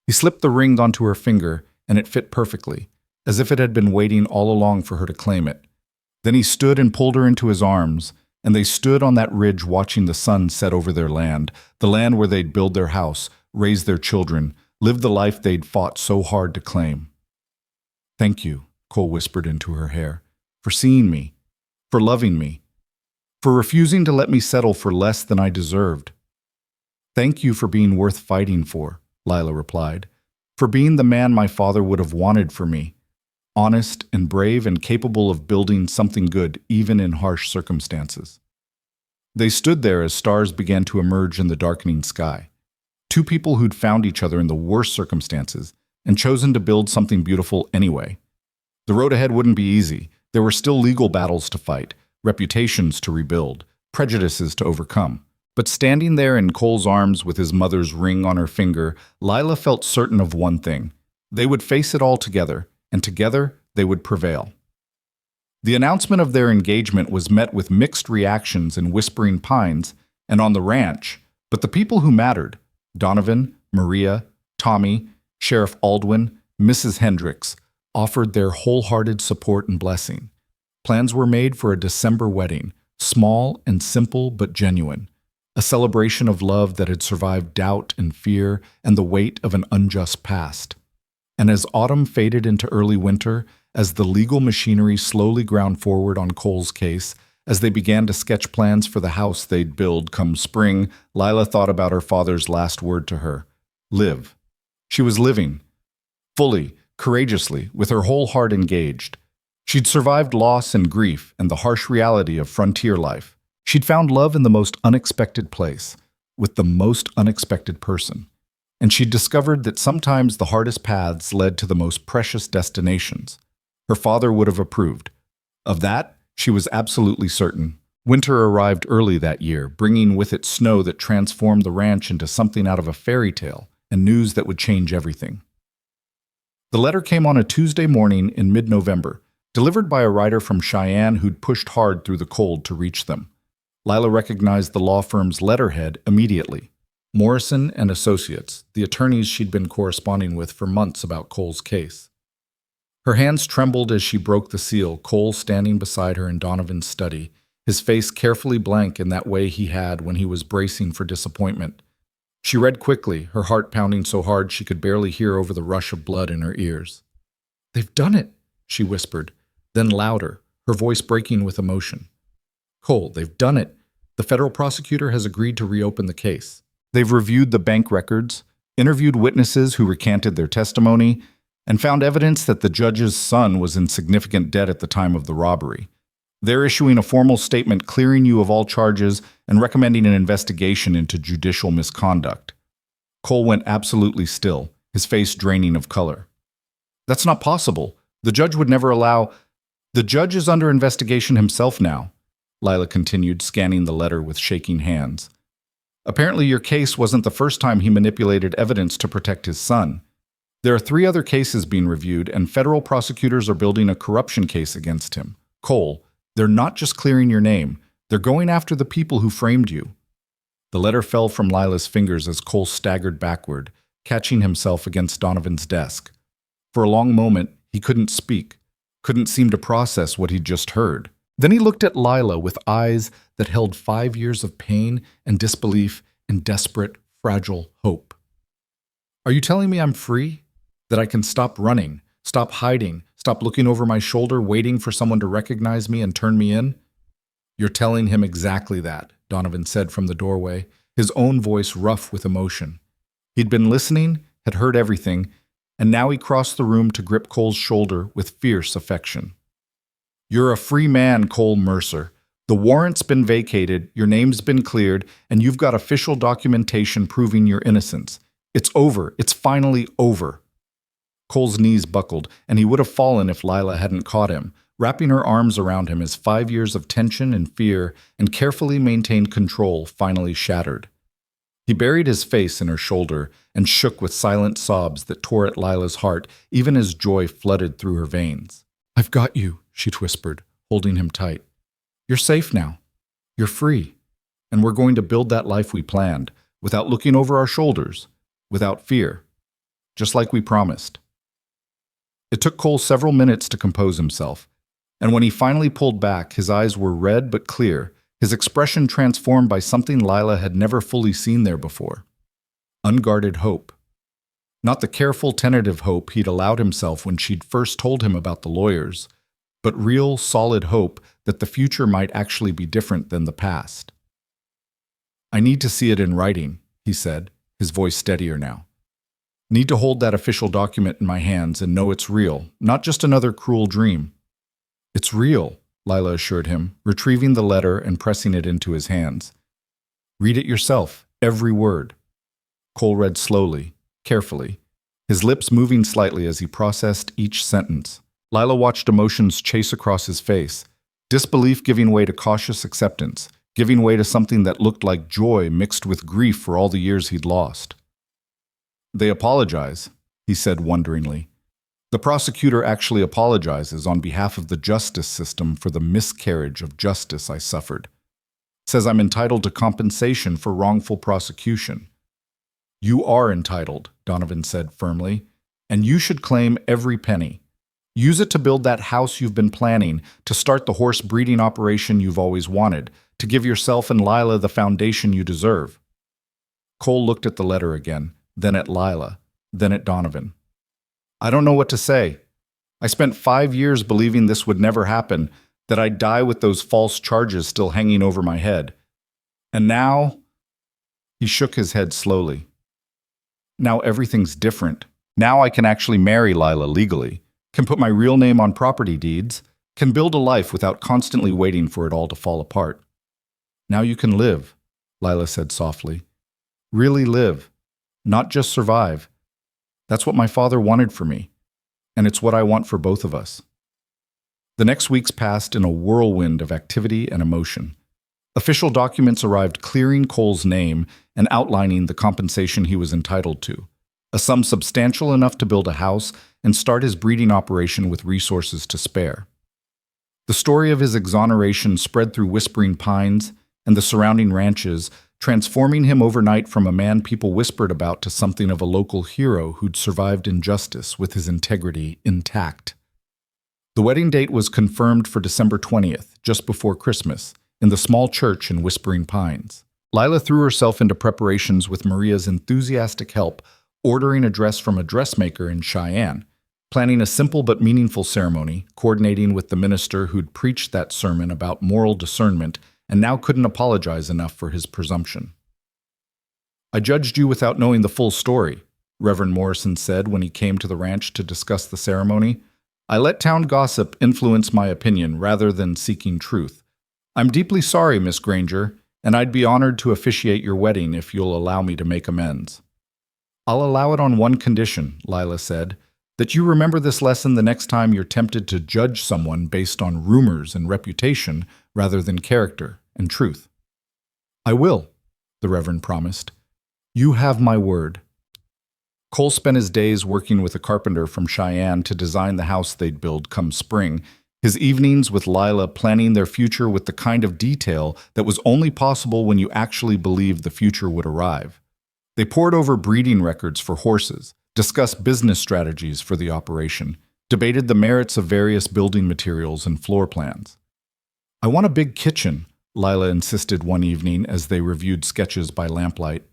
Speaker 2: He slipped the ring onto her finger, and it fit perfectly, as if it had been waiting all along for her to claim it. Then he stood and pulled her into his arms, and they stood on that ridge watching the sun set over their land, the land where they'd build their house, raise their children, live the life they'd fought so hard to claim. "Thank you," Cole whispered into her hair, "for seeing me, for loving me, for refusing to let me settle for less than I deserved." "Thank you for being worth fighting for," Lila replied, "for being the man my father would have wanted for me, honest and brave and capable of building something good even in harsh circumstances." They stood there as stars began to emerge in the darkening sky. Two people who'd found each other in the worst circumstances and chosen to build something beautiful anyway. The road ahead wouldn't be easy. There were still legal battles to fight, reputations to rebuild, prejudices to overcome. But standing there in Cole's arms with his mother's ring on her finger, Lila felt certain of one thing. They would face it all together, and together they would prevail. The announcement of their engagement was met with mixed reactions in Whispering Pines and on the ranch, but the people who mattered, Donovan, Maria, Tommy, Sheriff Aldwin, Mrs. Hendricks, offered their wholehearted support and blessing. Plans were made for a December wedding, small and simple but genuine, a celebration of love that had survived doubt and fear and the weight of an unjust past. And as autumn faded into early winter, as the legal machinery slowly ground forward on Cole's case, as they began to sketch plans for the house they'd build come spring, Lila thought about her father's last word to her: live. She was living, fully, courageously, with her whole heart engaged. She'd survived loss and grief and the harsh reality of frontier life. She'd found love in the most unexpected place, with the most unexpected person. And she'd discovered that sometimes the hardest paths led to the most precious destinations. Her father would have approved. Of that, she was absolutely certain. Winter arrived early that year, bringing with it snow that transformed the ranch into something out of a fairy tale, and news that would change everything. The letter came on a Tuesday morning in mid-November, delivered by a writer from Cheyenne who'd pushed hard through the cold to reach them. Lila recognized the law firm's letterhead immediately. Morrison and Associates, the attorneys she'd been corresponding with for months about Cole's case. Her hands trembled as she broke the seal, Cole standing beside her in Donovan's study, his face carefully blank in that way he had when he was bracing for disappointment. She read quickly, her heart pounding so hard she could barely hear over the rush of blood in her ears. "They've done it," she whispered, then louder, her voice breaking with emotion. "Cole, they've done it. The federal prosecutor has agreed to reopen the case. They've reviewed the bank records, interviewed witnesses who recanted their testimony, and found evidence that the judge's son was in significant debt at the time of the robbery. They're issuing a formal statement clearing you of all charges and recommending an investigation into judicial misconduct." Cole went absolutely still, his face draining of color. "That's not possible. The judge would never allow—" "The judge is under investigation himself now," Lila continued, scanning the letter with shaking hands. "Apparently your case wasn't the first time he manipulated evidence to protect his son. There are 3 other cases being reviewed, and federal prosecutors are building a corruption case against him. Cole, they're not just clearing your name, they're going after the people who framed you." The letter fell from Lila's fingers as Cole staggered backward, catching himself against Donovan's desk.
Speaker 1: For a long moment, he couldn't speak, couldn't seem to process what he'd just heard. Then he looked at Lila with eyes that held 5 years of pain and disbelief and desperate, fragile hope. "Are you telling me I'm free? That I can stop running, stop hiding, stop looking over my shoulder, waiting for someone to recognize me and turn me in?" "You're telling him exactly that," Donovan said from the doorway, his own voice rough with emotion. He'd been listening, had heard everything, and now he crossed the room to grip Cole's shoulder with fierce affection. "You're a free man, Cole Mercer. The warrant's been vacated, your name's been cleared, and you've got official documentation proving your innocence. It's over. It's finally over." Cole's knees buckled, and he would have fallen if Lila hadn't caught him, wrapping her arms around him as 5 years of tension and fear and carefully maintained control finally shattered. He buried his face in her shoulder and shook with silent sobs that tore at Lila's heart even as joy flooded through her veins. "I've got you," she whispered, holding him tight. "You're safe now. You're free. And we're going to build that life we planned, without looking over our shoulders, without fear, just like we promised." It took Cole several minutes to compose himself, and when he finally pulled back, his eyes were red but clear, his expression transformed by something Lila had never fully seen there before. Unguarded hope. Not the careful, tentative hope he'd allowed himself when she'd first told him about the lawyers, but real, solid hope that the future might actually be different than the past. "I need to see it in writing," he said, his voice steadier now. "Need to hold that official document in my hands and know it's real, not just another cruel dream." "It's real," Lila assured him, retrieving the letter and pressing it into his hands. "Read it yourself, every word." Cole read slowly, carefully, his lips moving slightly as he processed each sentence. Lila watched emotions chase across his face, disbelief giving way to cautious acceptance, giving way to something that looked like joy mixed with grief for all the years he'd lost. "They apologize," he said wonderingly. "The prosecutor actually apologizes on behalf of the justice system for the miscarriage of justice I suffered. Says I'm entitled to compensation for wrongful prosecution." "You are entitled," Donovan said firmly, "and you should claim every penny. Use it to build that house you've been planning, to start the horse breeding operation you've always wanted, to give yourself and Lila the foundation you deserve." Cole looked at the letter again, then at Lila, then at Donovan. "I don't know what to say. I spent 5 years believing this would never happen, that I'd die with those false charges still hanging over my head. And now—" He shook his head slowly. "Now everything's different. Now I can actually marry Lila legally, can put my real name on property deeds, can build a life without constantly waiting for it all to fall apart. Now you can live," Lila said softly. "Really live, not just survive. That's what my father wanted for me, and it's what I want for both of us." The next weeks passed in a whirlwind of activity and emotion. Official documents arrived clearing Cole's name and outlining the compensation he was entitled to, a sum substantial enough to build a house and start his breeding operation with resources to spare. The story of his exoneration spread through Whispering Pines and the surrounding ranches, transforming him overnight from a man people whispered about to something of a local hero who'd survived injustice with his integrity intact. The wedding date was confirmed for December 20th, just before Christmas, in the small church in Whispering Pines. Lila threw herself into preparations with Maria's enthusiastic help, ordering a dress from a dressmaker in Cheyenne, planning a simple but meaningful ceremony, coordinating with the minister who'd preached that sermon about moral discernment and now couldn't apologize enough for his presumption. "I judged you without knowing the full story," Reverend Morrison said when he came to the ranch to discuss the ceremony. "I let town gossip influence my opinion rather than seeking truth. I'm deeply sorry, Miss Granger, and I'd be honored to officiate your wedding if you'll allow me to make amends." "I'll allow it on one condition," Lila said, "that you remember this lesson the next time you're tempted to judge someone based on rumors and reputation rather than character and truth." "I will," the Reverend promised. "You have my word." Cole spent his days working with a carpenter from Cheyenne to design the house they'd build come spring, his evenings with Lila planning their future with the kind of detail that was only possible when you actually believed the future would arrive. They pored over breeding records for horses, discussed business strategies for the operation, debated the merits of various building materials and floor plans. "I want a big kitchen," Lila insisted one evening as they reviewed sketches by lamplight,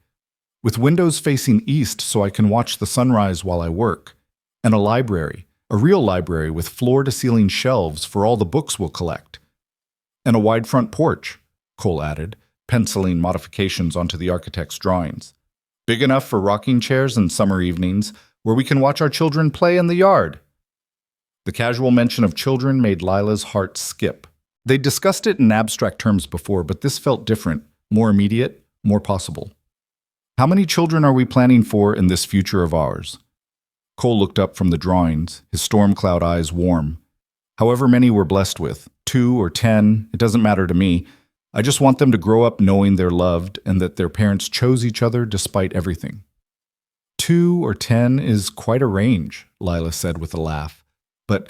Speaker 1: "with windows facing east so I can watch the sunrise while I work, and a library, a real library with floor-to-ceiling shelves for all the books we'll collect. And a wide front porch," Cole added, penciling modifications onto the architect's drawings. "Big enough for rocking chairs and summer evenings where we can watch our children play in the yard." The casual mention of children made Lila's heart skip. They'd discussed it in abstract terms before, but this felt different, more immediate, more possible. "How many children are we planning for in this future of ours?" Cole looked up from the drawings, his storm cloud eyes warm. "However many we're blessed with, 2 or 10, it doesn't matter to me. I just want them to grow up knowing they're loved and that their parents chose each other despite everything." 2 or 10 is quite a range, Lila said with a laugh. "But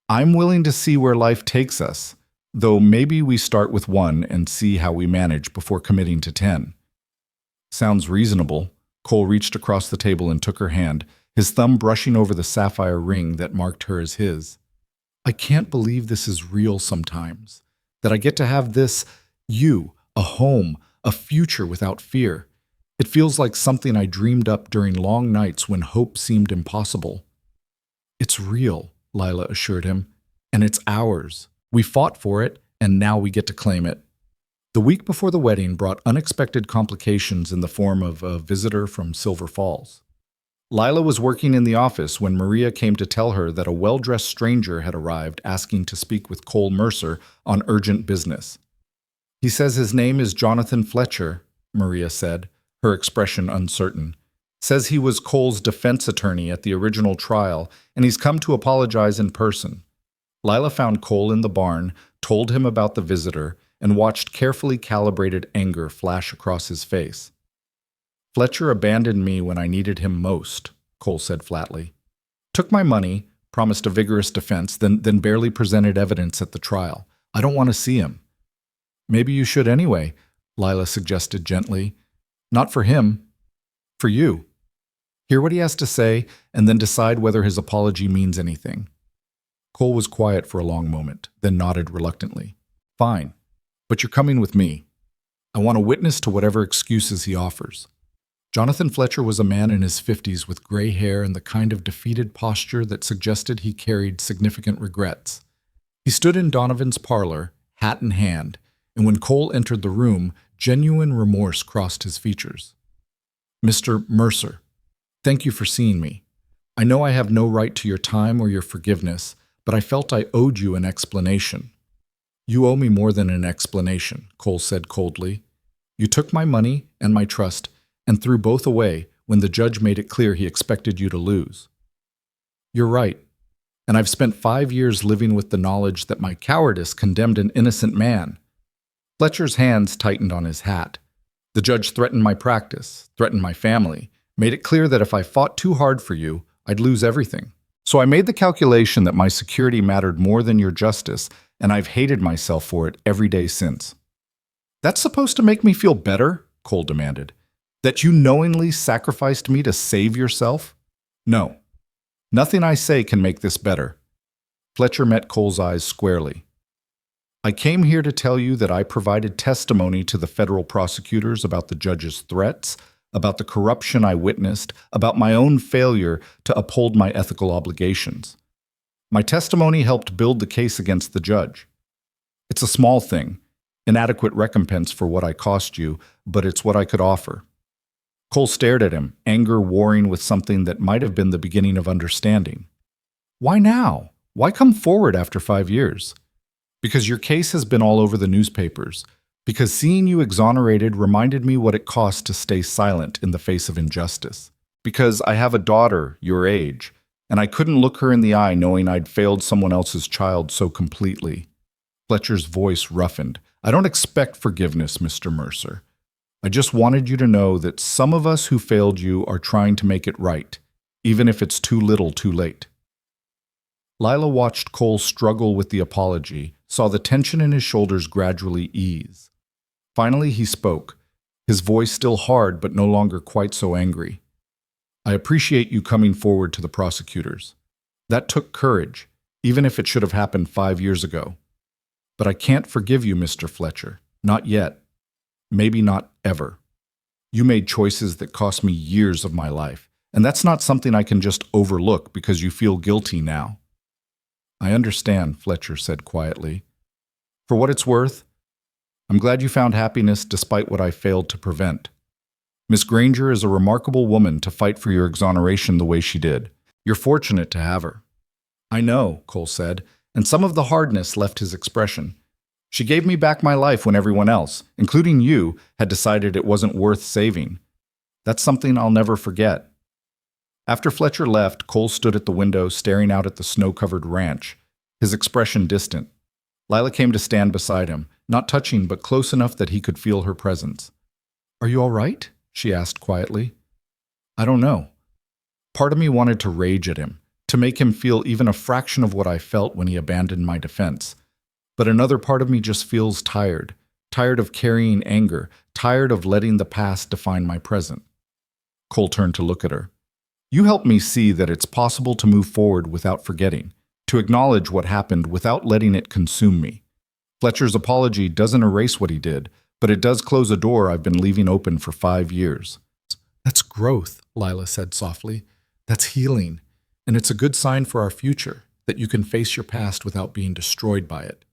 Speaker 1: I'm willing to see where life takes us, though maybe we start with 1 and see how we manage before committing to 10. "Sounds reasonable." Cole reached across the table and took her hand, his thumb brushing over the sapphire ring that marked her as his. "I can't believe this is real sometimes, that I get to have this, you, a home, a future without fear. It feels like something I dreamed up during long nights when hope seemed impossible." "It's real," Lila assured him, "and it's ours. We fought for it, and now we get to claim it." The week before the wedding brought unexpected complications in the form of a visitor from Silver Falls. Lila was working in the office when Maria came to tell her that a well-dressed stranger had arrived asking to speak with Cole Mercer on urgent business. "He says his name is Jonathan Fletcher," Maria said, her expression uncertain. "Says he was Cole's defense attorney at the original trial, and he's come to apologize in person." Lila found Cole in the barn, told him about the visitor, and watched carefully calibrated anger flash across his face. "Fletcher abandoned me when I needed him most," Cole said flatly. "Took my money, promised a vigorous defense, then barely presented evidence at the trial. I don't want to see him." "Maybe you should anyway," Lila suggested gently. "Not for him, for you. Hear what he has to say, and then decide whether his apology means anything." Cole was quiet for a long moment, then nodded reluctantly. "Fine, but you're coming with me. I want a witness to whatever excuses he offers." Jonathan Fletcher was a man in his 50s with gray hair and the kind of defeated posture that suggested he carried significant regrets. He stood in Donovan's parlor, hat in hand, and when Cole entered the room, genuine remorse crossed his features. "Mr. Mercer, thank you for seeing me. I know I have no right to your time or your forgiveness, but I felt I owed you an explanation." "You owe me more than an explanation," Cole said coldly. "You took my money and my trust and threw both away when the judge made it clear he expected you to lose." "You're right, and I've spent 5 years living with the knowledge that my cowardice condemned an innocent man." Fletcher's hands tightened on his hat. "The judge threatened my practice, threatened my family, made it clear that if I fought too hard for you, I'd lose everything. So I made the calculation that my security mattered more than your justice, and I've hated myself for it every day since." "That's supposed to make me feel better?" Cole demanded. "That you knowingly sacrificed me to save yourself?" "No. Nothing I say can make this better." Fletcher met Cole's eyes squarely. "I came here to tell you that I provided testimony to the federal prosecutors about the judge's threats, about the corruption I witnessed, about my own failure to uphold my ethical obligations. My testimony helped build the case against the judge. It's a small thing, inadequate recompense for what I cost you, but it's what I could offer." Cole stared at him, anger warring with something that might have been the beginning of understanding. "Why now? Why come forward after 5 years?" "Because your case has been all over the newspapers. Because seeing you exonerated reminded me what it costs to stay silent in the face of injustice. Because I have a daughter your age, and I couldn't look her in the eye knowing I'd failed someone else's child so completely." Fletcher's voice roughened. "I don't expect forgiveness, Mr. Mercer. I just wanted you to know that some of us who failed you are trying to make it right, even if it's too little too late." Lila watched Cole struggle with the apology, saw the tension in his shoulders gradually ease. Finally he spoke, his voice still hard but no longer quite so angry. I appreciate you coming forward to the prosecutors. That took courage, even if it should have happened 5 years ago. But I can't forgive you, Mr. Fletcher. Not yet. Maybe not ever. You made choices that cost me years of my life, and that's not something I can just overlook because you feel guilty now. I understand, Fletcher said quietly. For what it's worth, I'm glad you found happiness despite what I failed to prevent. Miss Granger is a remarkable woman to fight for your exoneration the way she did. You're fortunate to have her. I know, Cole said, and some of the hardness left his expression. She gave me back my life when everyone else, including you, had decided it wasn't worth saving. That's something I'll never forget. After Fletcher left, Cole stood at the window staring out at the snow-covered ranch, his expression distant. Lila came to stand beside him, not touching but close enough that he could feel her presence. Are you all right? She asked quietly. I don't know. Part of me wanted to rage at him, to make him feel even a fraction of what I felt when he abandoned my defense. But another part of me just feels tired of carrying anger, tired of letting the past define my present. Cole turned to look at her. You helped me see that it's possible to move forward without forgetting, to acknowledge what happened without letting it consume me. Fletcher's apology doesn't erase what he did, but it does close a door I've been leaving open for 5 years. That's growth, Lila said softly. That's healing, and it's a good sign for our future, that you can face your past without being destroyed by it.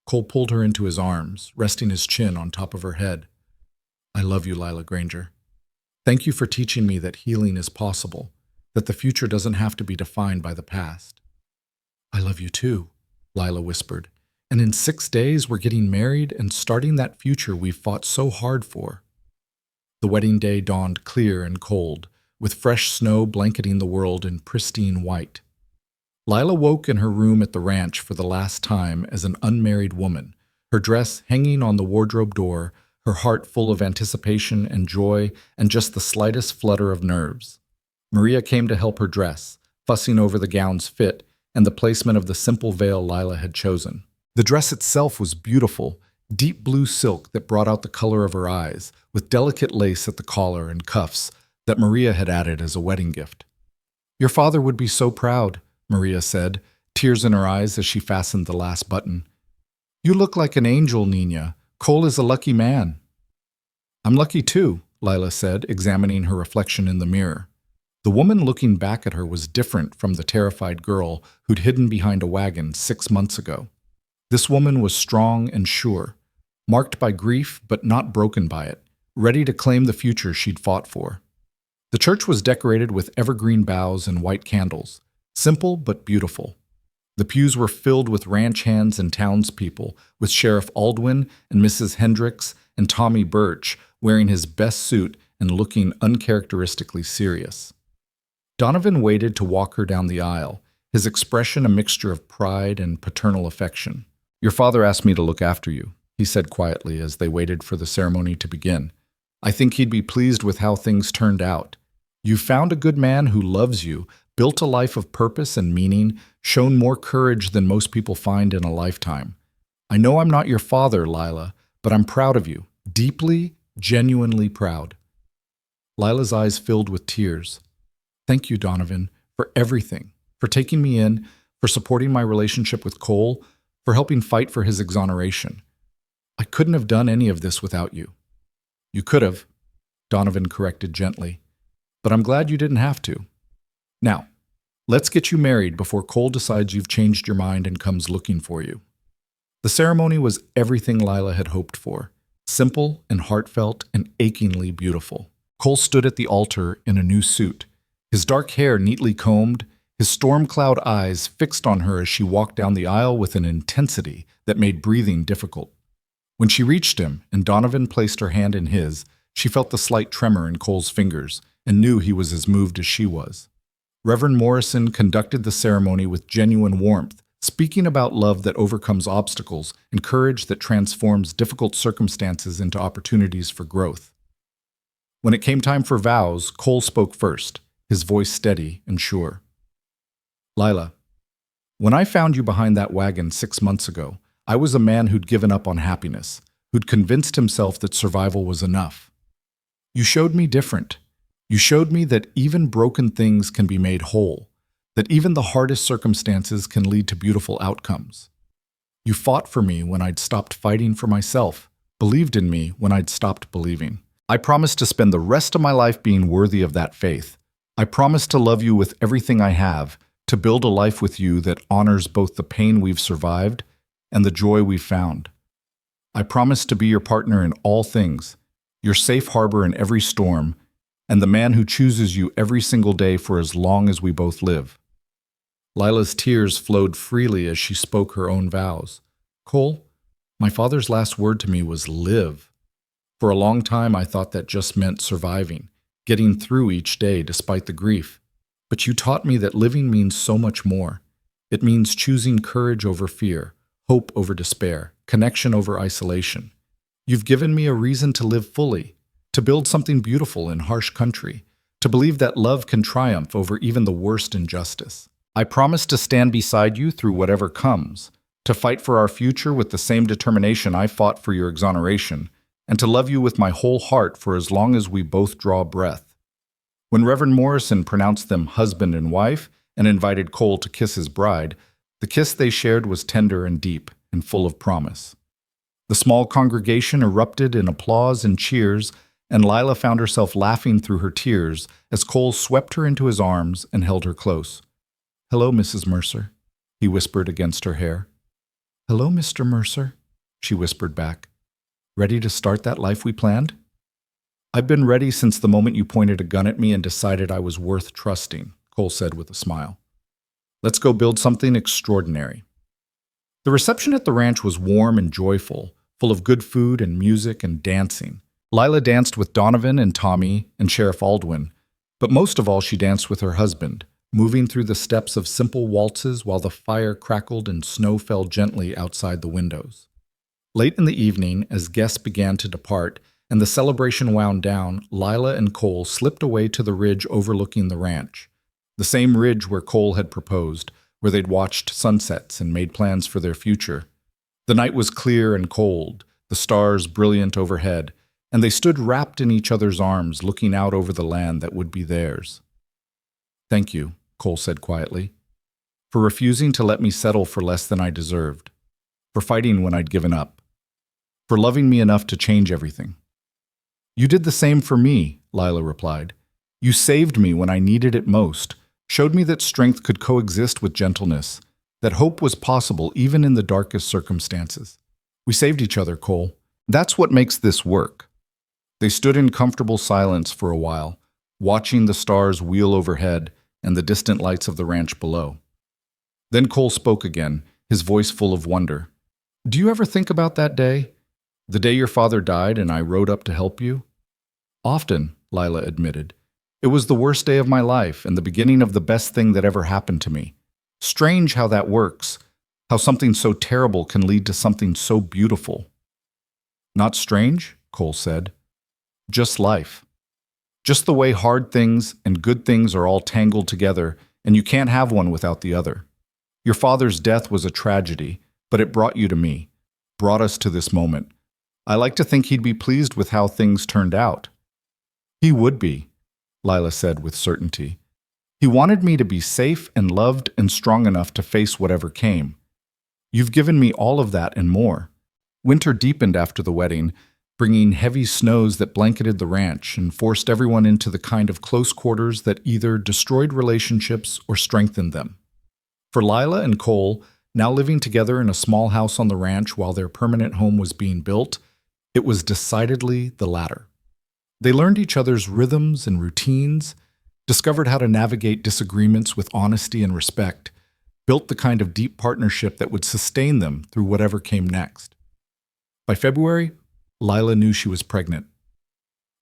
Speaker 1: Cole pulled her into his arms, resting his chin on top of her head. I love you, Lila Granger. Thank you for teaching me that healing is possible, that the future doesn't have to be defined by the past. I love you too, Lila whispered. And in 6 days, we're getting married and starting that future we've fought so hard for. The wedding day dawned clear and cold, with fresh snow blanketing the world in pristine white. Lila woke in her room at the ranch for the last time as an unmarried woman, her dress hanging on the wardrobe door, her heart full of anticipation and joy and just the slightest flutter of nerves. Maria came to help her dress, fussing over the gown's fit and the placement of the simple veil Lila had chosen. The dress itself was beautiful, deep blue silk that brought out the color of her eyes, with delicate lace at the collar and cuffs that Maria had added as a wedding gift. Your father would be so proud, Maria said, tears in her eyes as she fastened the last button. You look like an angel, Nina. Cole is a lucky man. I'm lucky too, Lila said, examining her reflection in the mirror. The woman looking back at her was different from the terrified girl who'd hidden behind a wagon 6 months ago. This woman was strong and sure, marked by grief but not broken by it, ready to claim the future she'd fought for. The church was decorated with evergreen boughs and white candles, simple but beautiful. The pews were filled with ranch hands and townspeople, with Sheriff Aldwin and Mrs. Hendricks and Tommy Birch wearing his best suit and looking uncharacteristically serious. Donovan waited to walk her down the aisle, his expression a mixture of pride and paternal affection. Your father asked me to look after you, he said quietly as they waited for the ceremony to begin. I think he'd be pleased with how things turned out. You found a good man who loves you, built a life of purpose and meaning, shown more courage than most people find in a lifetime. I know I'm not your father, Lila, but I'm proud of you, deeply, genuinely proud. Lila's eyes filled with tears. Thank you, Donovan, for everything, for taking me in, for supporting my relationship with Cole, for helping fight for his exoneration. I couldn't have done any of this without you. You could have, Donovan corrected gently, but I'm glad you didn't have to. Now, let's get you married before Cole decides you've changed your mind and comes looking for you. The ceremony was everything Lila had hoped for, simple and heartfelt and achingly beautiful. Cole stood at the altar in a new suit, his dark hair neatly combed, his storm cloud eyes fixed on her as she walked down the aisle with an intensity that made breathing difficult. When she reached him and Donovan placed her hand in his, she felt the slight tremor in Cole's fingers and knew he was as moved as she was. Reverend Morrison conducted the ceremony with genuine warmth, speaking about love that overcomes obstacles and courage that transforms difficult circumstances into opportunities for growth. When it came time for vows, Cole spoke first, his voice steady and sure. Lila, when I found you behind that wagon 6 months ago, I was a man who'd given up on happiness, who'd convinced himself that survival was enough. You showed me different.
Speaker 2: You showed me that even broken things can be made whole, that even the hardest circumstances can lead to beautiful outcomes. You fought for me when I'd stopped fighting for myself, believed in me when I'd stopped believing. I promise to spend the rest of my life being worthy of that faith. I promise to love you with everything I have, to build a life with you that honors both the pain we've survived and the joy we've found. I promise to be your partner in all things, your safe harbor in every storm, and the man who chooses you every single day for as long as we both live. Lila's tears flowed freely as she spoke her own vows. Cole, my father's last word to me was live. For a long time, I thought that just meant surviving, getting through each day despite the grief. But you taught me that living means so much more. It means choosing courage over fear, hope over despair, connection over isolation. You've given me a reason to live fully, to build something beautiful in harsh country, to believe that love can triumph over even the worst injustice. I promise to stand beside you through whatever comes, to fight for our future with the same determination I fought for your exoneration, and to love you with my whole heart for as long as we both draw breath. When Reverend Morrison pronounced them husband and wife and invited Cole to kiss his bride, the kiss they shared was tender and deep and full of promise. The small congregation erupted in applause and cheers, and Lila found herself laughing through her tears as Cole swept her into his arms and held her close. "Hello, Mrs. Mercer," he whispered against her hair. "Hello, Mr. Mercer," she whispered back. "Ready to start that life we planned?" "I've been ready since the moment you pointed a gun at me and decided I was worth trusting," Cole said with a smile. "Let's go build something extraordinary." The reception at the ranch was warm and joyful, full of good food and music and dancing. Lila danced with Donovan and Tommy and Sheriff Aldwin, but most of all she danced with her husband, moving through the steps of simple waltzes while the fire crackled and snow fell gently outside the windows. Late in the evening, as guests began to depart and the celebration wound down, Lila and Cole slipped away to the ridge overlooking the ranch, the same ridge where Cole had proposed, where they'd watched sunsets and made plans for their future. The night was clear and cold, the stars brilliant overhead, and they stood wrapped in each other's arms, looking out over the land that would be theirs. "Thank you," Cole said quietly, "for refusing to let me settle for less than I deserved, for fighting when I'd given up, for loving me enough to change everything." "You did the same for me," Lila replied. "You saved me when I needed it most, showed me that strength could coexist with gentleness, that hope was possible even in the darkest circumstances. We saved each other, Cole. That's what makes this work." They stood in comfortable silence for a while, watching the stars wheel overhead and the distant lights of the ranch below. Then Cole spoke again, his voice full of wonder. "Do you ever think about that day? The day your father died and I rode up to help you?" "Often," Lila admitted. "It was the worst day of my life and the beginning of the best thing that ever happened to me. Strange how that works, how something so terrible can lead to something so beautiful." "Not strange," Cole said. "Just life. Just the way hard things and good things are all tangled together, and you can't have one without the other. Your father's death was a tragedy, but it brought you to me, brought us to this moment. I like to think he'd be pleased with how things turned out." "He would be," Lila said with certainty. "He wanted me to be safe and loved and strong enough to face whatever came. You've given me all of that and more." Winter deepened after the wedding, bringing heavy snows that blanketed the ranch and forced everyone into the kind of close quarters that either destroyed relationships or strengthened them. For Lila and Cole, now living together in a small house on the ranch while their permanent home was being built, it was decidedly the latter. They learned each other's rhythms and routines, discovered how to navigate disagreements with honesty and respect, built the kind of deep partnership that would sustain them through whatever came next. By February, Lila knew she was pregnant.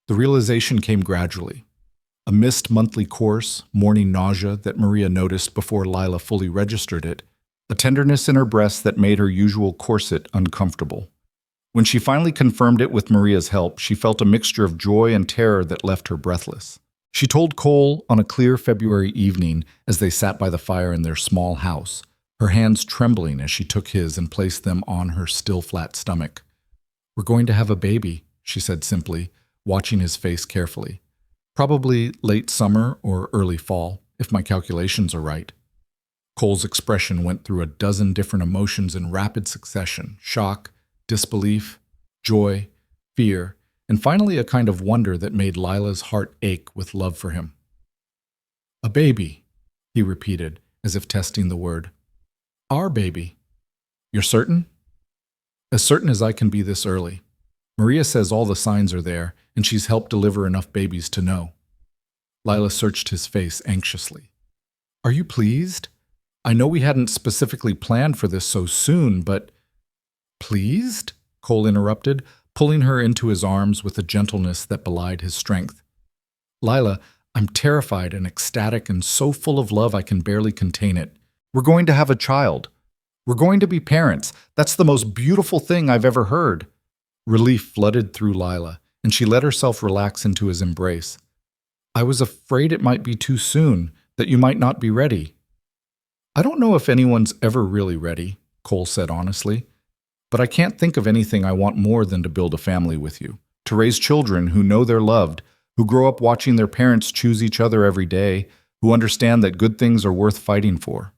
Speaker 2: The realization came gradually. A missed monthly course, morning nausea that Maria noticed before Lila fully registered it, a tenderness in her breast that made her usual corset uncomfortable. When she finally confirmed it with Maria's help, she felt a mixture of joy and terror that left her breathless. She told Cole on a clear February evening as they sat by the fire in their small house, her hands trembling as she took his and placed them on her still flat stomach. "We're going to have a baby," she said simply, watching his face carefully. Probably late summer or early fall, if my calculations are right. Cole's expression went through a dozen different emotions in rapid succession: shock, disbelief, joy, fear, and finally a kind of wonder that made Lila's heart ache with love for him. "A baby," he repeated, as if testing the word. "Our baby. You're certain?" "As certain as I can be this early. Maria says all the signs are there, and she's helped deliver enough babies to know." Lila searched his face anxiously. "Are you pleased? I know we hadn't specifically planned for this so soon, but—" "Pleased?" Cole interrupted, pulling her into his arms with a gentleness that belied his strength. "Lila, I'm terrified and ecstatic and so full of love I can barely contain it. We're going to have a child. We're going to be parents. That's the most beautiful thing I've ever heard." Relief flooded through Lila, and she let herself relax into his embrace. "I was afraid it might be too soon, that you might not be ready." "I don't know if anyone's ever really ready," Cole said honestly, "but I can't think of anything I want more than to build a family with you, to raise children who know they're loved, who grow up watching their parents choose each other every day, who understand that good things are worth fighting for."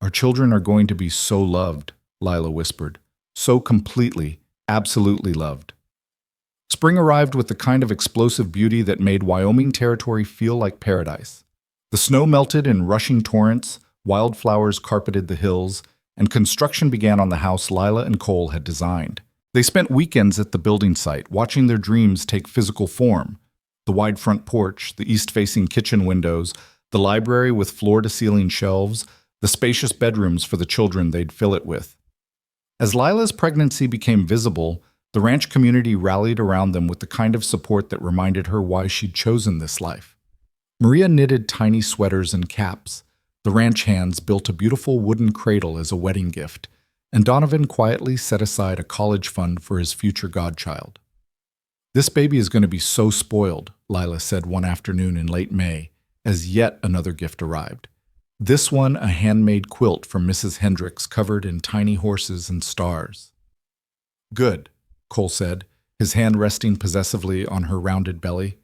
Speaker 2: "Our children are going to be so loved," Lila whispered, "so completely, absolutely loved." Spring arrived with the kind of explosive beauty that made Wyoming Territory feel like paradise. The snow melted in rushing torrents, wildflowers carpeted the hills, and construction began on the house Lila and Cole had designed. They spent weekends at the building site, watching their dreams take physical form. The wide front porch, the east-facing kitchen windows, the library with floor-to-ceiling shelves, the spacious bedrooms for the children they'd fill it with. As Lila's pregnancy became visible, the ranch community rallied around them with the kind of support that reminded her why she'd chosen this life. Maria knitted tiny sweaters and caps. The ranch hands built a beautiful wooden cradle as a wedding gift, and Donovan quietly set aside a college fund for his future godchild. "This baby is going to be so spoiled," Lila said one afternoon in late May, as yet another gift arrived. This one a handmade quilt from Mrs. Hendricks covered in tiny horses and stars. "Good," Cole said, his hand resting possessively on her rounded belly.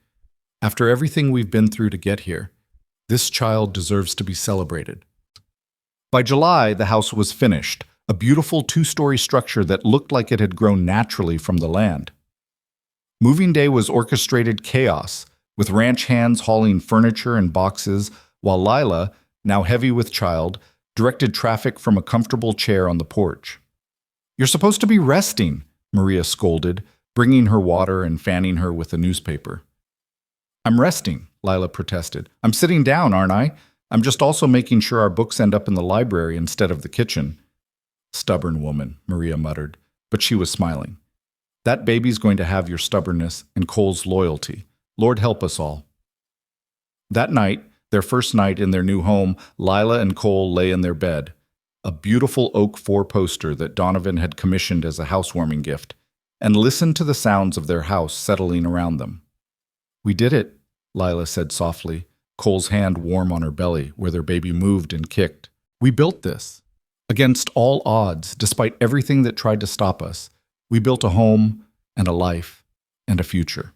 Speaker 2: "After everything we've been through to get here, this child deserves to be celebrated." By July, the house was finished, a beautiful two-story structure that looked like it had grown naturally from the land. Moving day was orchestrated chaos, with ranch hands hauling furniture and boxes, while Lila, now heavy with child, directed traffic from a comfortable chair on the porch. "You're supposed to be resting," Maria scolded, bringing her water and fanning her with a newspaper. "I'm resting," Lila protested. "I'm sitting down, aren't I? I'm just also making sure our books end up in the library instead of the kitchen." "Stubborn woman," Maria muttered, but she was smiling. "That baby's going to have your stubbornness and Cole's loyalty. Lord help us all." That night, their first night in their new home, Lila and Cole lay in their bed, a beautiful oak four-poster that Donovan had commissioned as a housewarming gift, and listened to the sounds of their house settling around them. "We did it," Lila said softly, Cole's hand warm on her belly where their baby moved and kicked. "We built this. Against all odds, despite everything that tried to stop us, we built a home and a life and a future."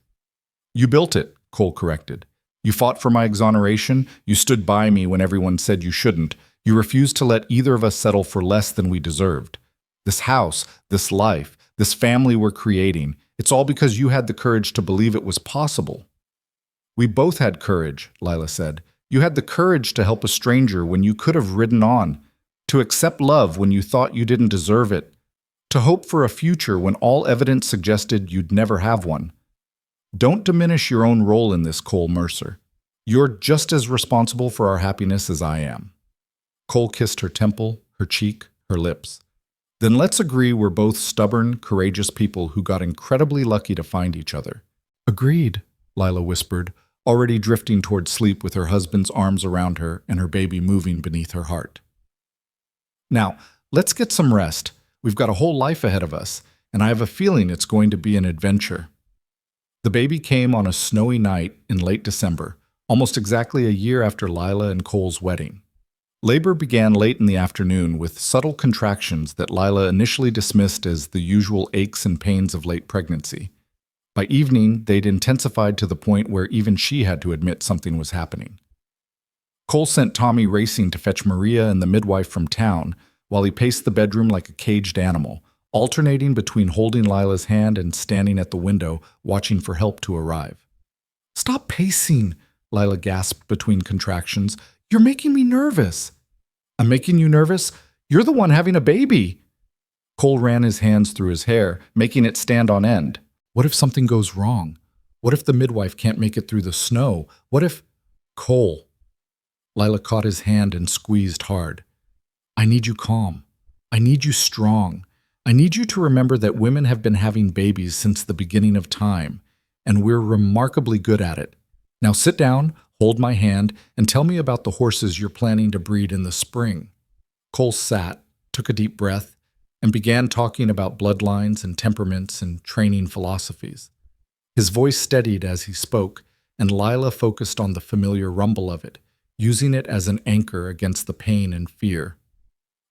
Speaker 2: "You built it," Cole corrected. "You fought for my exoneration. You stood by me when everyone said you shouldn't. You refused to let either of us settle for less than we deserved. This house, this life, this family we're creating, it's all because you had the courage to believe it was possible." "We both had courage," Lila said. "You had the courage to help a stranger when you could have ridden on, to accept love when you thought you didn't deserve it, to hope for a future when all evidence suggested you'd never have one. Don't diminish your own role in this, Cole Mercer. You're just as responsible for our happiness as I am." Cole kissed her temple, her cheek, her lips. "Then let's agree we're both stubborn, courageous people who got incredibly lucky to find each other." "Agreed," Lila whispered, already drifting toward sleep with her husband's arms around her and her baby moving beneath her heart. "Now, let's get some rest. We've got a whole life ahead of us, and I have a feeling it's going to be an adventure." The baby came on a snowy night in late December, almost exactly a year after Lila and Cole's wedding. Labor began late in the afternoon with subtle contractions that Lila initially dismissed as the usual aches and pains of late pregnancy. By evening, they'd intensified to the point where even she had to admit something was happening. Cole sent Tommy racing to fetch Maria and the midwife from town while he paced the bedroom like a caged animal, alternating between holding Lila's hand and standing at the window, watching for help to arrive. "Stop pacing," Lila gasped between contractions. "You're making me nervous." "I'm making you nervous? You're the one having a baby." Cole ran his hands through his hair, making it stand on end. What if something goes wrong? What if the midwife can't make it through the snow? What if... Cole. Lila caught his hand and squeezed hard. "I need you calm. I need you strong. I need you to remember that women have been having babies since the beginning of time, and we're remarkably good at it. Now sit down, hold my hand, and tell me about the horses you're planning to breed in the spring." Cole sat, took a deep breath, and began talking about bloodlines and temperaments and training philosophies. His voice steadied as he spoke, and Lila focused on the familiar rumble of it, using it as an anchor against the pain and fear.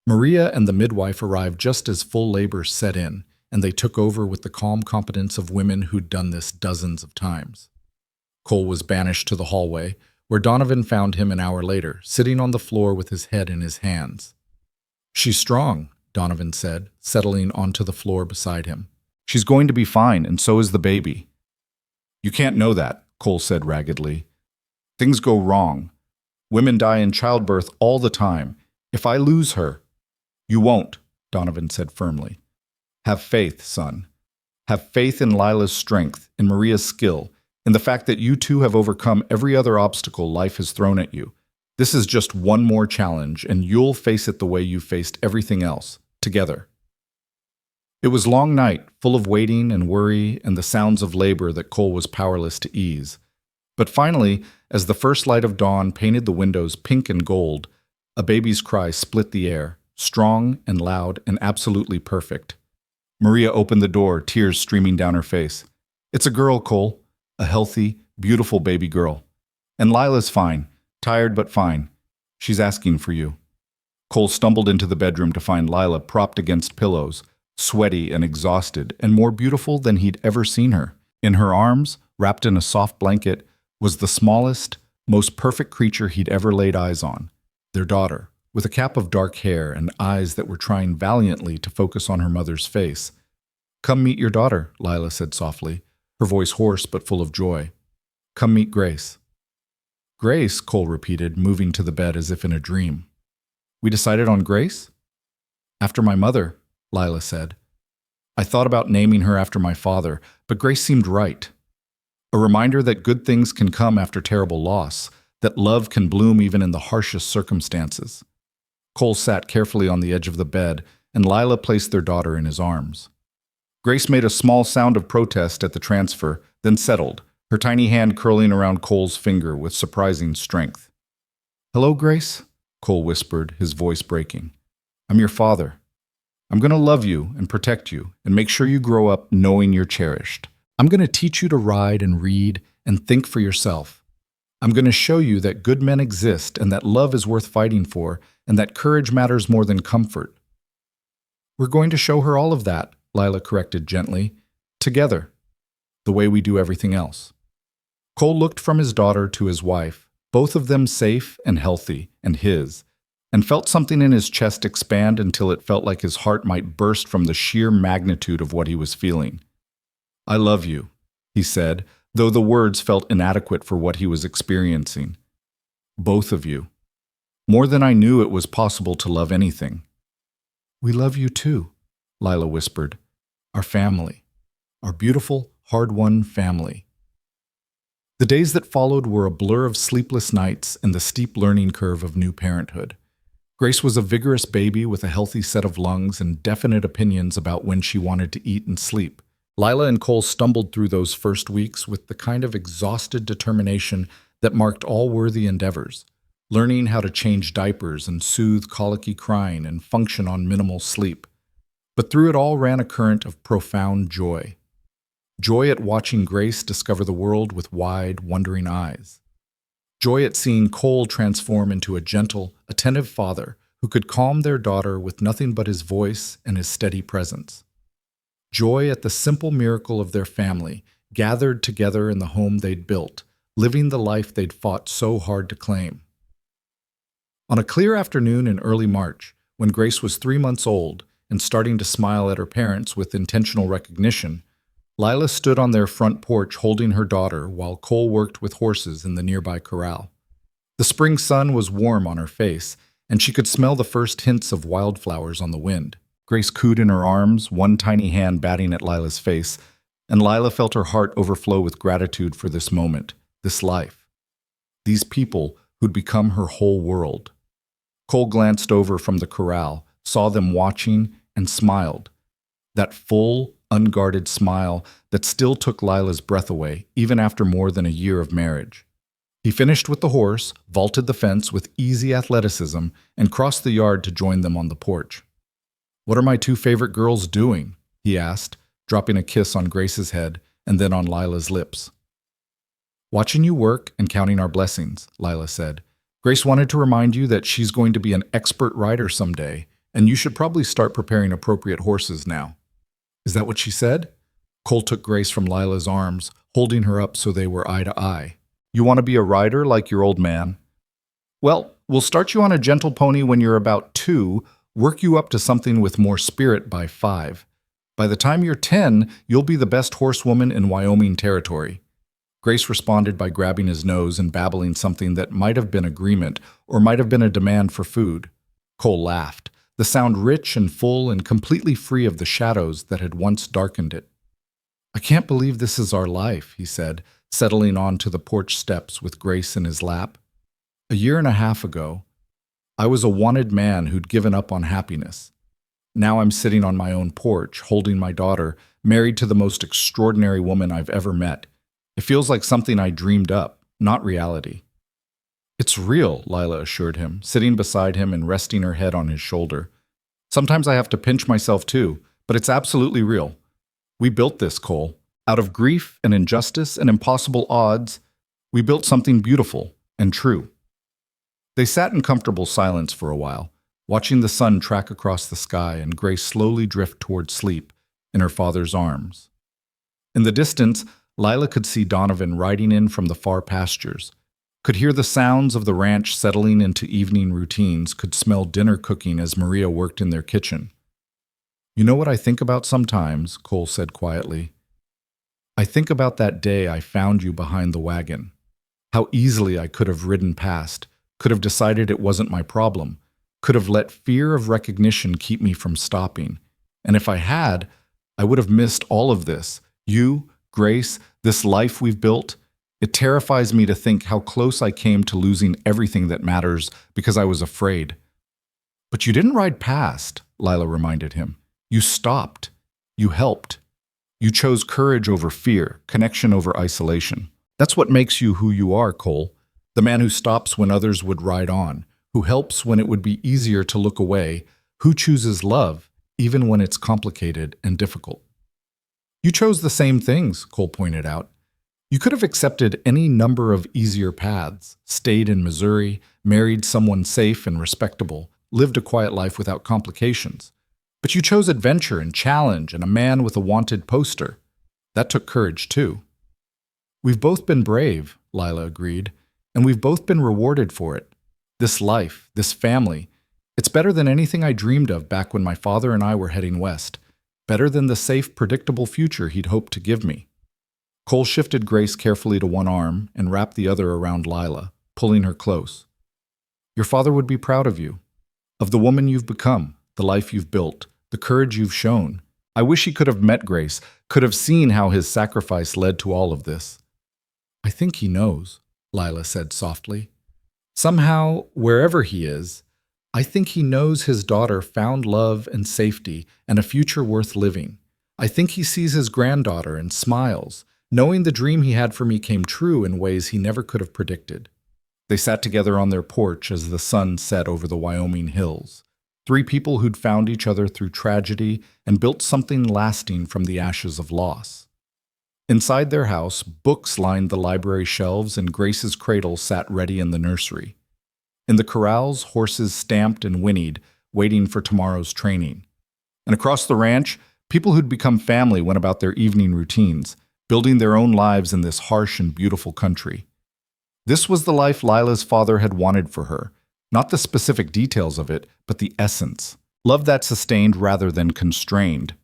Speaker 2: Maria and the midwife arrived just as full labor set in, and they took over with the calm competence of women who'd done this dozens of times. Cole was banished to the hallway, where Donovan found him an hour later, sitting on the floor with his head in his hands. "She's strong," Donovan said, settling onto the floor beside him.
Speaker 1: "She's going to be fine, and so is the baby." "You can't know that," Cole said raggedly. "Things go wrong. Women die in childbirth all the time. If I lose her—" "You won't," Donovan said firmly. "Have faith, son. Have faith in Lila's strength, in Maria's skill, in the fact that you two have overcome every other obstacle life has thrown at you. This is just one more challenge, and you'll face it the way you faced everything else, together." It was a long night, full of waiting and worry and the sounds of labor that Cole was powerless to ease. But finally, as the first light of dawn painted the windows pink and gold, a baby's cry split the air, strong and loud and absolutely perfect. Maria opened the door, tears streaming down her face. "It's a girl, Cole. A healthy, beautiful baby girl. And Lila's fine. Tired but fine. She's asking for you." Cole stumbled into the bedroom to find Lila propped against pillows, sweaty and exhausted, and more beautiful than he'd ever seen her. In her arms, wrapped in a soft blanket, was the smallest, most perfect creature he'd ever laid eyes on, their daughter, with a cap of dark hair and eyes that were trying valiantly to focus on her mother's face. "Come meet your daughter," Lila said softly, her voice hoarse but full of joy. "Come meet Grace." "Grace," Cole repeated, moving to the bed as if in a dream. "We decided on Grace?" "After my mother," Lila said. "I thought about naming her after my father, but Grace seemed right. A reminder that good things can come after terrible loss, that love can bloom even in the harshest circumstances." Cole sat carefully on the edge of the bed, and Lila placed their daughter in his arms. Grace made a small sound of protest at the transfer, then settled, her tiny hand curling around Cole's finger with surprising strength. "Hello, Grace," Cole whispered, his voice breaking. "I'm your father. I'm going to love you and protect you and make sure you grow up knowing you're cherished. I'm going to teach you to ride and read and think for yourself. I'm going to show you that good men exist and that love is worth fighting for and that courage matters more than comfort." "We're going to show her all of that," Lila corrected gently, "together, the way we do everything else." Cole looked from his daughter to his wife, both of them safe and healthy, and his, and felt something in his chest expand until it felt like his heart might burst from the sheer magnitude of what he was feeling. "I love you," he said, though the words felt inadequate for what he was experiencing. "Both of you. More than I knew it was possible to love anything." "We love you too," Lila whispered. "Our family. Our beautiful, hard-won family." The days that followed were a blur of sleepless nights and the steep learning curve of new parenthood. Grace was a vigorous baby with a healthy set of lungs and definite opinions about when she wanted to eat and sleep. Lila and Cole stumbled through those first weeks with the kind of exhausted determination that marked all worthy endeavors, learning how to change diapers and soothe colicky crying and function on minimal sleep. But through it all ran a current of profound joy. Joy at watching Grace discover the world with wide, wondering eyes. Joy at seeing Cole transform into a gentle, attentive father who could calm their daughter with nothing but his voice and his steady presence. Joy at the simple miracle of their family,
Speaker 2: gathered together in the home they'd built, living the life they'd fought so hard to claim. On a clear afternoon in early March, when Grace was 3 months old and starting to smile at her parents with intentional recognition, Lila stood on their front porch holding her daughter while Cole worked with horses in the nearby corral. The spring sun was warm on her face, and she could smell the first hints of wildflowers on the wind. Grace cooed in her arms, one tiny hand batting at Lila's face, and Lila felt her heart overflow with gratitude for this moment, this life, these people who'd become her whole world. Cole glanced over from the corral, saw them watching, and smiled. That full, unguarded smile that still took Lila's breath away, even after more than a year of marriage. He finished with the horse, vaulted the fence with easy athleticism, and crossed the yard to join them on the porch. "What are my two favorite girls doing?" he asked, dropping a kiss on Grace's head and then on Lila's lips. "Watching you work and counting our blessings," Lila said. "Grace wanted to remind you that she's going to be an expert rider someday, and you should probably start preparing appropriate horses now." "Is that what she said?" Cole took Grace from Lila's arms, holding her up so they were eye to eye. "You want to be a rider like your old man? Well, we'll start you on a gentle pony when you're about 2, work you up to something with more spirit by 5. By the time you're 10, you'll be the best horsewoman in Wyoming territory." Grace responded by grabbing his nose and babbling something that might have been agreement or might have been a demand for food. Cole laughed, the sound rich and full and completely free of the shadows that had once darkened it. "I can't believe this is our life," he said, settling onto the porch steps with Grace in his lap. "A year and a half ago, I was a wanted man who'd given up on happiness. Now I'm sitting on my own porch, holding my daughter, married to the most extraordinary woman I've ever met. It feels like something I dreamed up, not reality." "It's real," Lila assured him, sitting beside him and resting her head on his shoulder. "Sometimes I have to pinch myself too, but it's absolutely real. We built this, Cole. Out of grief and injustice and impossible odds, we built something beautiful and true." They sat in comfortable silence for a while, watching the sun track across the sky and Grace slowly drift toward sleep in her father's arms. In the distance, Lila could see Donovan riding in from the far pastures, could hear the sounds of the ranch settling into evening routines, could smell dinner cooking as Maria worked in their kitchen. "You know what I think about sometimes," Cole said quietly. "I think about that day I found you behind the wagon. How easily I could have ridden past, could have decided it wasn't my problem, could have let fear of recognition keep me from stopping. And if I had, I would have missed all of this. You, Grace, this life we've built. It terrifies me to think how close I came to losing everything that matters because I was afraid." "But you didn't ride past," Lila reminded him. "You stopped. You helped. You chose courage over fear, connection over isolation. That's what makes you who you are, Cole. The man who stops when others would ride on, who helps when it would be easier to look away, who chooses love, even when it's complicated and difficult." "You chose the same things," Cole pointed out. "You could have accepted any number of easier paths, stayed in Missouri, married someone safe and respectable, lived a quiet life without complications. But you chose adventure and challenge and a man with a wanted poster. That took courage, too." "We've both been brave," Lila agreed, "and we've both been rewarded for it. This life, this family, it's better than anything I dreamed of back when my father and I were heading west. Better than the safe, predictable future he'd hoped to give me." Cole shifted Grace carefully to one arm and wrapped the other around Lila, pulling her close. "Your father would be proud of you, of the woman you've become, the life you've built, the courage you've shown. I wish he could have met Grace, could have seen how his sacrifice led to all of this." "I think he knows," Lila said softly. "Somehow, wherever he is, I think he knows his daughter found love and safety and a future worth living. I think he sees his granddaughter and smiles, knowing the dream he had for me came true in ways he never could have predicted." They sat together on their porch as the sun set over the Wyoming hills. 3 people who'd found each other through tragedy and built something lasting from the ashes of loss. Inside their house, books lined the library shelves and Grace's cradle sat ready in the nursery. In the corrals, horses stamped and whinnied, waiting for tomorrow's training. And across the ranch, people who'd become family went about their evening routines,
Speaker 1: building their own lives in this harsh and beautiful country. This was the life Lila's father had wanted for her, not the specific details of it, but the essence. Love that sustained rather than constrained.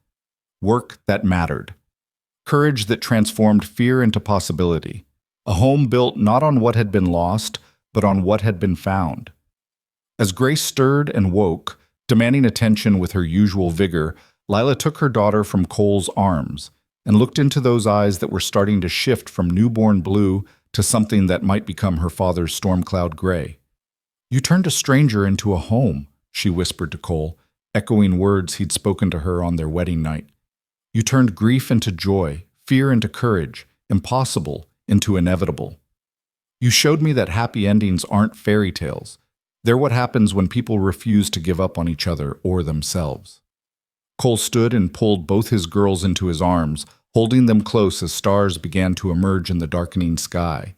Speaker 1: Work that mattered. Courage that transformed fear into possibility. A home built not on what had been lost, but on what had been found. As Grace stirred and woke, demanding attention with her usual vigor, Lila took her daughter from Cole's arms and looked into those eyes that were starting to shift from newborn blue to something that might become her father's storm cloud gray. "You turned a stranger into a home," she whispered to Cole, echoing words he'd spoken to her on their wedding night. "You turned grief into joy, fear into courage, impossible into inevitable. You showed me that happy endings aren't fairy tales. They're what happens when people refuse to give up on each other or themselves." Cole stood and pulled both his girls into his arms, holding them close as stars began to emerge in the darkening sky.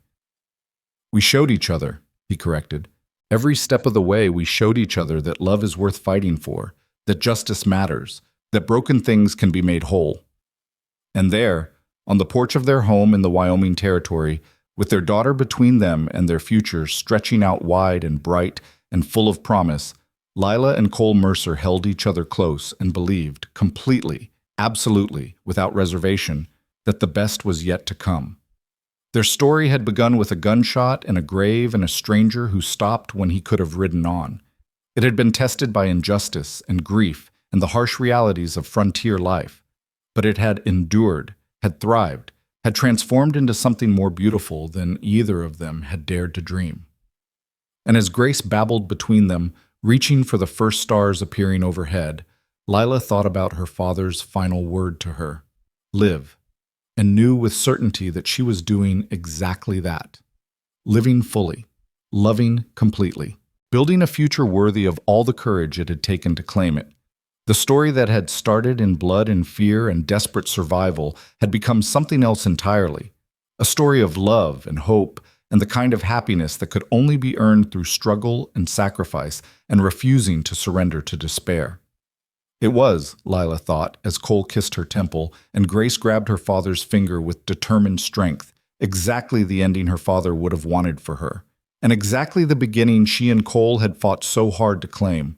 Speaker 1: "We showed each other," he corrected. "Every step of the way we showed each other that love is worth fighting for, that justice matters, that broken things can be made whole." And there, on the porch of their home in the Wyoming Territory, with their daughter between them and their future stretching out wide and bright and full of promise, Lila and Cole Mercer held each other close and believed, completely, absolutely, without reservation, that the best was yet to come. Their story had begun with a gunshot and a grave and a stranger who stopped when he could have ridden on. It had been tested by injustice and grief and the harsh realities of frontier life, but it had endured, had thrived, had transformed into something more beautiful than either of them had dared to dream. And as Grace babbled between them, reaching for the first stars appearing overhead, Lila thought about her father's final word to her, "Live," and knew with certainty that she was doing exactly that. Living fully, loving completely, building a future worthy of all the courage it had taken to claim it. The story that had started in blood and fear and desperate survival had become something else entirely, a story of love and hope and the kind of happiness that could only be earned through struggle and sacrifice and refusing to surrender to despair. It was, Lila thought, as Cole kissed her temple and Grace grabbed her father's finger with determined strength, exactly the ending her father would have wanted for her, and exactly the beginning she and Cole had fought so hard to claim.